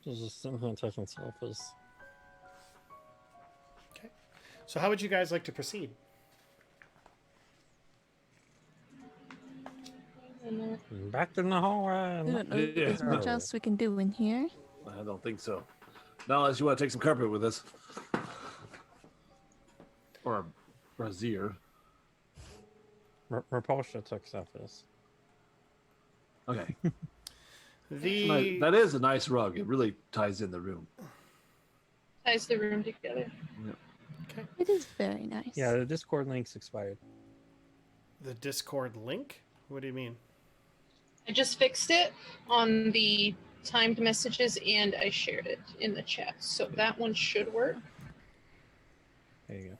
Just sitting here touching sofas. Okay. So how would you guys like to proceed? Back in the hallway. I don't know if there's much else we can do in here. I don't think so. Not unless you want to take some carpet with us. Or a brazier. Repulsion took sofas. Okay. The That is a nice rug. It really ties in the room. Ties the room together. It is very nice. Yeah, the Discord link's expired. The Discord link? What do you mean? I just fixed it on the timed messages and I shared it in the chat. So that one should work. There you go.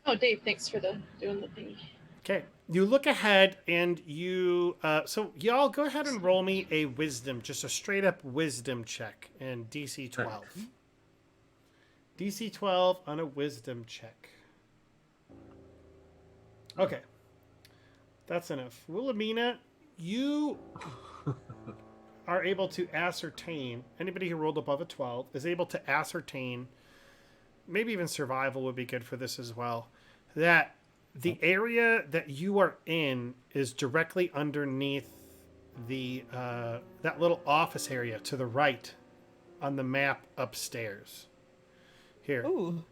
Oh, Dave, thanks for doing the thing. Okay, you look ahead and you, so y'all go ahead and roll me a wisdom, just a straight up wisdom check and DC 12. DC 12 on a wisdom check. Okay. That's enough. Wilhelmina, you are able to ascertain, anybody who rolled above a 12 is able to ascertain, maybe even survival would be good for this as well, that the area that you are in is directly underneath the that little office area to the right on the map upstairs. Here, Ooh.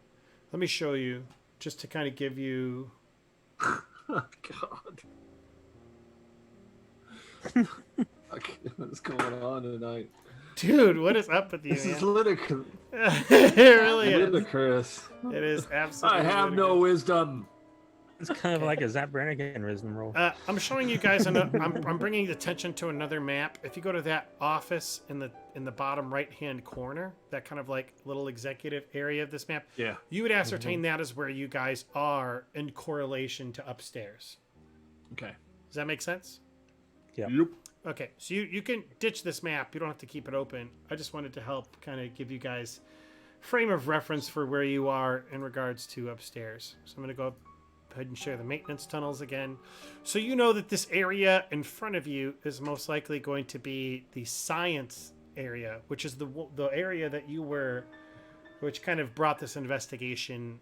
let me show you, just to kind of give you... Oh, God. Okay, what's going on tonight? Dude, what is up with you, This man? is ludicrous. It really is. Ludicrous. It is absolutely I have no ludicrous. wisdom. It's kind of like a Zap Brannigan wisdom roll. I'm showing you guys. I'm bringing attention to another map. If you go to that office in the bottom right hand corner, that kind of like little executive area of this map, Yeah. you would ascertain that is where you guys are in correlation to upstairs. Okay. Does that make sense? Yep. Yep. Okay, so you can ditch this map. You don't have to keep it open. I just wanted to help kind of give you guys frame of reference for where you are in regards to upstairs. So I'm going to go ahead and share the maintenance tunnels again. So you know that this area in front of you is most likely going to be the science area, which is the area that you were, which kind of brought this investigation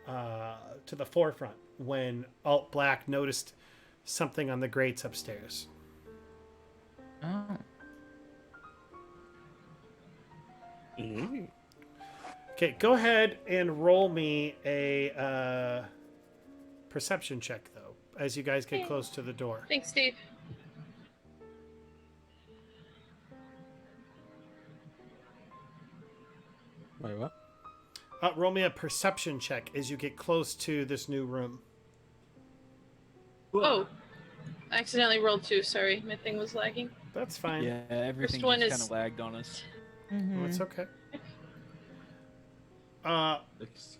to the forefront when Alt Black noticed something on the grates upstairs. Oh. Okay, go ahead and roll me a perception check, though, as you guys get close to the door. Thanks, Dave. Wait, what? Roll me a perception check as you get close to this new room. Oh, I accidentally rolled 2. Sorry, my thing was lagging. That's fine. Yeah, everything one just is- kind of lagged on us. That's okay. Excuses.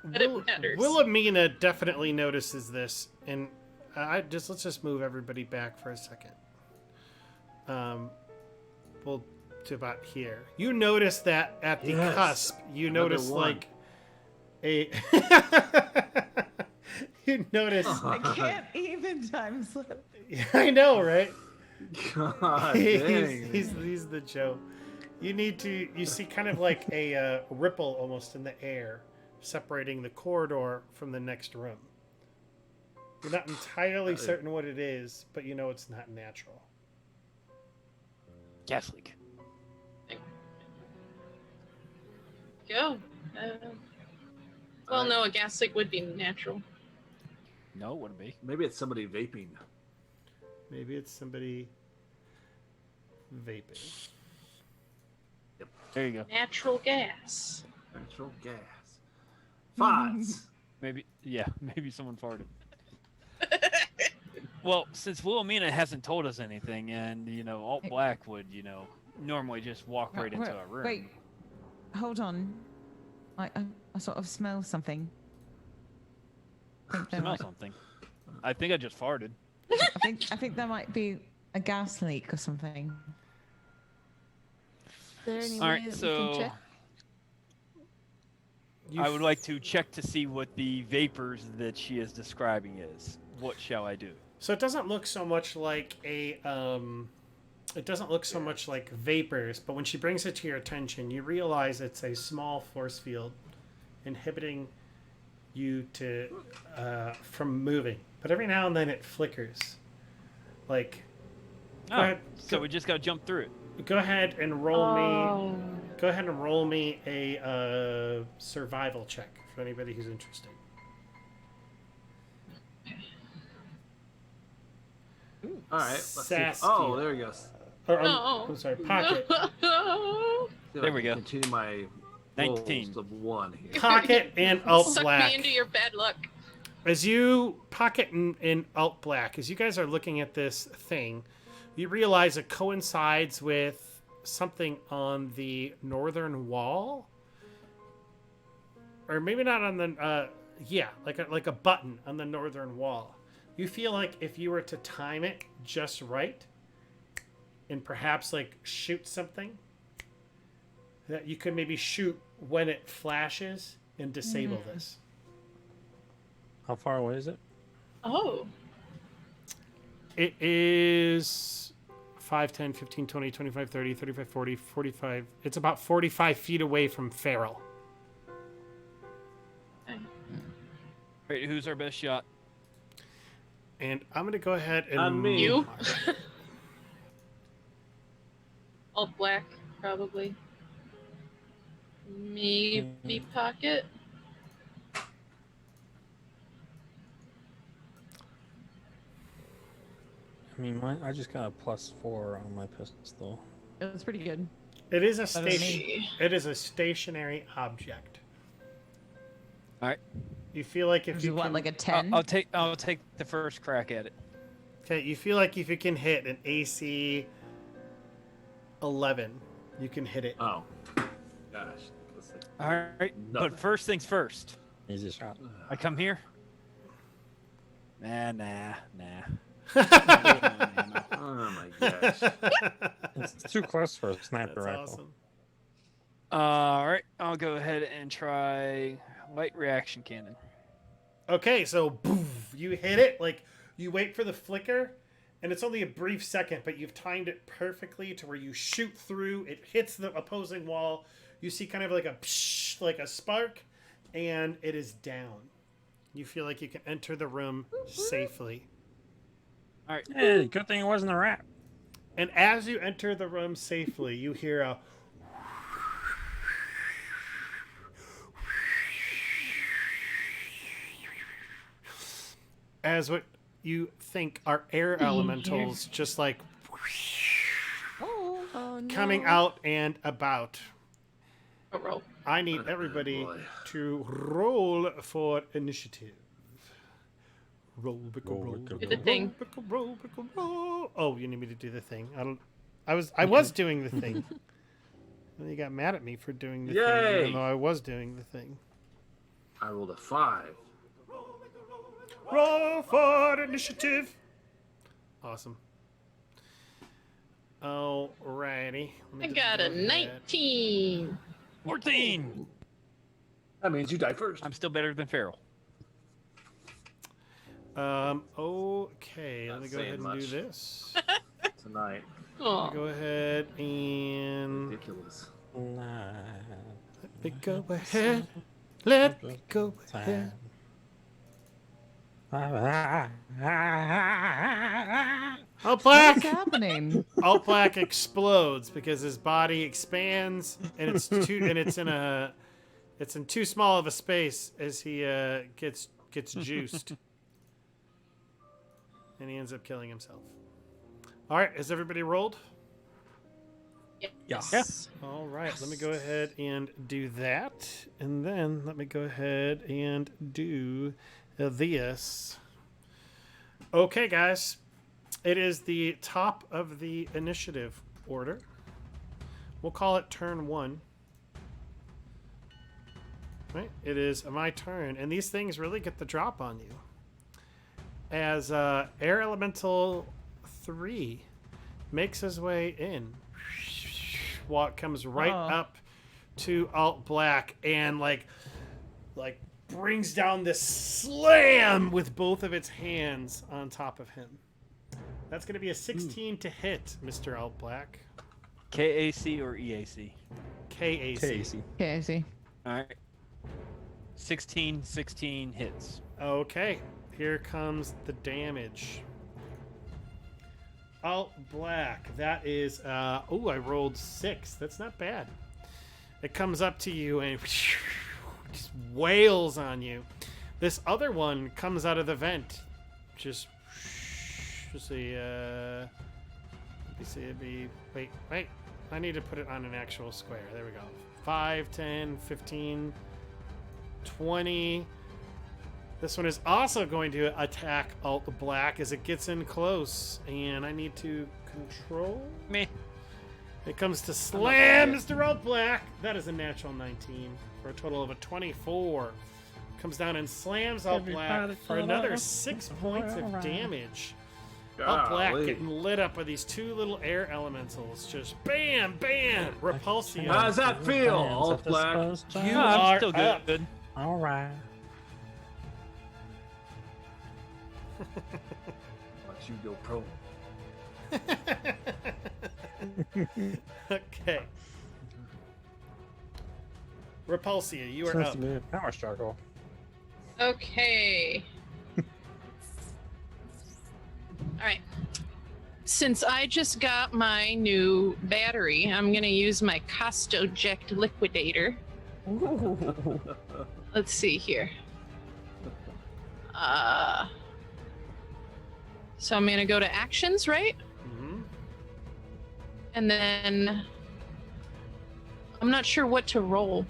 But it matters. Wilhelmina definitely notices this, and let's just move everybody back for a second. We'll to about here. You notice that at the Yes. cusp, you Another notice one. like a. You notice. I can't even time slip. I know, right? God he's, dang. he's the Joe. You see kind of like a ripple almost in the air separating the corridor from the next room. You're not entirely certain what it is, but you know it's not natural. Gas leak. Go. Well, no, a gas leak would be natural. No, it wouldn't be. Maybe it's somebody vaping. Maybe it's somebody vaping. There you go. Natural gas. Natural gas. Farts. Maybe, yeah, maybe someone farted. Well, since Wilhelmina hasn't told us anything, and Alt Black would, normally just walk right into our room. Wait, hold on. I sort of smell something. Smell something. I think I just farted. I think there might be a gas leak or something. Is there any All way right, that we so can check? You I would like to check to see what the vapors that she is describing is. What shall I do? So it doesn't look so much like it doesn't look so much like vapors, but when she brings it to your attention, you realize it's a small force field inhibiting you to from moving. But every now and then it flickers. Like, Oh, ahead. so we just got to jump through it. go ahead and roll me. Oh. Go ahead and roll me a survival check for anybody who's interested. All right. Let's see. Saskia. Oh, there he goes. Or, No. I'm sorry, Pocket. See if I There we can go. Continue my 19. rolls of 1 here. Pocket and Alt Suck Black. me into your bad luck. As you pocket in Alt Black, as you guys are looking at this thing, you realize it coincides with something on the northern wall, or maybe not on the like a button on the northern wall. You feel like if you were to time it just right, and perhaps like shoot something, that you could maybe shoot when it flashes and disable this. How far away is it? Oh. It is 5, 10, 15, 20, 25, 30, 35, 40, 45. It's about 45 feet away from Farrell. Wait, who's our best shot? And I'm going to go ahead and... On me. You? Alt Black, probably. Maybe Pocket. I mean, I just got a +4 on my pistol. It was pretty good. It is a Better than station. me. It is a stationary object. All right. You feel like if Which you is what, can, like a 10? I'll take the first crack at it. okay, you feel like if you can hit an AC 11, you can hit it. Oh, gosh. Let's see. All right. No. But first things first. Easy shot. I come here. Nah. Oh my gosh. It's too close for a sniper That's rifle. awesome. All right. I'll go ahead and try light reaction cannon. Okay, so boom, you hit it. Like you wait for the flicker, and it's only a brief second, but you've timed it perfectly to where you shoot through. It hits the opposing wall. You see kind of like a psh, like a spark, and it is down. You feel like you can enter the room safely. All right. Hey, good thing it wasn't a rat. And as you enter the room safely, you hear a as what you think are air elementals just like Oh. Oh no. coming out and about. A roll. I need everybody boy. to roll for initiative. Roll, bickle, roll, Do the thing. bickle, roll, bickle, roll. Oh, you need me to do the thing. I was doing the thing. And you got mad at me for doing the thing, Yay! even though I was doing the thing. I rolled a 5. Roll for initiative. Awesome. Alrighty. I got a 19. 14. That means you die first. I'm still better than Farrell. Okay. Let me Not go ahead saying and do much. this. Tonight. Oh. Go ahead and Ridiculous. Nah. let me go ahead. Let me go ahead. Alt Black. What's happening? Alt Black explodes because his body expands and it's in too small of a space as he gets juiced. And he ends up killing himself. All right, has everybody rolled? Yes. All right, let me go ahead and do that. And then let me go ahead and do this. Okay, guys. It is the top of the initiative order. We'll call it turn 1. Right? It is my turn. And these things really get the drop on you. As Air Elemental 3 makes his way in. Walk comes right up to Alt Black and like brings down this slam with both of its hands on top of him. That's going to be a 16 to hit, Mr. Alt Black. KAC or EAC? KAC. Okay, I see. All right. 16 hits. Okay, here comes the damage. Alt Black, that is, I rolled 6. That's not bad. It comes up to you and just wails on you. This other one comes out of the vent. Just a, let me see, it'd be, wait. I need to put it on an actual square. There we go. 5, 10, 15, 20, This one is also going to attack Alt Black as it gets in close, and I need to control. Meh. It comes to slam Mr. Alt Black. That is a natural 19 for a total of a 24. Comes down and slams Alt Black for another 6 points of damage. Alt Black getting lit up with these two little air elementals. Just bam, bam, Repulsion. How does that feel, Alt Black? You I'm are still up. good. All right. Watch you go pro. Okay. Repulsia, you are Supposed up. to be a power struggle. Okay. All right. Since I just got my new battery, I'm going to use my Costoject Liquidator. Let's see here. So I'm going to go to actions, right? Mhm. And then I'm not sure what to roll.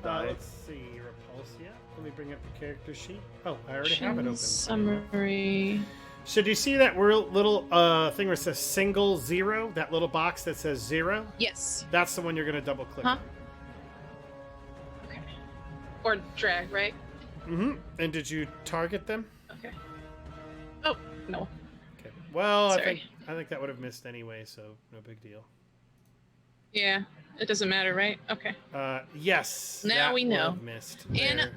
Let's see, Repulsia. Let me bring up the character sheet. Oh, I already have it open. Summary. So do you see that little thing where it says single 0? That little box that says 0? Yes. That's the one you're going to double click Huh? Okay. Or drag, right? on. Mm-hmm. And did you target them? Okay. Oh, no. Okay. Well, Sorry. I think that would have missed anyway, so no big deal. Yeah, it doesn't matter, right? Okay. Yes. Now that we would know. have missed. And There.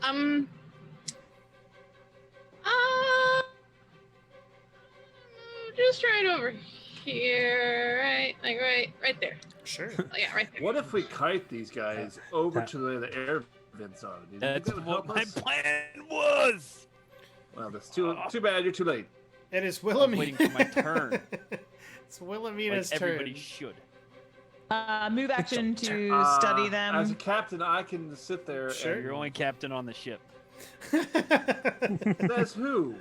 just right over here, right? Like right there. Sure. Oh, yeah, right there. What if we kite these guys over to where the air vents are? Do you think That's that would what help my us? plan was. Well, that's too bad. You're too late. It is I'm Wilhelmina. waiting for my turn. It's Wilhelmina's Like everybody turn. should. Move action to study them. As a captain, I can sit there. Sure. You're only captain on the ship. That's who.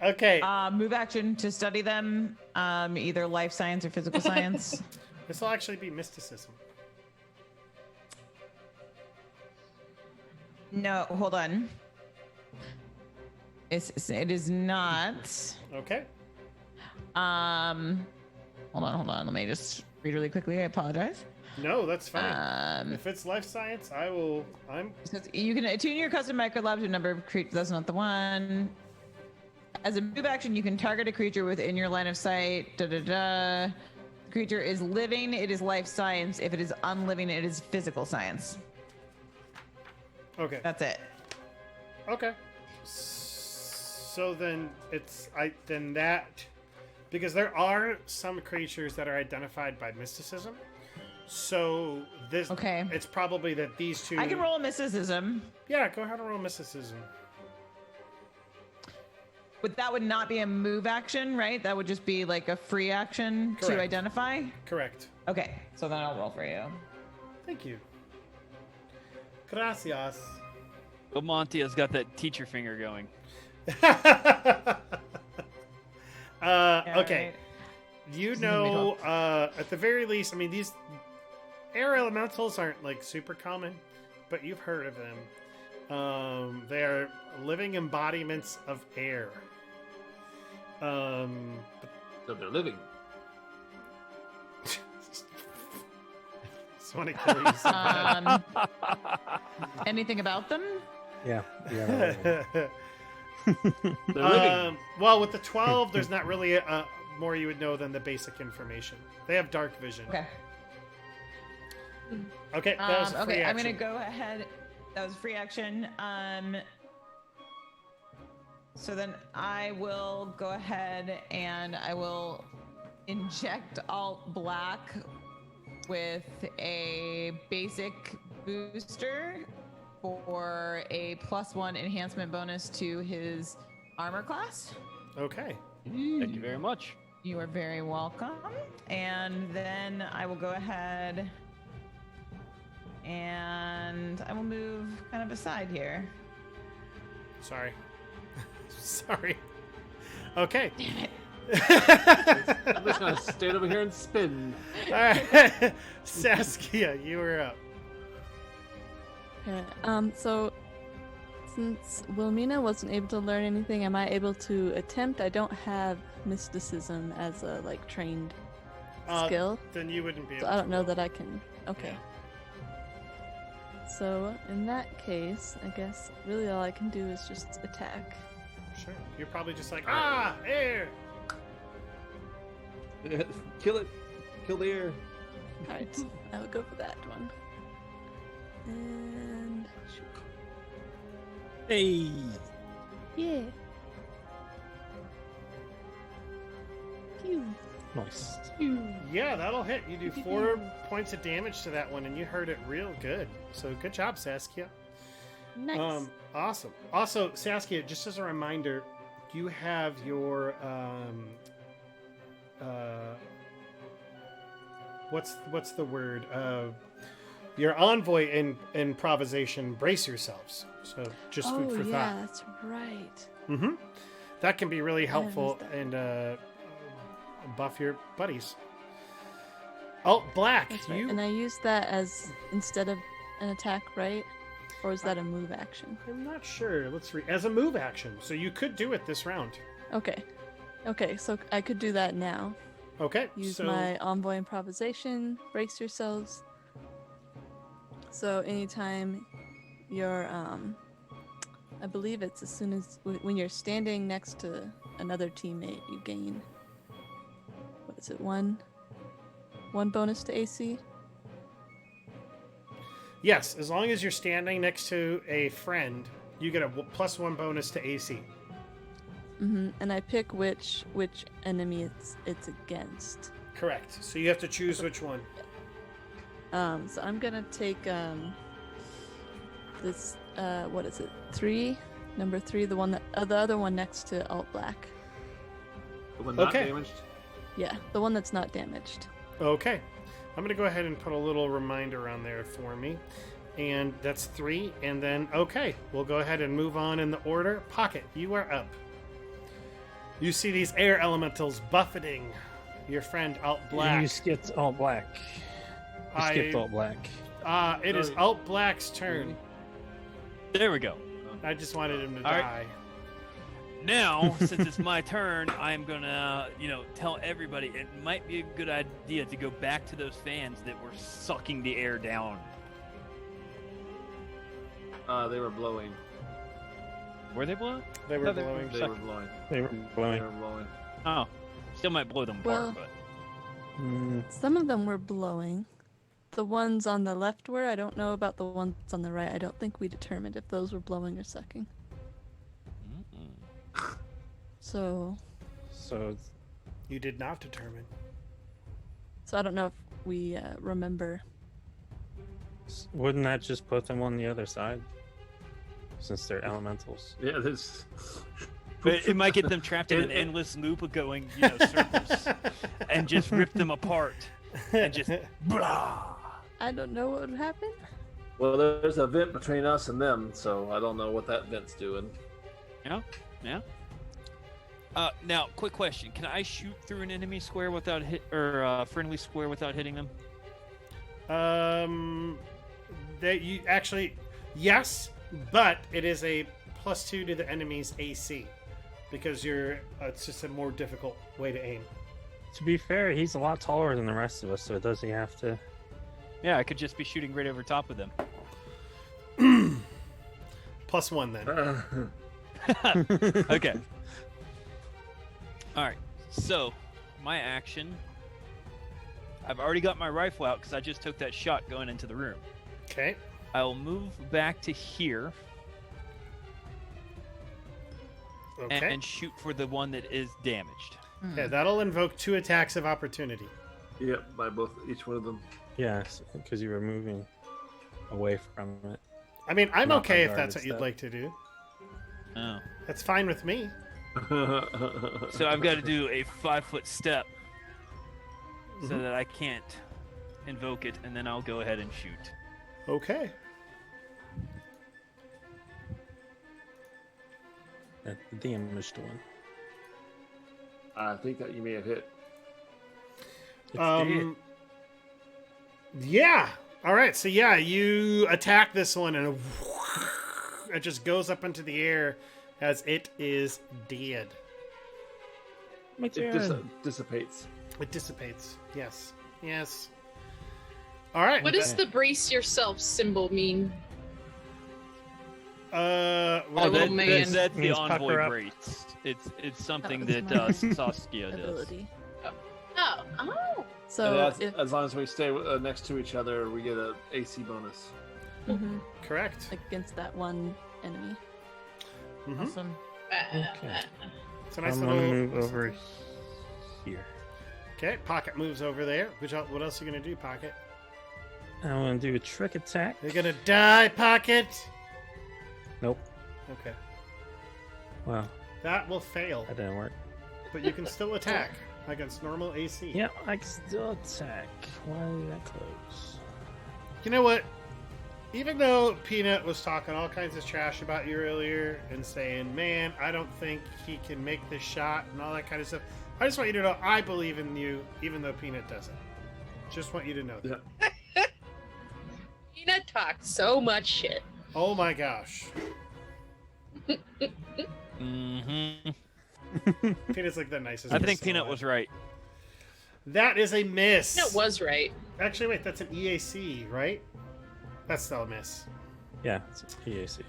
Okay. Move action to study them, either life science or physical science. This will actually be mysticism. No, hold on. It is not. Okay. Hold on. Let me just read really quickly. I apologize. No, that's fine. If it's life science, I'm. So you can attune your custom microlab to a number of creatures. That's not the one. As a move action, you can target a creature within your line of sight. Creature is living, it is life science. If it is unliving, it is physical science. Okay. That's it. Okay. So then because there are some creatures that are identified by mysticism. So this Okay. it's probably that these two I can roll a mysticism, Yeah, go ahead and roll mysticism. but that would not be a move action, right? That would just be like a free action Correct. to identify. Correct. Okay, so then I'll roll for you. Thank you. Gracias. But Monty has got that teacher finger going. Okay. You know, at the very least, I mean, these air elementals aren't like super common, but you've heard of them. They are living embodiments of air. So they're living. Just want to kill you so bad. Anything about them? Yeah. They're living. Well, with the 12, there's not really more you would know than the basic information. They have dark vision. Okay. Okay, that was a free Okay, I'm action. gonna go ahead. That was free action. So then I will go ahead and I will inject Alt Black with a basic booster for a +1 enhancement bonus to his armor class. Okay. Thank you very much. You are very welcome. And then I will go ahead and I will move kind of aside here. Sorry. Sorry. Okay. Damn it. I'm just gonna stand over here and spin. All right. Saskia, you were up. Okay, so Since Wilmina wasn't able to learn anything, am I able to attempt? I don't have mysticism as a trained skill, Then you wouldn't be able so I don't to know roll. that I can. Okay. So in that case, I guess really all I can do is just attack. Sure. You're probably just like, ah, air! Kill it. Kill the air. All right, I will go for that one. And shoot. Hey. Yeah. Phew. Nice. Yeah, that'll hit. You do 4 points of damage to that one, and you heard it real good. So good job, Saskia. Nice. Awesome. Also, Saskia, just as a reminder, you have your what's the word? Your envoy in improvisation. Brace yourselves. So just food for yeah, thought. that's right. Mm-hmm. That can be really haven't helpful used that. and buff your buddies. Oh, Black, That's right. you. And I use that as instead of an attack, right? Or is that a move action? I'm not sure. Let's read. As a move action, so you could do it this round. Okay. Okay, so I could do that now. Okay. Use so my envoy improvisation. Brace yourselves. So anytime you're, I believe it's as soon as when you're standing next to another teammate, you gain. What is it? One bonus to AC. yes, as long as you're standing next to a friend, you get a +1 bonus to AC. And I pick which enemy it's against. Correct. So you have to choose which one. So I'm gonna take this. What is it? 3, number 3, the one that the other one next to Alt Black. The one not Okay. damaged. Yeah, the one that's not damaged. Okay. I'm gonna go ahead and put a little reminder on there for me, and that's 3. And then okay, we'll go ahead and move on in the order. Pocket, you are up. You see these air elementals buffeting your friend Alt Black. You skipped all black. You skipped all black. It is Alt Black's turn. There we go. I just wanted him to All right. die. Now, since it's my turn, I'm gonna, tell everybody it might be a good idea to go back to those fans that were sucking the air down. They were blowing. Were they blowing? They were No, they- blowing. They were blowing. They were They blowing. were blowing. Oh, still might blow them Well- apart, but Some of them were blowing. The ones on the left were. I don't know about the ones on the right. I don't think we determined if those were blowing or sucking. So So You did not determine. I don't know if we remember. wouldn't that just put them on the other side? Since they're elementals. Yeah, this. but it might get them trapped in an endless loop of going, circles, and just rip them apart, and just blah. I don't know what would happen. Well, there's a vent between us and them, so I don't know what that vent's doing. Yeah. Now, quick question: can I shoot through an enemy square without friendly square without hitting them? That you actually, yes, but it is a +2 to the enemy's AC because it's just a more difficult way to aim. To be fair, he's a lot taller than the rest of us, so does he have to? Yeah, I could just be shooting right over top of them. +1 then. Okay. All right. So, my action. I've already got my rifle out because I just took that shot going into the room. Okay. I will move back to here Okay. and shoot for the one that is damaged. Yeah, that'll invoke 2 attacks of opportunity. Yep, by each one of them. Yes, because you were moving away from it. I mean, I'm Not okay by if that's guarded what you'd step. like to do. Oh. That's fine with me. So I've got to do a 5-foot step so that I can't invoke it, and then I'll go ahead and shoot. Okay. The damaged one. I think that you may have hit. It's dead. Yeah. All right. So yeah, you attack this one, and it just goes up into the air as it is dead. My It turn. dissipates. It dissipates. Yes. Yes. All right. What does the brace yourself symbol mean? What Oh, do we- that- man. that's the Means envoy pucker up. brace. It's something Oh, that Saskia does. Ability. Oh. So And if as long as we stay next to each other, we get a AC bonus. mhm, Correct. against that one enemy. Mhm. Awesome. Okay. It's a nice I'm little. gonna move over here. Okay, Pocket moves over there. What else are you gonna do, Pocket? I'm gonna do a trick attack. You're gonna die, Pocket. Nope. Okay, Wow, that will fail, that didn't work. but you can still attack against normal AC. Yeah, I can still attack. Why are that close? You know what? Even though Peanut was talking all kinds of trash about you earlier and saying, "Man, I don't think he can make this shot" and all that kind of stuff, I just want you to know I believe in you, even though Peanut doesn't. Just want you to know that. Yeah. Peanut talks so much shit. Oh my gosh, Mm-hmm. Peanut's like the nicest. I think person Peanut alive. was right. That is a miss. Peanut was right. Actually, wait, that's an EAC, right? That's still a miss. Yeah, it's EAC.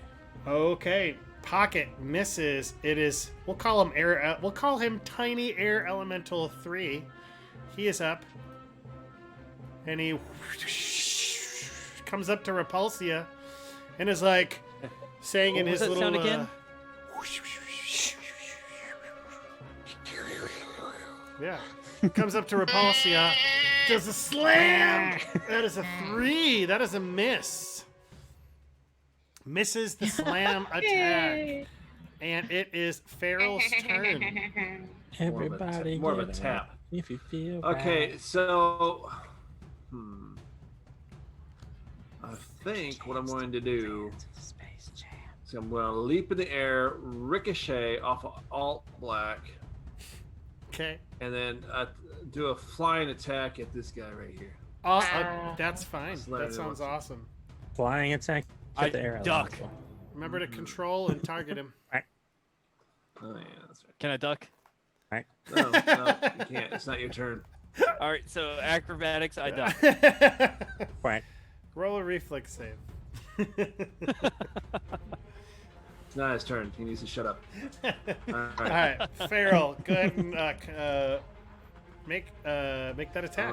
Okay, Pocket misses. It is. We'll call him air. We'll call him Tiny Air Elemental 3. He is up, and he comes up to Repulsia, and is like saying in What was his that little. sound again? Yeah, comes up to Repulsia, does a slam. That is a 3. That is a miss. Misses the slam attack. Yay. And it is Farrell's turn. Everybody, more of a get tap. up if you feel Okay, bad. so I think what I'm going to do Space Jam. is I'm going to leap in the air, ricochet off of Alt Black, Okay. and then do a flying attack at this guy right here. That's fine. Just let That it sounds know. awesome. Flying attack. I Get the air duck. elemental. Remember to control and target him. Oh yeah, that's Can I duck? right. No, you can't. It's not your turn. All right, so acrobatics, I duck. Quack. Roll a reflex save. It's not his turn. He needs to shut up. All All right. right, Farrell, go ahead and make that attack.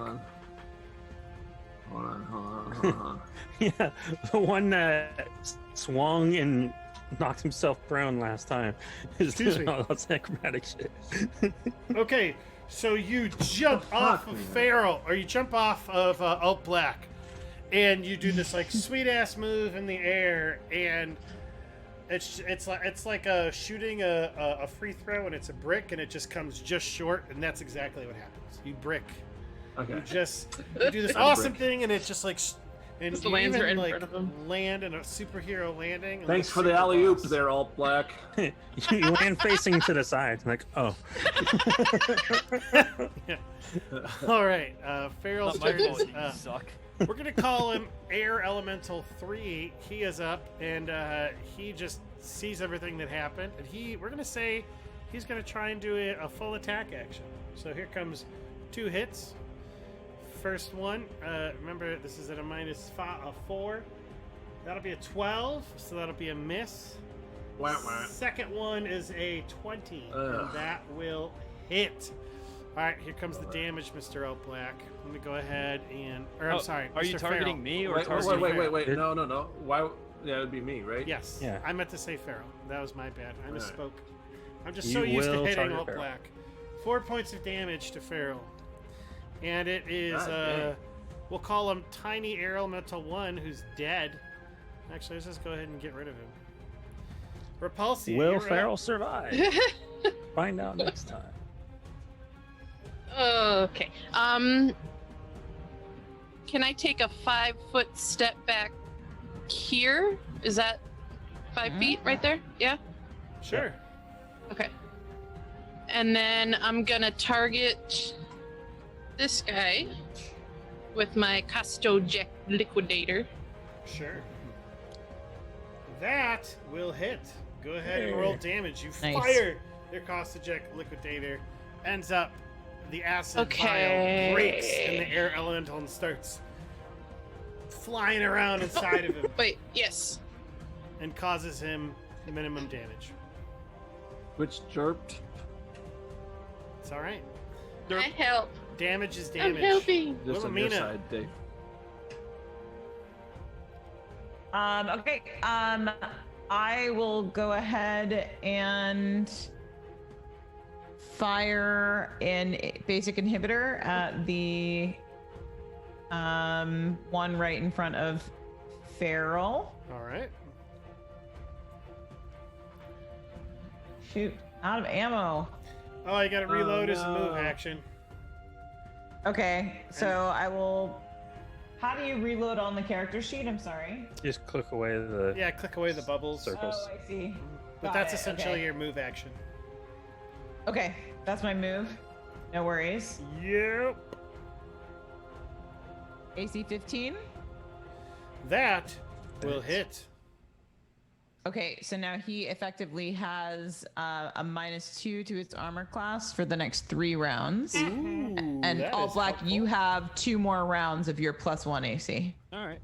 Hold on. Yeah, the one that swung and knocked himself prone last time is Excuse doing me. all that acrobatic shit. Okay, so you jump off of me, man. Farrell, or you jump off of Alt Black, and you do this like sweet ass move in the air, and it's like shooting a free throw, and it's a brick, and it just comes just short, and that's exactly what happens. You brick. Okay. You do this I'm awesome brick. thing, and it's just like, and Just you lands even right in like front of him. land in a superhero landing. and Thanks the for the super alley oop boss. there, Alt Black. You land facing to the side, like, oh. All right, Farrell's Not my turn is fault, you up. suck. We're gonna call him Air Elemental 3. He is up, and he just sees everything that happened, and we're gonna say he's gonna try and do a full attack action. So here comes 2 hits. First one, remember this is at a -4. That'll be a 12, so that'll be a miss. Wah, wah. Second one is a 20, and Ugh. that will hit. All right, here comes the damage, Mr. L. Black. Let me go ahead and, or I'm Oh, sorry, Are you Mr. targeting Farrell. me or Wait, targeting wait. No. Why? Yeah, it would be me, right? Yes. Yeah. I meant to say Farrell. That was my bad. I Right. misspoke. I'm just You so used to will hitting target Alt Farrell. Black. 4 points of damage to Farrell. And it is, God damn. we'll call him Tiny Air Elemental 1, who's dead. Actually, let's just go ahead and get rid of him. Repulsia. Will you're up. Farrell survive? Find out next time. Okay. Can I take a 5-foot step back here? Is that 5 feet right there? Yeah? Sure. Okay. And then I'm gonna target this guy with my Castoject Liquidator. Sure. That will hit. Go ahead and roll damage. You Nice. fire your Caustic Liquidator. Ends up, the acid Okay. vial breaks in the air elemental and starts flying around inside of him Wait, yes. and causes him minimum damage. Which jerked? It's all right. I help. Damage is I'm damage. helping. Just on your Wilhelmina. side, Dave. Okay. I will go ahead and fire an basic inhibitor at the one right in front of Feral. All right. Shoot, out of ammo. Oh, you got to reload as a no. move action. Okay, so I will. How do you reload on the character sheet? I'm sorry. Just click away the Yeah, click away the bubbles. circles. Oh, I see. But Got that's it, essentially okay. your move action. Okay, that's my move. No worries. Yep. AC 15. That will hit. Okay, so now he effectively has a -2 to its armor class for the next 3 rounds. Ooh, And that All is Black, helpful. you have 2 more rounds of your +1 AC. All right.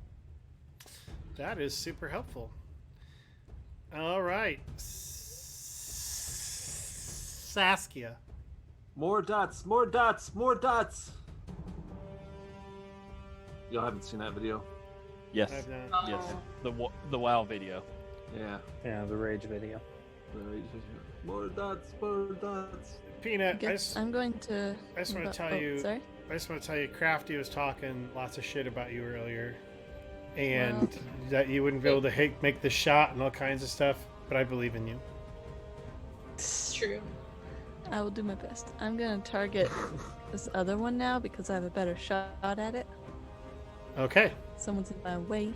That is super helpful. All right. Saskia. More dots, more dots, more dots. Y'all haven't seen that video? Yes. I've not. Yes. The WoW video. Yeah. Yeah, the rage video. More dots, more dots. Peanut, I Guess just, I'm going to. I just want to tell oh, you. Sorry. I just want to tell you, Crafty was talking lots of shit about you earlier, and Well. that you wouldn't be able to make the shot and all kinds of stuff. But I believe in you. True. I will do my best. I'm gonna target this other one now because I have a better shot at it. Okay. Someone's in my way.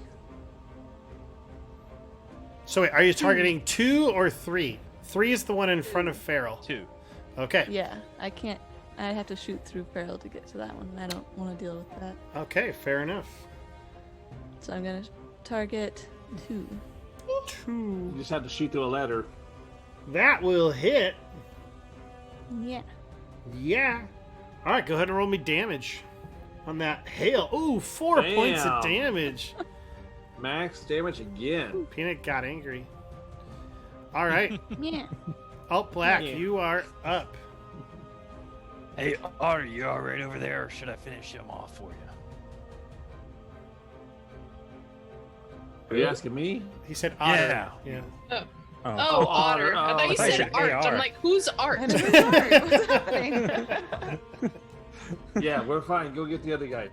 So wait, are you targeting 2 or 3? 3 is the one in front of Feral. 2. Okay. Yeah, I can't. I have to shoot through Feral to get to that one. And I don't want to deal with that. Okay, fair enough. So I'm gonna target 2. 2. You just have to shoot through a ladder. That will hit. Yeah. Yeah. All right, go ahead and roll me damage on that hail. Ooh, 4 points of Damn. damage. Max damage again. Peanut got angry. All right, Yeah. Alt Black, Yeah. you are up. Hey, are you all right over there, or should I finish him off for you? Are you asking me? He said otter. Yeah. Yeah. Oh. Oh, Otter. I thought you I said said Art. AR. I'm like, who's Art? I know, sorry, what's happening? Yeah, we're fine. Go get the other guy.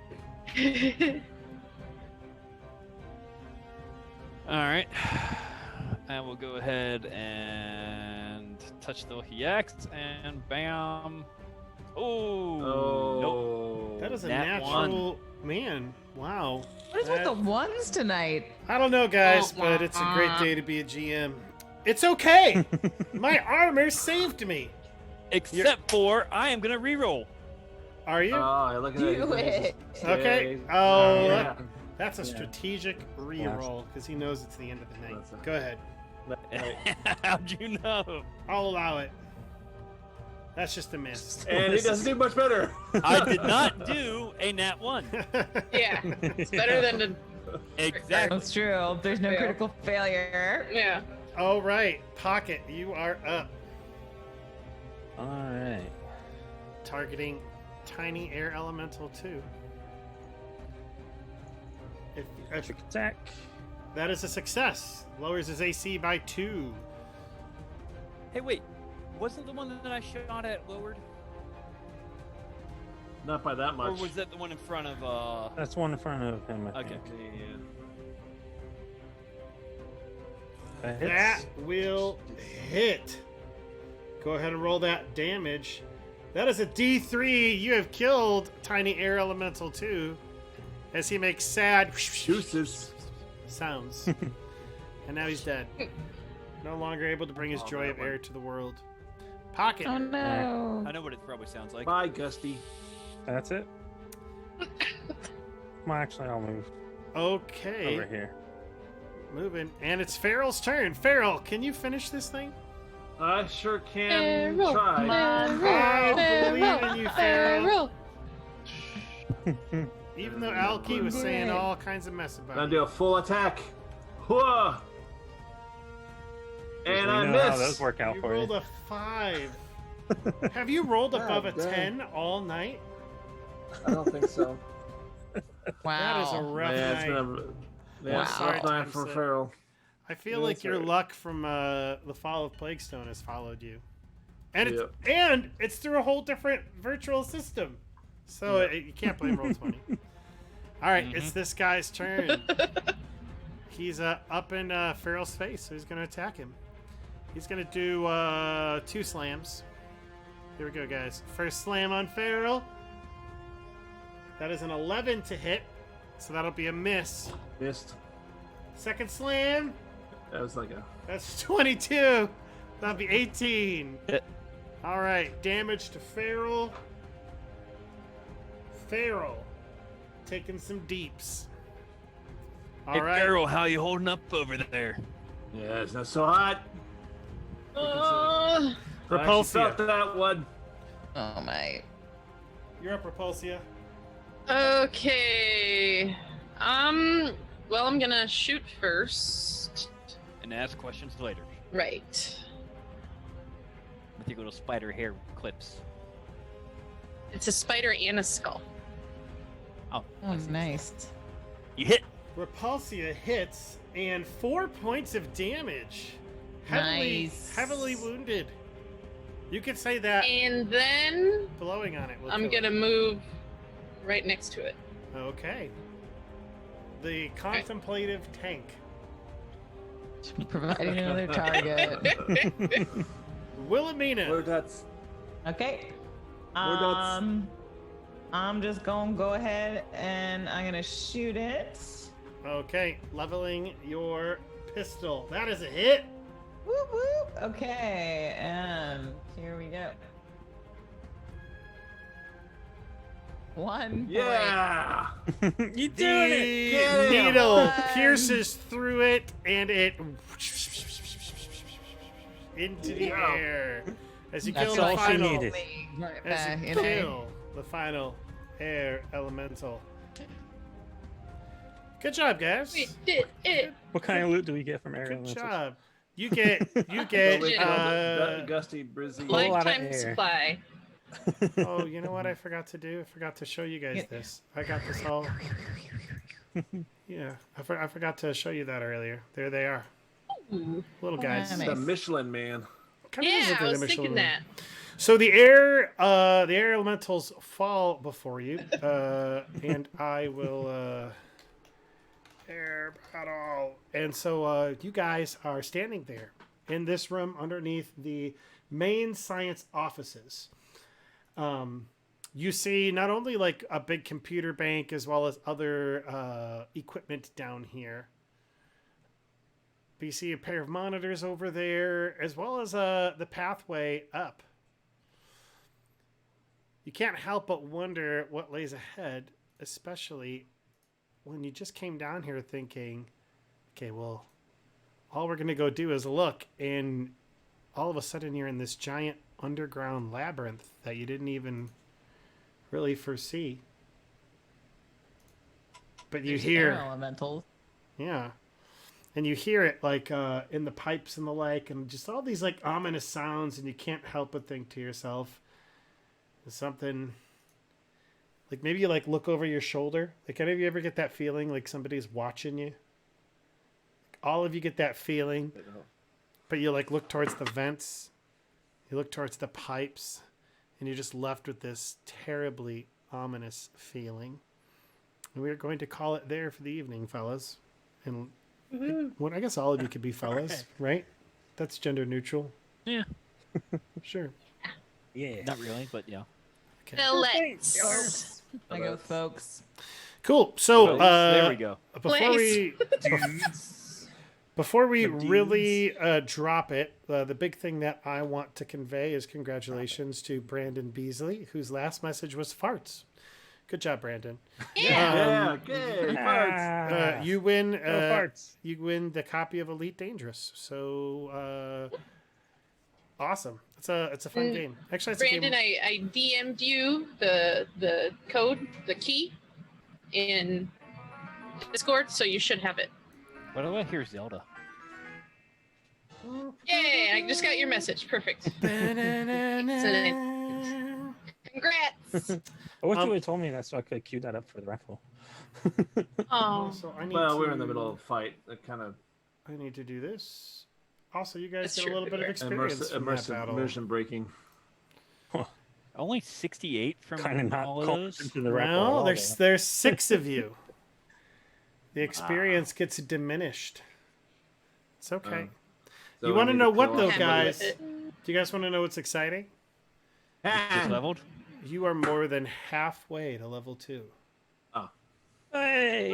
All right. I will go ahead and touch the Hiax and bam. Oh. Nope. Oh. That is a Nat natural man. Wow. What is with the ones tonight? I don't know, guys, but it's a great day to be a GM. It's okay. My armor saved me. Except for I am gonna reroll. Are you? Oh, look at that. Do it. Okay. Yeah. Oh, Yeah. that's a strategic reroll because he knows it's the end of the night. That's a- Go ahead. How'd you know? I'll allow it. That's just a miss. And he doesn't do much better. I did not do a nat 1. Yeah. It's better than the. Exactly. That's true. There's no Yeah. critical failure. Yeah. All right, Pocket, you are up. All right. Targeting Tiny Air Elemental 2. If Attack. that is a success, lowers his AC by 2. Hey, wait. Wasn't the one that I shot at lowered? Not by that Or much. was that the one in front of, That's one in front of him. I Okay. think. Yeah. That hits. That will hit. Go ahead and roll that damage. That is a D3. You have killed Tiny Air Elemental 2 as he makes sad Deuces. sounds. And now he's dead. No longer able to bring his Oh, joy that of one. air to the world. Pocket. Oh no. I know what it probably sounds like. Bye, Gusty. That's it. Well, actually, I'll move Okay. over here. moving. And it's Farrell's turn. Farrell, can you finish this thing? I sure can try. Come on, I believe in you, Farrell. Farrell. Even though Alki was Do saying it. all kinds of mess about Gonna it. do a full attack. Whoa! And I We know how miss. those work out You for rolled you. a 5. Have you rolled above a God damn. 10 all night? I don't think so. That is a Wow. rough Yeah, it's night. been a Wow. tough night for Thompson. Farrell. I feel Yeah, like that's your right. luck from the fall of Plaguestone has followed you, and it's Yep. and it's through a whole different virtual system, so you can't blame Roll20. All right, it's this guy's turn. He's up in Farrell's face, so he's gonna attack him. He's gonna do 2 slams. Here we go, guys. First slam on Farrell. That is an 11 to hit, so that'll be a miss. Missed. Second slam. That was like a. That's 22. That'll be 18. Hit. All right, damage to Farrell. Farrell taking some deeps. All Hey, right. Farrell, how you holding up over there? Yeah, it's not so hot. Uh, I actually Repulsia. felt that one. Oh my. You're up, Repulsia. okay. Well, I'm gonna shoot first. And ask questions later Right. with your little spider hair clips. It's a spider and a skull. Oh, Oh, nice. you hit. Repulsia hits and 4 points of damage. Nice. Heavily wounded. You could say that And then blowing on it will I'm kill it. gonna move right next to it. Okay. The contemplative tank. Providing another target. Wilhelmina. Where that's. Okay. We're done. I'm just gonna go ahead and I'm gonna shoot it. Okay, leveling your pistol. That is a hit. Whoop whoop. Okay, and here we go. 1 point. Yeah! You doing it? The Get him. needle Fun. pierces through it and it into the Yeah. air as you That's kill the all she final. needed. Right As back, you you know. kill the final air elemental. Good job, guys. We did it. What kind of loot do we get from Air Good Elementals? job. You get Wait, uh, Gusty, Brizzy. Whole lot of Lifetime air. supply. oh, you know what I forgot to do? I forgot to show you guys Yeah. this. I got this all. Yeah, I forgot to show you that earlier. There they are, Ooh. little guys. nice. The Michelin Man. Kind of Yeah, visited I was the thinking Michelin. that. So the air elementals fall before you, and I will air battle. And so you guys are standing there in this room underneath the main science offices. You see not only like a big computer bank as well as other equipment down here. But you see a pair of monitors over there, as well as the pathway up. You can't help but wonder what lays ahead, especially when you just came down here thinking, okay, well, all we're going to go do is look, and all of a sudden you're in this giant underground labyrinth that you didn't even really foresee. But you There's hear... air elemental. Yeah. And you hear it like in the pipes and the like, and just all these like ominous sounds, and you can't help but think to yourself, something like maybe you like look over your shoulder. Like, any of you ever get that feeling like somebody's watching you? All of you get that feeling, but you like look towards the vents, you look towards the pipes, and you're just left with this terribly ominous feeling. And we're going to call it there for the evening, fellas. And well, I guess all of you could be fellas, right? That's gender neutral. Yeah. Sure. Yeah. Not really, but yeah. Okay. Fillets. I go, folks. Cool. So there we go. before we Some really drop it, the big thing that I want to convey is congratulations to Brandon Beasley, whose last message was farts. Good job, Brandon. Yeah, good. Ah, You win. no farts. You win the copy of Elite Dangerous. So awesome! It's a fun game. Actually, it's Brandon, a game. I DM'd you the code, the key, in Discord, so you should have it. Why do I hear Zelda? Yay! I just got your message. Perfect. Congrats. I wish you would have told me that so I could cue that up for the raffle. Oh, So I need Well, to, we're in the middle of a fight. That kind of I need to do this. Also, you guys That's get a true. little bit of experience from that battle. immersion breaking. Only 68 from Kind of not all of called those. into the raffle. at Well, all, there's 6 of you. The experience gets diminished. It's okay. So You we want to need know what kill though, off happy somebody. guys? with it. Do you guys want to know what's exciting? Just leveled. You are more than halfway to level 2. Hey!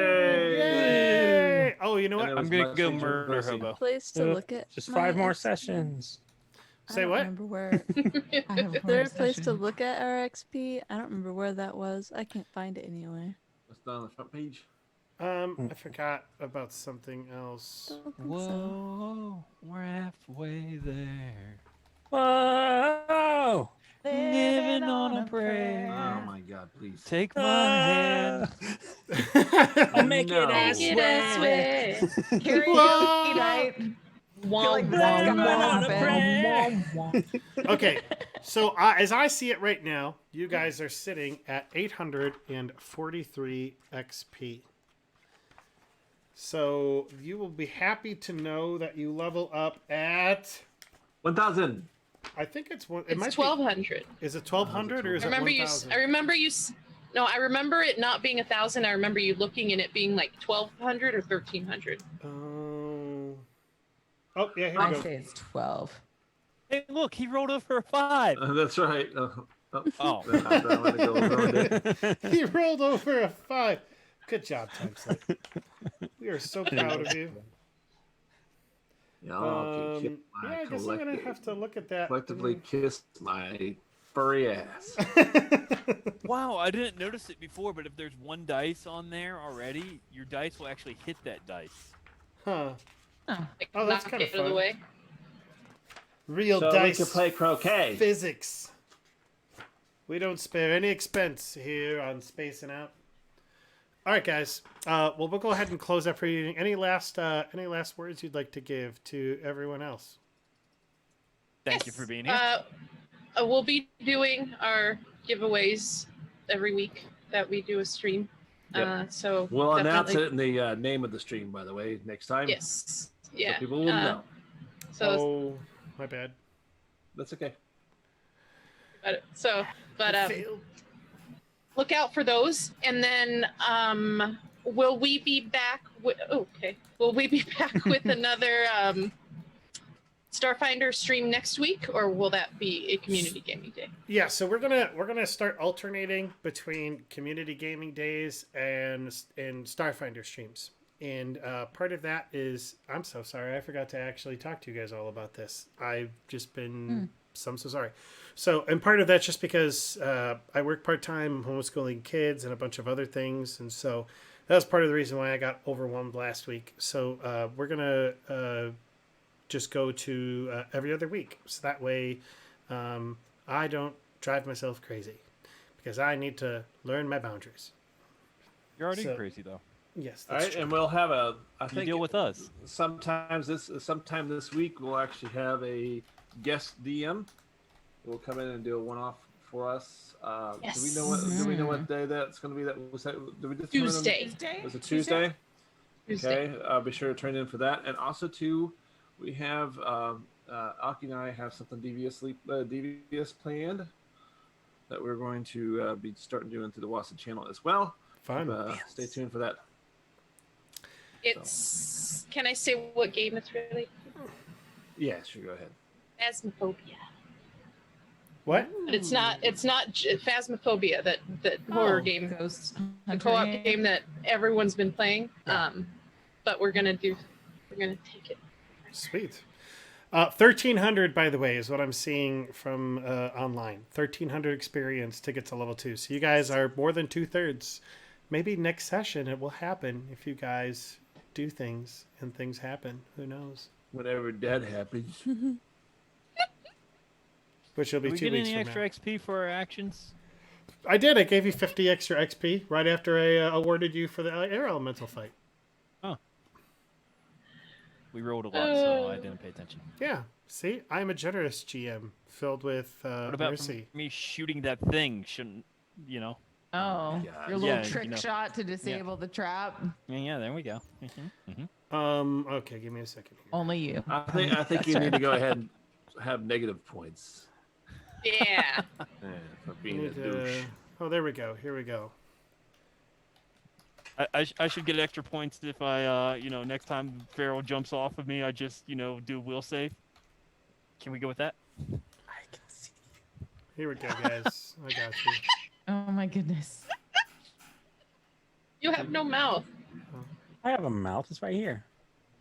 Yay! Oh, you know And what? it I'm was gonna much go easier murder pressing. hobo. Place to Yep. look at. Just my 5 more XP. sessions. I Say don't what? Remember where? I have Is there a place to session. look at our XP? I don't remember where that was. I can't find it anywhere. It's not on the front page. I forgot about something else. Don't think so. Whoa, we're halfway there. Whoa! Living on a prayer. Oh my God! Please. Take my hand. I'll make No. it Make it a way. sway. Karaoke night. Womp, like that's womp, gonna womp, happen. womp. Okay, so as I see it right now, you guys are sitting at 843 XP. So you will be happy to know that you level up at. 1,000. I think it's one. It It's might 1,200. Be, is it 1,200 or is I it remember 1,000? I remember no, I remember it not being 1,000. I remember you looking and it being like 1,200 or 1,300. Oh yeah, here we I go. say it's 12. Hey, look, he rolled over a 5. That's right. Oh. I let it go. Ruined it. He rolled over a 5. Good job, Timeslight. We are so proud of you. Yeah, I'll kiss Yeah, my I guess I'm gonna have to look at that. collectively kiss my furry ass. Wow, I didn't notice it before, but if there's one dice on there already, your dice will actually hit that dice. Huh. Like, Oh, that's knock kinda it out of the fun. way. Real So dice we can play croquet. physics. We don't spare any expense here on Spacin Out. All right, guys. Well, we'll go ahead and close up for you. Any last words you'd like to give to everyone else? Thank you for being here. We'll be doing our giveaways every week that we do a stream. Yep. So We'll announce definitely- it in the name of the stream, by the way, next time. Yes. So Yeah. people will know. So, Oh, my bad. That's okay. but Failed. look out for those, and then will we be back with? Okay. Will we be back with another Starfinder stream next week, or will that be a community gaming day? Yeah, so we're gonna start alternating between community gaming days and Starfinder streams. And part of that is, I'm so sorry, I forgot to actually talk to you guys all about this. I've just been, I'm so sorry. So, and part of that's just because I work part-time homeschooling kids and a bunch of other things. And so that was part of the reason why I got overwhelmed last week. So we're going to just go to every other week. So that way I don't drive myself crazy because I need to learn my boundaries. You're already so- crazy, though. Yes, All that's right, true. and we'll have I You think deal with us. sometime this week we'll actually have a guest DM. Will come in and do a one-off for us. Yes. Do we know what day that's going to be? That was that. Did we just Tuesday. Was it Tuesday? Tuesday. Okay, I'll be sure to turn in for that. And also too, we have Aki and I have something devious planned that we're going to be starting doing through the Wassa channel as well. Fun. Stay tuned for that. It's. Can I say what game it's really? Yeah, sure. Go ahead. Phasmophobia. What? But it's not. It's not Phasmophobia. That horror game. Ghost The Hunter co-op game that everyone's been playing. But we're gonna take it. Sweet. 1,300, by the way, is what I'm seeing from online. 1,300 experience to get to level 2. So you guys are more than 2/3. Maybe next session it will happen if you guys do things and things happen. Who knows? Whenever that happens. Which will be Did we 2 get weeks any from extra now. XP for our actions? I did. I gave you 50 extra XP right after I awarded you for the air elemental fight. We rolled a lot, so I didn't pay attention. Yeah. See, I'm a generous GM filled with What about mercy. me shooting that thing? Shouldn't, you know? Oh, God. your little Yeah, trick you know. shot to disable the trap. Yeah, there we go. Okay, give me a second here. Only you. I think you need to go ahead and have negative points. Yeah. For being a douche. Oh, there we go. Here we go. I should get extra points if I, next time Pharaoh jumps off of me, I just, do will save. Can we go with that? I can see. Here we go, guys. I got you. Oh my goodness. You have no mouth. I have a mouth. It's right here.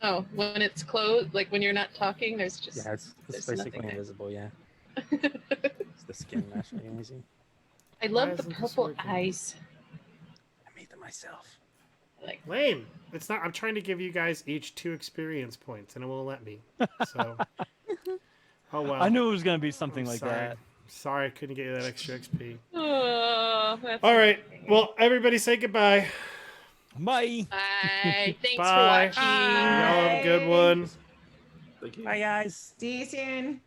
Oh, when it's closed, like when you're not talking, there's just. Yeah, it's there's basically nothing there. invisible. Yeah, it's the skin naturally amazing. I love the isn't this purple working? eyes. I made them myself. I like. Lame. It's not. I'm trying to give you guys each 2 experience points, and it won't let me. So. Oh well. I knew it was gonna be something I'm like sorry. that. Sorry, I couldn't get you that extra XP. Oh, that's All right. Well, everybody say goodbye. Bye. Bye. Thanks Bye. for watching. Y'all have a good one. Thank you. Bye, guys. See you soon.